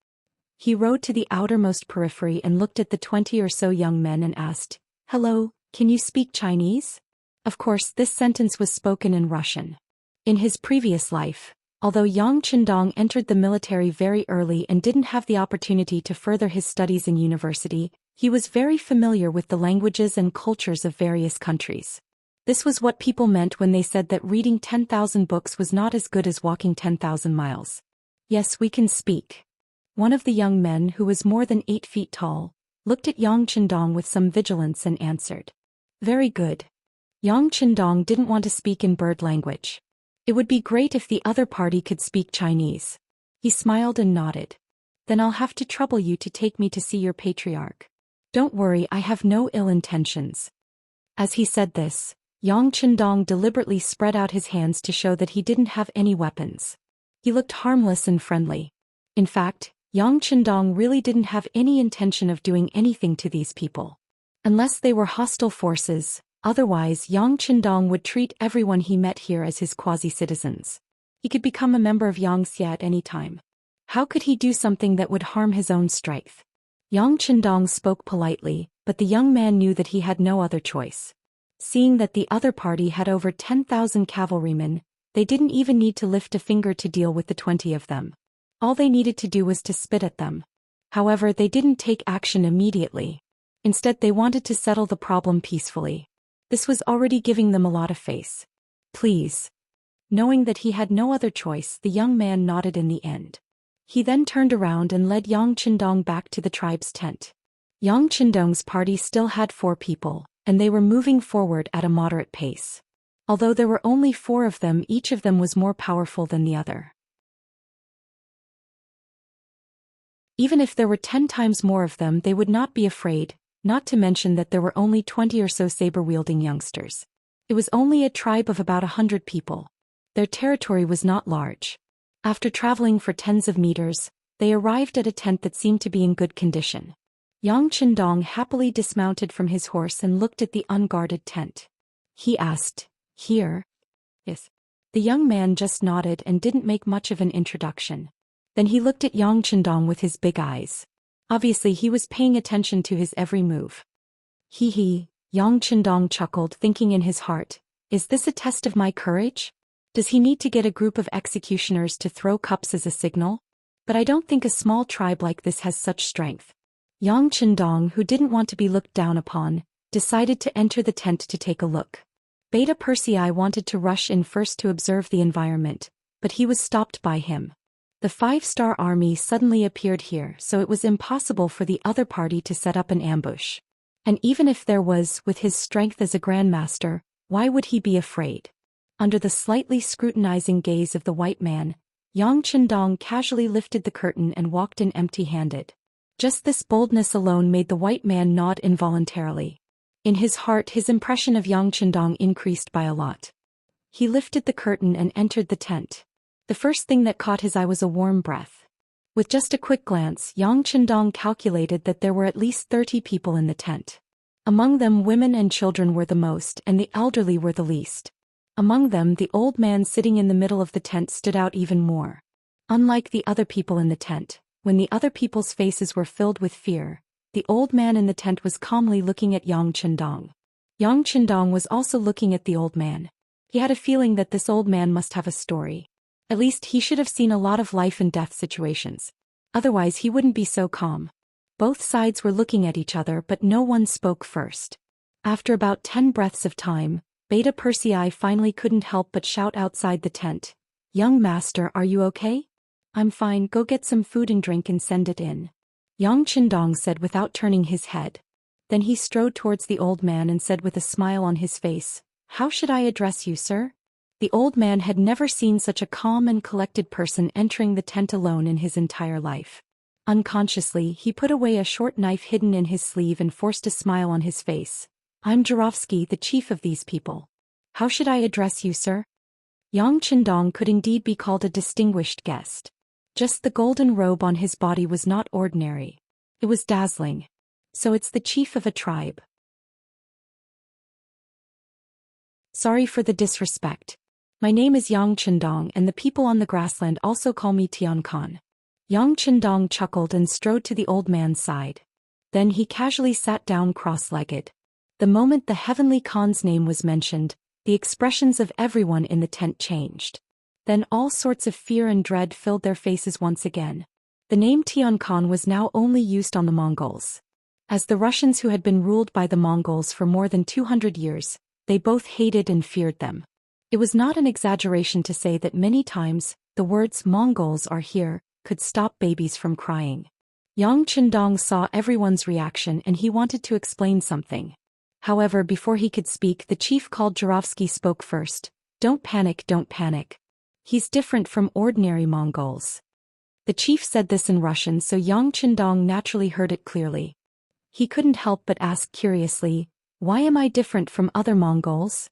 He rode to the outermost periphery and looked at the 20 or so young men and asked, "Hello, can you speak Chinese?" Of course, this sentence was spoken in Russian. In his previous life, although Yang Qindong entered the military very early and didn't have the opportunity to further his studies in university, he was very familiar with the languages and cultures of various countries. This was what people meant when they said that reading 10,000 books was not as good as walking 10,000 miles. "Yes, we can speak." One of the young men, who was more than 8 feet tall, looked at Yang Qindong with some vigilance and answered. "Very good." Yang Qindong didn't want to speak in bird language. It would be great if the other party could speak Chinese. He smiled and nodded. "Then I'll have to trouble you to take me to see your patriarch." "Don't worry, I have no ill intentions." As he said this, Yang Qindong deliberately spread out his hands to show that he didn't have any weapons. He looked harmless and friendly. In fact, Yang Qindong really didn't have any intention of doing anything to these people. Unless they were hostile forces, otherwise Yang Qindong would treat everyone he met here as his quasi-citizens. He could become a member of Xianxia at any time. How could he do something that would harm his own strength? Yang Qindong spoke politely, but the young man knew that he had no other choice. Seeing that the other party had over 10,000 cavalrymen, they didn't even need to lift a finger to deal with the 20 of them. All they needed to do was to spit at them. However, they didn't take action immediately. Instead, they wanted to settle the problem peacefully. This was already giving them a lot of face. "Please." Knowing that he had no other choice, the young man nodded in the end. He then turned around and led Yang Qindong back to the tribe's tent. Yang Qindong's party still had 4 people, and they were moving forward at a moderate pace. Although there were only 4 of them, each of them was more powerful than the other. Even if there were 10 times more of them, they would not be afraid, not to mention that there were only 20 or so saber-wielding youngsters. It was only a tribe of about 100 people. Their territory was not large. After traveling for tens of meters, they arrived at a tent that seemed to be in good condition. Yang Qindong happily dismounted from his horse and looked at the unguarded tent. He asked, "Here?" "Yes." The young man just nodded and didn't make much of an introduction. Then he looked at Yang Qindong with his big eyes. Obviously he was paying attention to his every move. Hee hee, Yang Qindong chuckled, thinking in his heart, "Is this a test of my courage? Does he need to get a group of executioners to throw cups as a signal? But I don't think a small tribe like this has such strength." Yang Qindong, who didn't want to be looked down upon, decided to enter the tent to take a look. Beta Persei wanted to rush in first to observe the environment, but he was stopped by him. The 5-star army suddenly appeared here, so it was impossible for the other party to set up an ambush. And even if there was, with his strength as a grandmaster, why would he be afraid? Under the slightly scrutinizing gaze of the white man, Yang Qindong casually lifted the curtain and walked in empty-handed. Just this boldness alone made the white man nod involuntarily. In his heart, his impression of Yang Qindong increased by a lot. He lifted the curtain and entered the tent. The first thing that caught his eye was a warm breath. With just a quick glance, Yang Qindong calculated that there were at least 30 people in the tent. Among them, women and children were the most, and the elderly were the least. Among them, the old man sitting in the middle of the tent stood out even more. Unlike the other people in the tent, when the other people's faces were filled with fear, the old man in the tent was calmly looking at Yang Qindong. Yang Qindong was also looking at the old man. He had a feeling that this old man must have a story. At least he should have seen a lot of life and death situations. Otherwise he wouldn't be so calm. Both sides were looking at each other, but no one spoke first. After about 10 breaths of time, Beta Persei finally couldn't help but shout outside the tent, "Young master, are you okay?" "I'm fine, go get some food and drink and send it in," Yang Qindong said without turning his head. Then he strode towards the old man and said with a smile on his face, "How should I address you, sir?" The old man had never seen such a calm and collected person entering the tent alone in his entire life. Unconsciously, he put away a short knife hidden in his sleeve and forced a smile on his face. "I'm Jurovsky, the chief of these people. How should I address you, sir?" Yang Qindong could indeed be called a distinguished guest. Just the golden robe on his body was not ordinary. It was dazzling. "So it's the chief of a tribe." "Sorry for the disrespect. My name is Yang Qindong, and the people on the grassland also call me Tian Khan." Yang Qindong chuckled and strode to the old man's side. Then he casually sat down cross-legged. The moment the heavenly Khan's name was mentioned, the expressions of everyone in the tent changed. Then all sorts of fear and dread filled their faces once again. The name Tian Khan was now only used on the Mongols. As the Russians who had been ruled by the Mongols for more than 200 years, they both hated and feared them. It was not an exaggeration to say that many times, the words "Mongols are here" could stop babies from crying. Yang Qindong saw everyone's reaction and he wanted to explain something. However, before he could speak, the chief called Jurovsky spoke first. "Don't panic, don't panic. He's different from ordinary Mongols." The chief said this in Russian, so Yang Qindong naturally heard it clearly. He couldn't help but ask curiously, "Why am I different from other Mongols?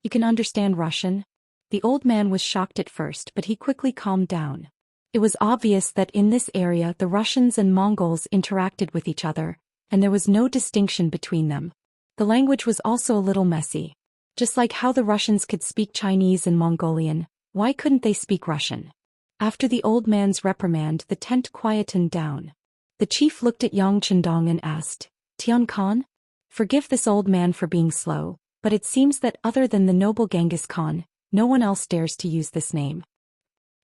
You can understand Russian?" The old man was shocked at first, but he quickly calmed down. It was obvious that in this area the Russians and Mongols interacted with each other, and there was no distinction between them. The language was also a little messy. Just like how the Russians could speak Chinese and Mongolian, why couldn't they speak Russian? After the old man's reprimand, the tent quietened down. The chief looked at Yang Qindong and asked, "Tian Khan? Forgive this old man for being slow, but it seems that other than the noble Genghis Khan, no one else dares to use this name."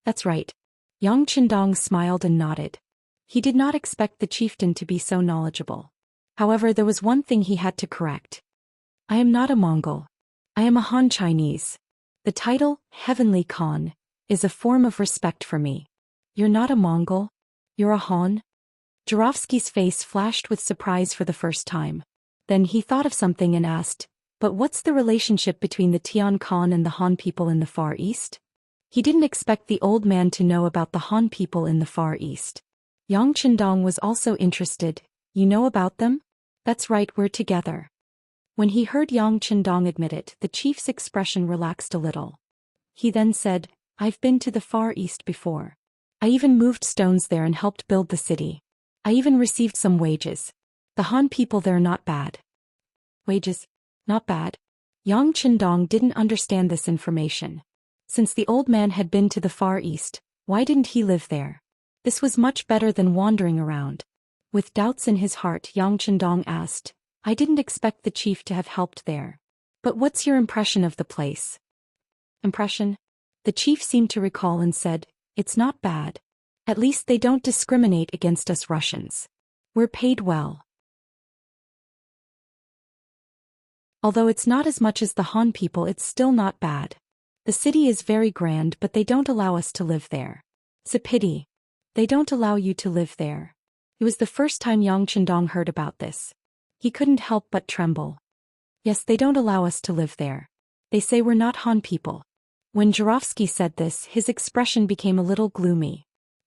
"That's right." Yang Qindong smiled and nodded. He did not expect the chieftain to be so knowledgeable. However, there was one thing he had to correct. "I am not a Mongol. I am a Han Chinese. The title, Heavenly Khan, is a form of respect for me." "You're not a Mongol? You're a Han?" Jurovsky's face flashed with surprise for the first time. Then he thought of something and asked, "But what's the relationship between the Tian Khan and the Han people in the Far East?" He didn't expect the old man to know about the Han people in the Far East. Yang Qindong was also interested. "You know about them?" "That's right, we're together." When he heard Yang Qindong admit it, the chief's expression relaxed a little. He then said, I've been to the Far East before. I even moved stones there and helped build the city. I even received some wages. The Han people there are not bad. Wages? Not bad? Yang Qindong didn't understand this information. Since the old man had been to the Far East, why didn't he live there? This was much better than wandering around. With doubts in his heart, Yang Qindong asked, I didn't expect the chief to have helped there. But what's your impression of the place? Impression? The chief seemed to recall and said, it's not bad. At least they don't discriminate against us Russians. We're paid well. Although it's not as much as the Han people, it's still not bad. The city is very grand, but they don't allow us to live there. It's a pity. They don't allow you to live there. It was the first time Yang Qindong heard about this. He couldn't help but tremble. Yes, they don't allow us to live there. They say we're not Han people. When Jurovsky said this, his expression became a little gloomy.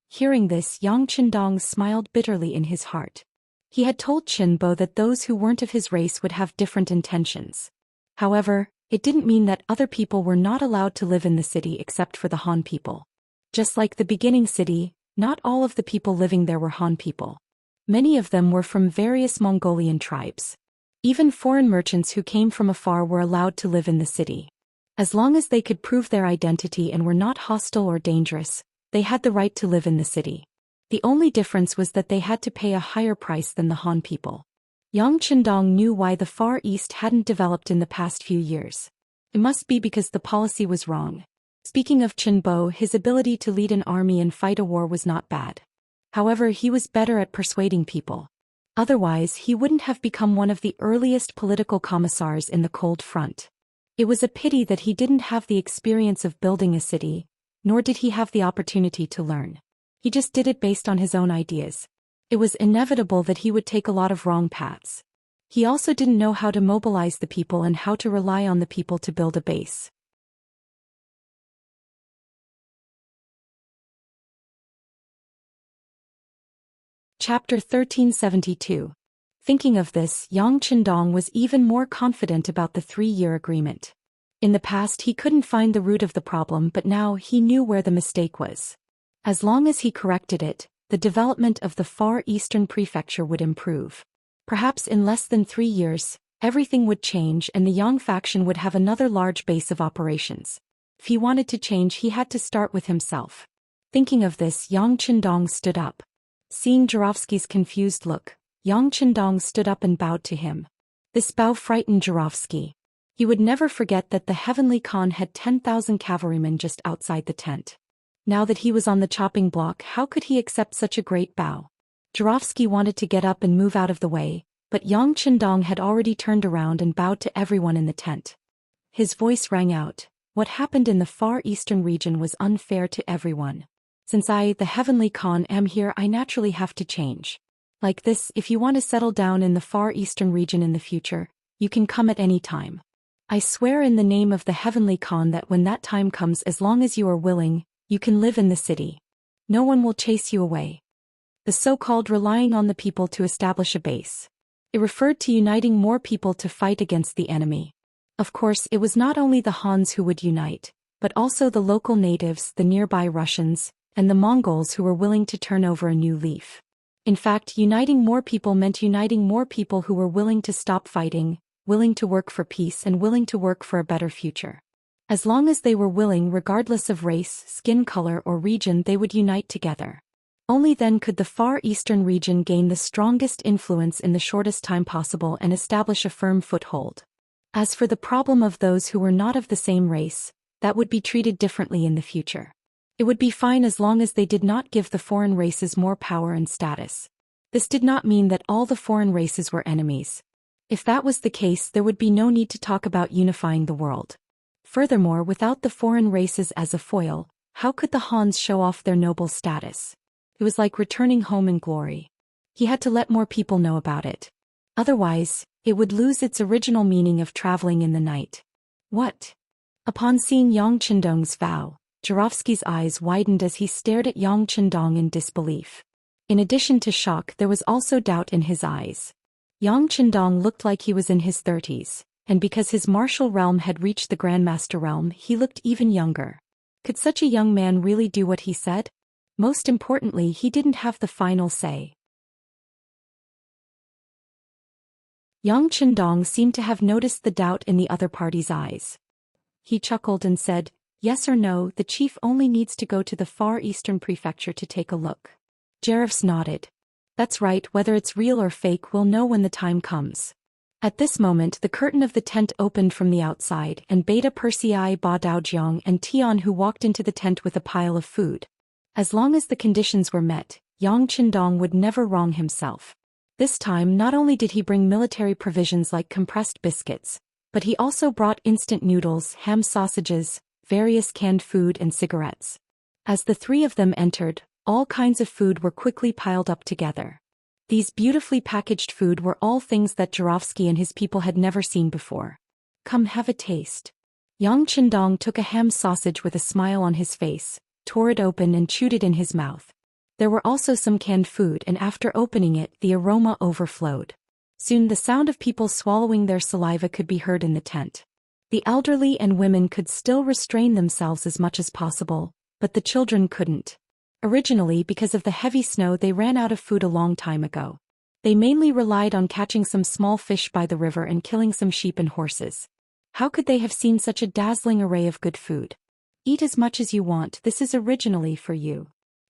Hearing this, Yang Qindong smiled bitterly in his heart. He had told Qinbo that those who weren't of his race would have different intentions. However, it didn't mean that other people were not allowed to live in the city except for the Han people. Just like the beginning city, not all of the people living there were Han people. Many of them were from various Mongolian tribes. Even foreign merchants who came from afar were allowed to live in the city. As long as they could prove their identity and were not hostile or dangerous, they had the right to live in the city. The only difference was that they had to pay a higher price than the Han people. Yang Qindong knew why the Far East hadn't developed in the past few years. It must be because the policy was wrong. Speaking of Qinbo, his ability to lead an army and fight a war was not bad. However, he was better at persuading people. Otherwise, he wouldn't have become one of the earliest political commissars in the Cold Front. It was a pity that he didn't have the experience of building a city, nor did he have the opportunity to learn. He just did it based on his own ideas. It was inevitable that he would take a lot of wrong paths. He also didn't know how to mobilize the people and how to rely on the people to build a base. Chapter 1372. Thinking of this, Yang Qindong was even more confident about the 3-year agreement. In the past he couldn't find the root of the problem, but now he knew where the mistake was. As long as he corrected it, the development of the Far Eastern Prefecture would improve. Perhaps in less than 3 years, everything would change and the Yang faction would have another large base of operations. If he wanted to change, he had to start with himself. Thinking of this, Yang Qindong stood up. Seeing Jurovsky's confused look, Yang Qindong stood up and bowed to him. This bow frightened Jurovsky. He would never forget that the Heavenly Khan had 10,000 cavalrymen just outside the tent. Now that he was on the chopping block, how could he accept such a great bow? Jurovsky wanted to get up and move out of the way, but Yang Qindong had already turned around and bowed to everyone in the tent. His voice rang out. What happened in the Far Eastern region was unfair to everyone. Since I, the Heavenly Khan, am here, I naturally have to change. Like this, if you want to settle down in the Far Eastern region in the future, you can come at any time. I swear in the name of the Heavenly Khan that when that time comes, as long as you are willing, you can live in the city. No one will chase you away. The so-called relying on the people to establish a base. It referred to uniting more people to fight against the enemy. Of course, it was not only the Hans who would unite, but also the local natives, the nearby Russians, and the Mongols who were willing to turn over a new leaf. In fact, uniting more people meant uniting more people who were willing to stop fighting, willing to work for peace, and willing to work for a better future. As long as they were willing, regardless of race, skin color, or region, they would unite together. Only then could the Far Eastern region gain the strongest influence in the shortest time possible and establish a firm foothold. As for the problem of those who were not of the same race, that would be treated differently in the future. It would be fine as long as they did not give the foreign races more power and status. This did not mean that all the foreign races were enemies. If that was the case, there would be no need to talk about unifying the world. Furthermore, without the foreign races as a foil, how could the Hans show off their noble status? It was like returning home in glory. He had to let more people know about it. Otherwise, it would lose its original meaning of traveling in the night. What? Upon seeing Yang Qindong's vow, Jurovsky's eyes widened as he stared at Yang Qindong in disbelief. In addition to shock, there was also doubt in his eyes. Yang Qindong looked like he was in his 30s, and because his martial realm had reached the Grandmaster realm, he looked even younger. Could such a young man really do what he said? Most importantly, he didn't have the final say. Yang Chendong seemed to have noticed the doubt in the other party's eyes. He chuckled and said, "Yes or no, the chief only needs to go to the Far Eastern Prefecture to take a look." Giraffes nodded. "That's right, whether it's real or fake we'll know when the time comes." At this moment the curtain of the tent opened from the outside and Beta Persei Ba Daojiang and Tian who walked into the tent with a pile of food. As long as the conditions were met, Yang Chendong would never wrong himself. This time not only did he bring military provisions like compressed biscuits, but he also brought instant noodles, ham sausages, various canned food and cigarettes. As the three of them entered, all kinds of food were quickly piled up together. These beautifully packaged food were all things that Zhou and his people had never seen before. "Come have a taste." Yang Chendong took a ham sausage with a smile on his face, tore it open and chewed it in his mouth. There were also some canned food and after opening it the aroma overflowed. Soon the sound of people swallowing their saliva could be heard in the tent. The elderly and women could still restrain themselves as much as possible, but the children couldn't. Originally, because of the heavy snow, they ran out of food a long time ago. They mainly relied on catching some small fish by the river and killing some sheep and horses. How could they have seen such a dazzling array of good food? "Eat as much as you want, this is originally for you."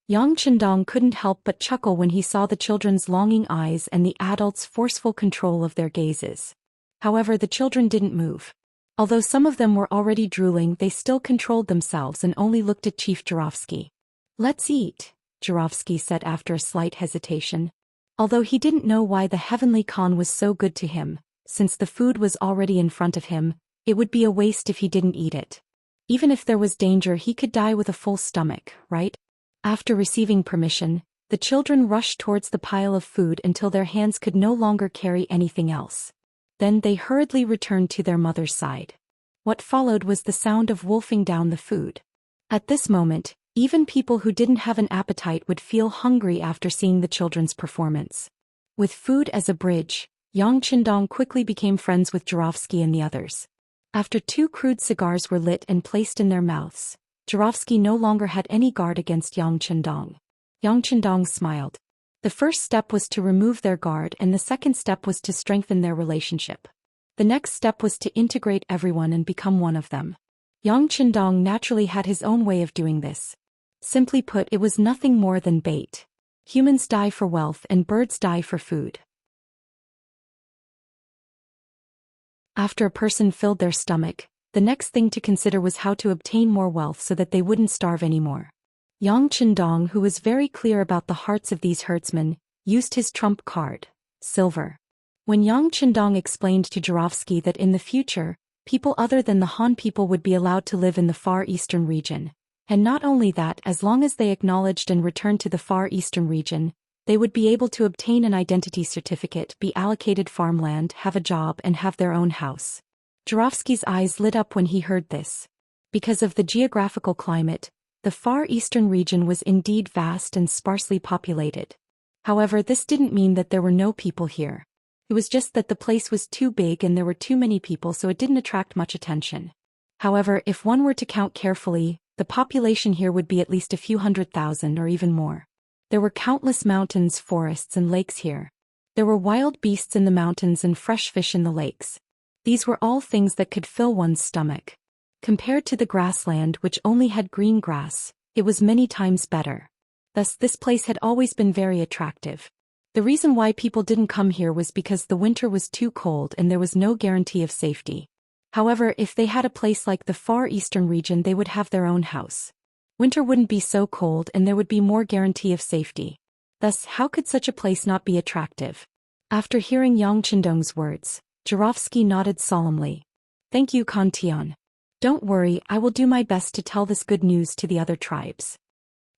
Yang Chendong couldn't help but chuckle when he saw the children's longing eyes and the adults' forceful control of their gazes. However, the children didn't move. Although some of them were already drooling, they still controlled themselves and only looked at Chief Zhou. "Let's eat," Zhou said after a slight hesitation. Although he didn't know why the Heavenly Khan was so good to him, since the food was already in front of him, it would be a waste if he didn't eat it. Even if there was danger, he could die with a full stomach, right? After receiving permission, the children rushed towards the pile of food until their hands could no longer carry anything else. Then they hurriedly returned to their mother's side. What followed was the sound of wolfing down the food. At this moment, even people who didn't have an appetite would feel hungry after seeing the children's performance. With food as a bridge, Yang Chendong quickly became friends with Zhou and the others. After 2 crude cigars were lit and placed in their mouths, Zhou no longer had any guard against Yang Chendong. Yang Chendong smiled. The first step was to remove their guard and the second step was to strengthen their relationship. The next step was to integrate everyone and become one of them. Yang Chendong naturally had his own way of doing this. Simply put, it was nothing more than bait. Humans die for wealth and birds die for food. After a person filled their stomach, the next thing to consider was how to obtain more wealth so that they wouldn't starve anymore. Yang Chendong, who was very clear about the hearts of these herdsmen, used his trump card, silver. When Yang Chendong explained to Zhou that in the future, people other than the Han people would be allowed to live in the Far Eastern region, and not only that, as long as they acknowledged and returned to the Far Eastern region, they would be able to obtain an identity certificate, be allocated farmland, have a job and have their own house. Zhou eyes lit up when he heard this. Because of the geographical climate, the Far Eastern region was indeed vast and sparsely populated. However, this didn't mean that there were no people here. It was just that the place was too big and there were too many people, so it didn't attract much attention. However, if one were to count carefully, the population here would be at least a few 100,000 or even more. There were countless mountains, forests and lakes here. There were wild beasts in the mountains and fresh fish in the lakes. These were all things that could fill one's stomach. Compared to the grassland, which only had green grass, it was many times better. Thus, this place had always been very attractive. The reason why people didn't come here was because the winter was too cold and there was no guarantee of safety. However, if they had a place like the Far Eastern region, they would have their own house. Winter wouldn't be so cold and there would be more guarantee of safety. Thus, how could such a place not be attractive? After hearing Yang Chendong's words, Zhou nodded solemnly. "Thank you, Khan Tian. Don't worry, I will do my best to tell this good news to the other tribes."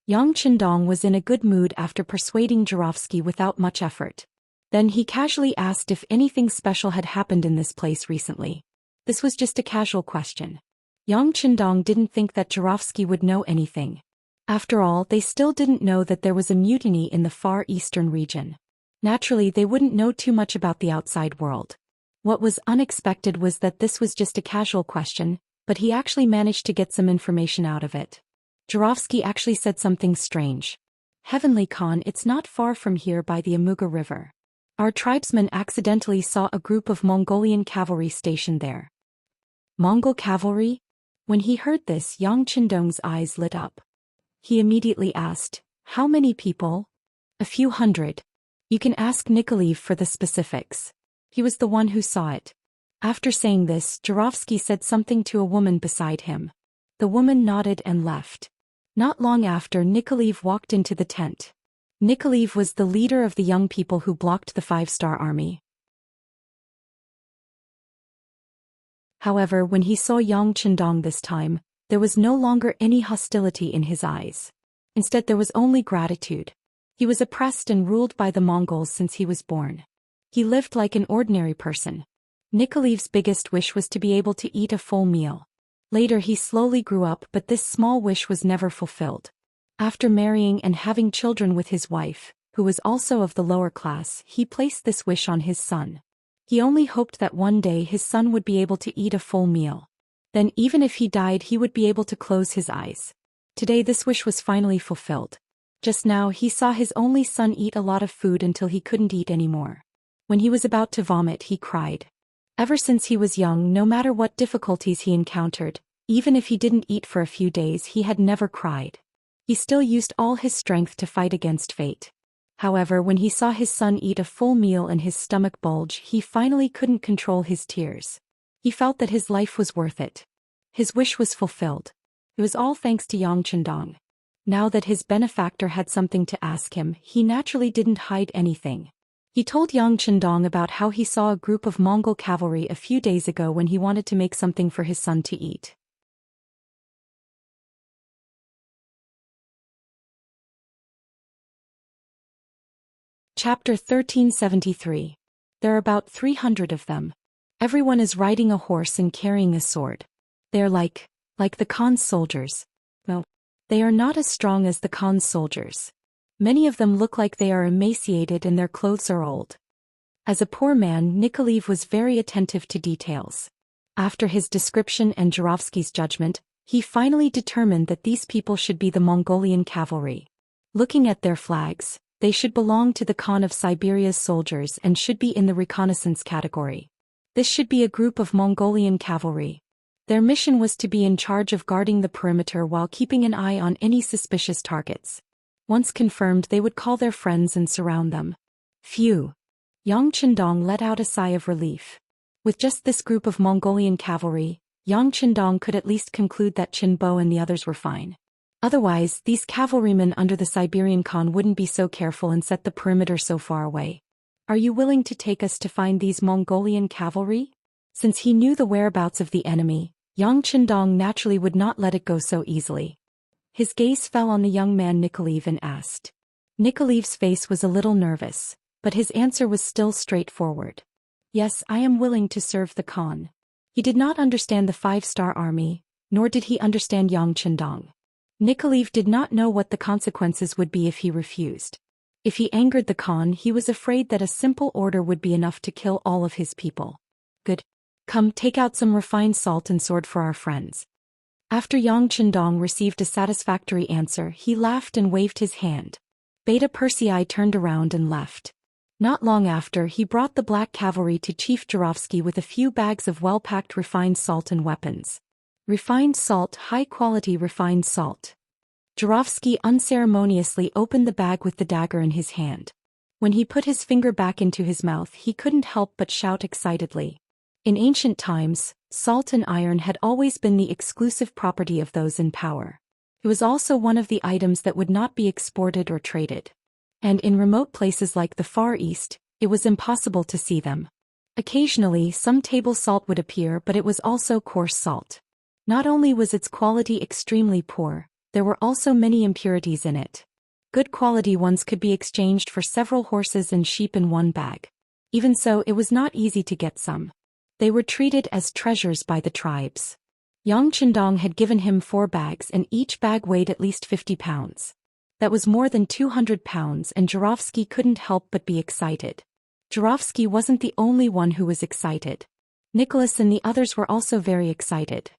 Yang Chendong was in a good mood after persuading Zhou without much effort. Then he casually asked if anything special had happened in this place recently. This was just a casual question. Yang Chendong didn't think that Zhou would know anything. After all, they still didn't know that there was a mutiny in the Far Eastern region. Naturally, they wouldn't know too much about the outside world. What was unexpected was that this was just a casual question, but he actually managed to get some information out of it. Jurovsky actually said something strange. Heavenly Khan, it's not far from here by the Amuga River. Our tribesmen accidentally saw a group of Mongolian cavalry stationed there. Mongol cavalry? When he heard this, Yang Qindong's eyes lit up. He immediately asked, how many people? A few hundred. You can ask Nikolaev for the specifics. He was the one who saw it. After saying this, Jurovsky said something to a woman beside him. The woman nodded and left. Not long after, Nikolaev walked into the tent. Nikolaev was the leader of the young people who blocked the 5-star army. However, when he saw Yang Qindong this time, there was no longer any hostility in his eyes. Instead, there was only gratitude. He was oppressed and ruled by the Mongols since he was born. He lived like an ordinary person. Nikolaev's biggest wish was to be able to eat a full meal. Later he slowly grew up, but this small wish was never fulfilled. After marrying and having children with his wife, who was also of the lower class, he placed this wish on his son. He only hoped that one day his son would be able to eat a full meal. Then even if he died, he would be able to close his eyes. Today this wish was finally fulfilled. Just now he saw his only son eat a lot of food until he couldn't eat anymore. When he was about to vomit, he cried. Ever since he was young, no matter what difficulties he encountered, even if he didn't eat for a few days, he had never cried. He still used all his strength to fight against fate. However, when he saw his son eat a full meal and his stomach bulge, he finally couldn't control his tears. He felt that his life was worth it. His wish was fulfilled. It was all thanks to Yang Qindong. Now that his benefactor had something to ask him, he naturally didn't hide anything. He told Yang Qindong about how he saw a group of Mongol cavalry a few days ago when he wanted to make something for his son to eat. Chapter 1373. There are about 300 of them. Everyone is riding a horse and carrying a sword. They are like the Khan's soldiers. No, they are not as strong as the Khan's soldiers. Many of them look like they are emaciated and their clothes are old. As a poor man, Nikolaev was very attentive to details. After his description and Jurovsky's judgment, he finally determined that these people should be the Mongolian cavalry. Looking at their flags, they should belong to the Khan of Siberia's soldiers and should be in the reconnaissance category. This should be a group of Mongolian cavalry. Their mission was to be in charge of guarding the perimeter while keeping an eye on any suspicious targets. Once confirmed, they would call their friends and surround them. Phew! Yang Qindong let out a sigh of relief. With just this group of Mongolian cavalry, Yang Qindong could at least conclude that Qinbo and the others were fine. Otherwise, these cavalrymen under the Siberian Khan wouldn't be so careful and set the perimeter so far away. Are you willing to take us to find these Mongolian cavalry? Since he knew the whereabouts of the enemy, Yang Qindong naturally would not let it go so easily. His gaze fell on the young man Nikolaev and asked. Nikolaev's face was a little nervous, but his answer was still straightforward. Yes, I am willing to serve the Khan. He did not understand the 5-star army, nor did he understand Yang Qindong. Nikolaev did not know what the consequences would be if he refused. If he angered the Khan, he was afraid that a simple order would be enough to kill all of his people. Good. Come, take out some refined salt and sword for our friends. After Yang Qindong received a satisfactory answer, he laughed and waved his hand. Beta Persei turned around and left. Not long after, he brought the black cavalry to Chief Jurovsky with a few bags of well-packed refined salt and weapons. Refined salt, high-quality refined salt. Jurovsky unceremoniously opened the bag with the dagger in his hand. When he put his finger back into his mouth, he couldn't help but shout excitedly. In ancient times, salt and iron had always been the exclusive property of those in power. It was also one of the items that would not be exported or traded. And in remote places like the Far East, it was impossible to see them. Occasionally, some table salt would appear, but it was also coarse salt. Not only was its quality extremely poor, there were also many impurities in it. Good quality ones could be exchanged for several horses and sheep in one bag. Even so, it was not easy to get some. They were treated as treasures by the tribes. Yang Qindong had given him 4 bags and each bag weighed at least 50 pounds. That was more than 200 pounds and Jurovsky couldn't help but be excited. Jurovsky wasn't the only one who was excited. Nicholas and the others were also very excited.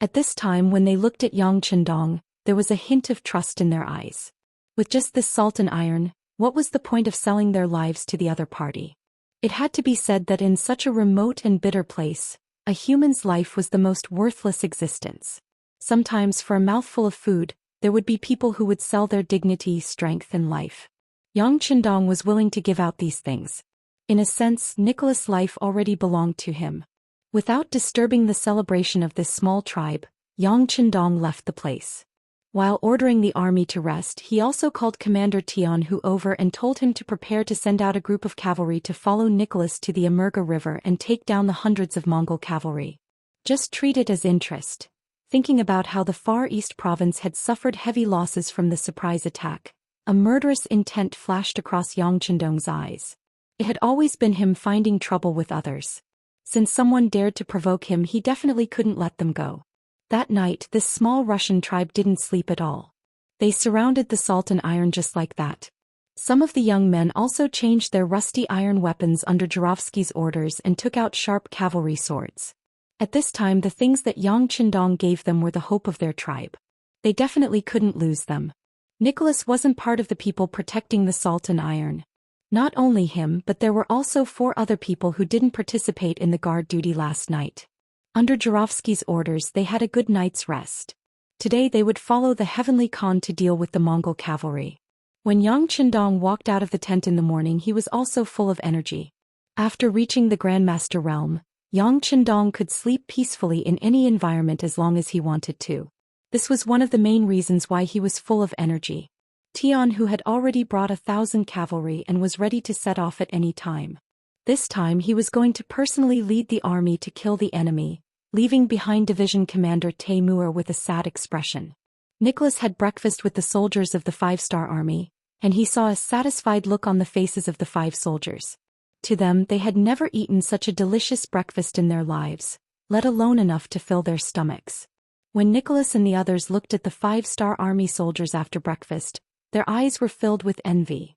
At this time when they looked at Yang Chendong, there was a hint of trust in their eyes. With just this salt and iron, what was the point of selling their lives to the other party? It had to be said that in such a remote and bitter place, a human's life was the most worthless existence. Sometimes for a mouthful of food, there would be people who would sell their dignity, strength and life. Yang Chendong was willing to give out these things. In a sense, Nicholas' life already belonged to him. Without disturbing the celebration of this small tribe, Yang Chendong left the place. While ordering the army to rest, he also called Commander Tian Hu over and told him to prepare to send out a group of cavalry to follow Nicholas to the Immerse River and take down the hundreds of Mongol cavalry. Just treat it as interest. Thinking about how the Far East province had suffered heavy losses from the surprise attack, a murderous intent flashed across Yang Chendong's eyes. It had always been him finding trouble with others. Since someone dared to provoke him, he definitely couldn't let them go. That night, this small Russian tribe didn't sleep at all. They surrounded the salt and iron just like that. Some of the young men also changed their rusty iron weapons under Jurovsky's orders and took out sharp cavalry swords. At this time, the things that Yang Chendong gave them were the hope of their tribe. They definitely couldn't lose them. Nicholas wasn't part of the people protecting the salt and iron. Not only him, but there were also 4 other people who didn't participate in the guard duty last night. Under Jurovsky's orders, they had a good night's rest. Today they would follow the Heavenly Khan to deal with the Mongol cavalry. When Yang Chendong walked out of the tent in the morning, he was also full of energy. After reaching the Grandmaster realm, Yang Chendong could sleep peacefully in any environment as long as he wanted to. This was one of the main reasons why he was full of energy. Tian Hu had already brought 1,000 cavalry and was ready to set off at any time. This time he was going to personally lead the army to kill the enemy, leaving behind Division Commander Taimur with a sad expression. Nicholas had breakfast with the soldiers of the 5-star army, and he saw a satisfied look on the faces of the 5 soldiers. To them, they had never eaten such a delicious breakfast in their lives, let alone enough to fill their stomachs. When Nicholas and the others looked at the 5-star army soldiers after breakfast, their eyes were filled with envy.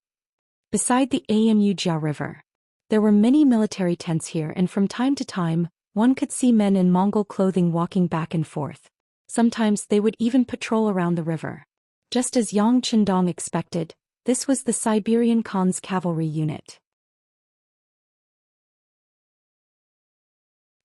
Beside the Wuxia River, there were many military tents here, and from time to time, one could see men in Mongol clothing walking back and forth. Sometimes they would even patrol around the river. Just as Yang Chendong expected, this was the Siberian Khan's cavalry unit.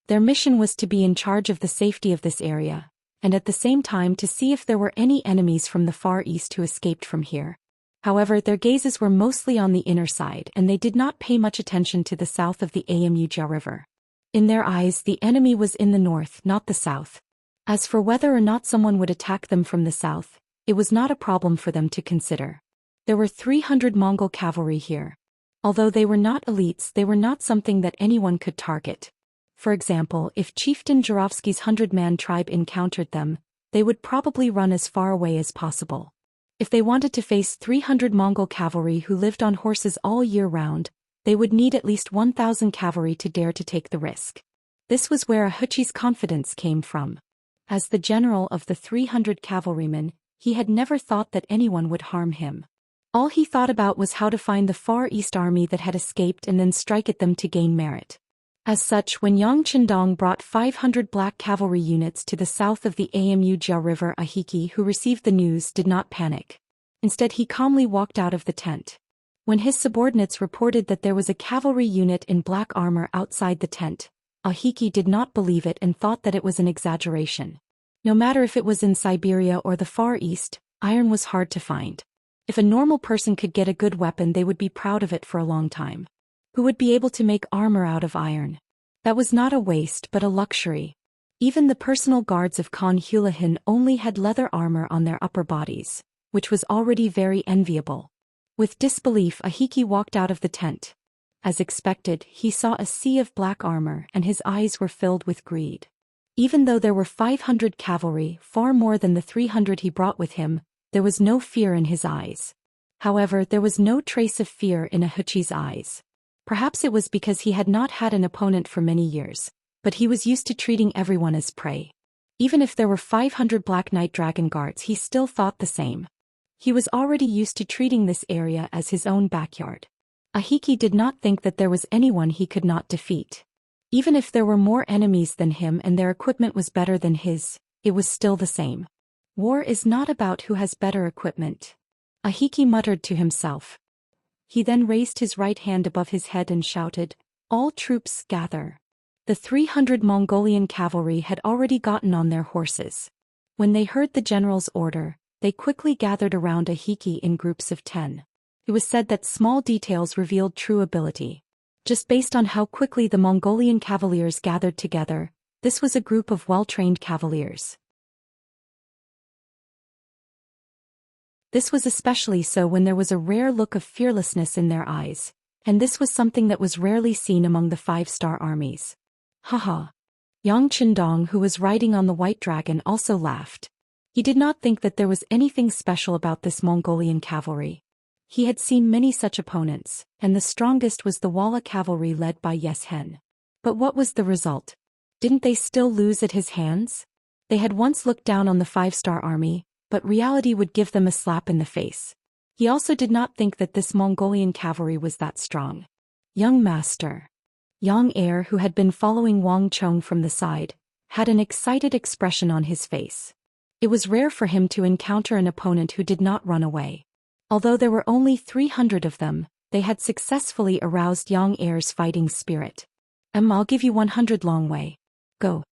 Their mission was to be in charge of the safety of this area, and at the same time to see if there were any enemies from the Far East who escaped from here. However, their gazes were mostly on the inner side, and they did not pay much attention to the south of the Wuxia River. In their eyes, the enemy was in the north, not the south. As for whether or not someone would attack them from the south, it was not a problem for them to consider. There were 300 Mongol cavalry here. Although they were not elites, they were not something that anyone could target. For example, if Chieftain Jurovsky's 100-man tribe encountered them, they would probably run as far away as possible. If they wanted to face 300 Mongol cavalry who lived on horses all year round, they would need at least 1,000 cavalry to dare to take the risk. This was where Ahuchi's confidence came from. As the general of the 300 cavalrymen, he had never thought that anyone would harm him. All he thought about was how to find the Far East army that had escaped and then strike at them to gain merit. As such, when Yang Chendong brought 500 black cavalry units to the south of the Wuxia River, Ahiki, who received the news, did not panic. Instead, he calmly walked out of the tent. When his subordinates reported that there was a cavalry unit in black armor outside the tent, Ahiki did not believe it and thought that it was an exaggeration. No matter if it was in Siberia or the Far East, iron was hard to find. If a normal person could get a good weapon, they would be proud of it for a long time. Who would be able to make armor out of iron? That was not a waste but a luxury. Even the personal guards of Khan Hulahin only had leather armor on their upper bodies, which was already very enviable. With disbelief, Ahiki walked out of the tent. As expected, he saw a sea of black armor and his eyes were filled with greed. Even though there were 500 cavalry, far more than the 300 he brought with him, there was no fear in his eyes. However, there was no trace of fear in Ahuchi's eyes. Perhaps it was because he had not had an opponent for many years, but he was used to treating everyone as prey. Even if there were 500 Black Knight Dragon Guards, he still thought the same. He was already used to treating this area as his own backyard. Ahiki did not think that there was anyone he could not defeat. Even if there were more enemies than him and their equipment was better than his, it was still the same. War is not about who has better equipment. Ahiki muttered to himself. He then raised his right hand above his head and shouted, "All troops gather." The 300 Mongolian cavalry had already gotten on their horses. When they heard the general's order, they quickly gathered around Ahiki in groups of 10. It was said that small details revealed true ability. Just based on how quickly the Mongolian cavaliers gathered together, this was a group of well-trained cavaliers. This was especially so when there was a rare look of fearlessness in their eyes, and this was something that was rarely seen among the five-star armies. Haha. Yang Qindong, who was riding on the white dragon, also laughed. He did not think that there was anything special about this Mongolian cavalry. He had seen many such opponents, and the strongest was the Walla cavalry led by Yes Hen. But what was the result? Didn't they still lose at his hands? They had once looked down on the five-star army, but reality would give them a slap in the face. He also did not think that this Mongolian cavalry was that strong. Young Master. Yang Heir, who had been following Wang Chong from the side, had an excited expression on his face. It was rare for him to encounter an opponent who did not run away. Although there were only 300 of them, they had successfully aroused Yang Heir's fighting spirit. I'll give you 100 long way. Go.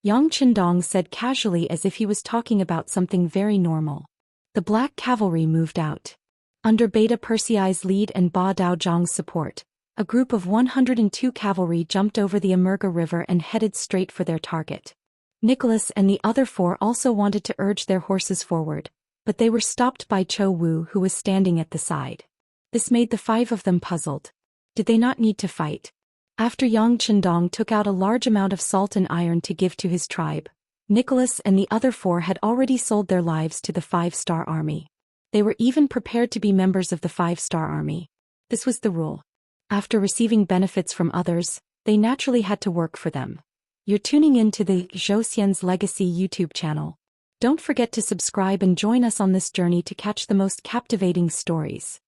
Yang Qindong said casually as if he was talking about something very normal. The black cavalry moved out. Under Beta Persei's lead and Ba Daozhang's support, a group of 102 cavalry jumped over the Immerse River and headed straight for their target. Nicholas and the other 4 also wanted to urge their horses forward, but they were stopped by Chou Wu, who was standing at the side. This made the 5 of them puzzled. Did they not need to fight? After Yang Qindong took out a large amount of salt and iron to give to his tribe, Nicholas and the other 4 had already sold their lives to the 5-star army. They were even prepared to be members of the 5-star army. This was the rule. After receiving benefits from others, they naturally had to work for them. You're tuning in to the Zhou Xian's Legacy YouTube channel. Don't forget to subscribe and join us on this journey to catch the most captivating stories.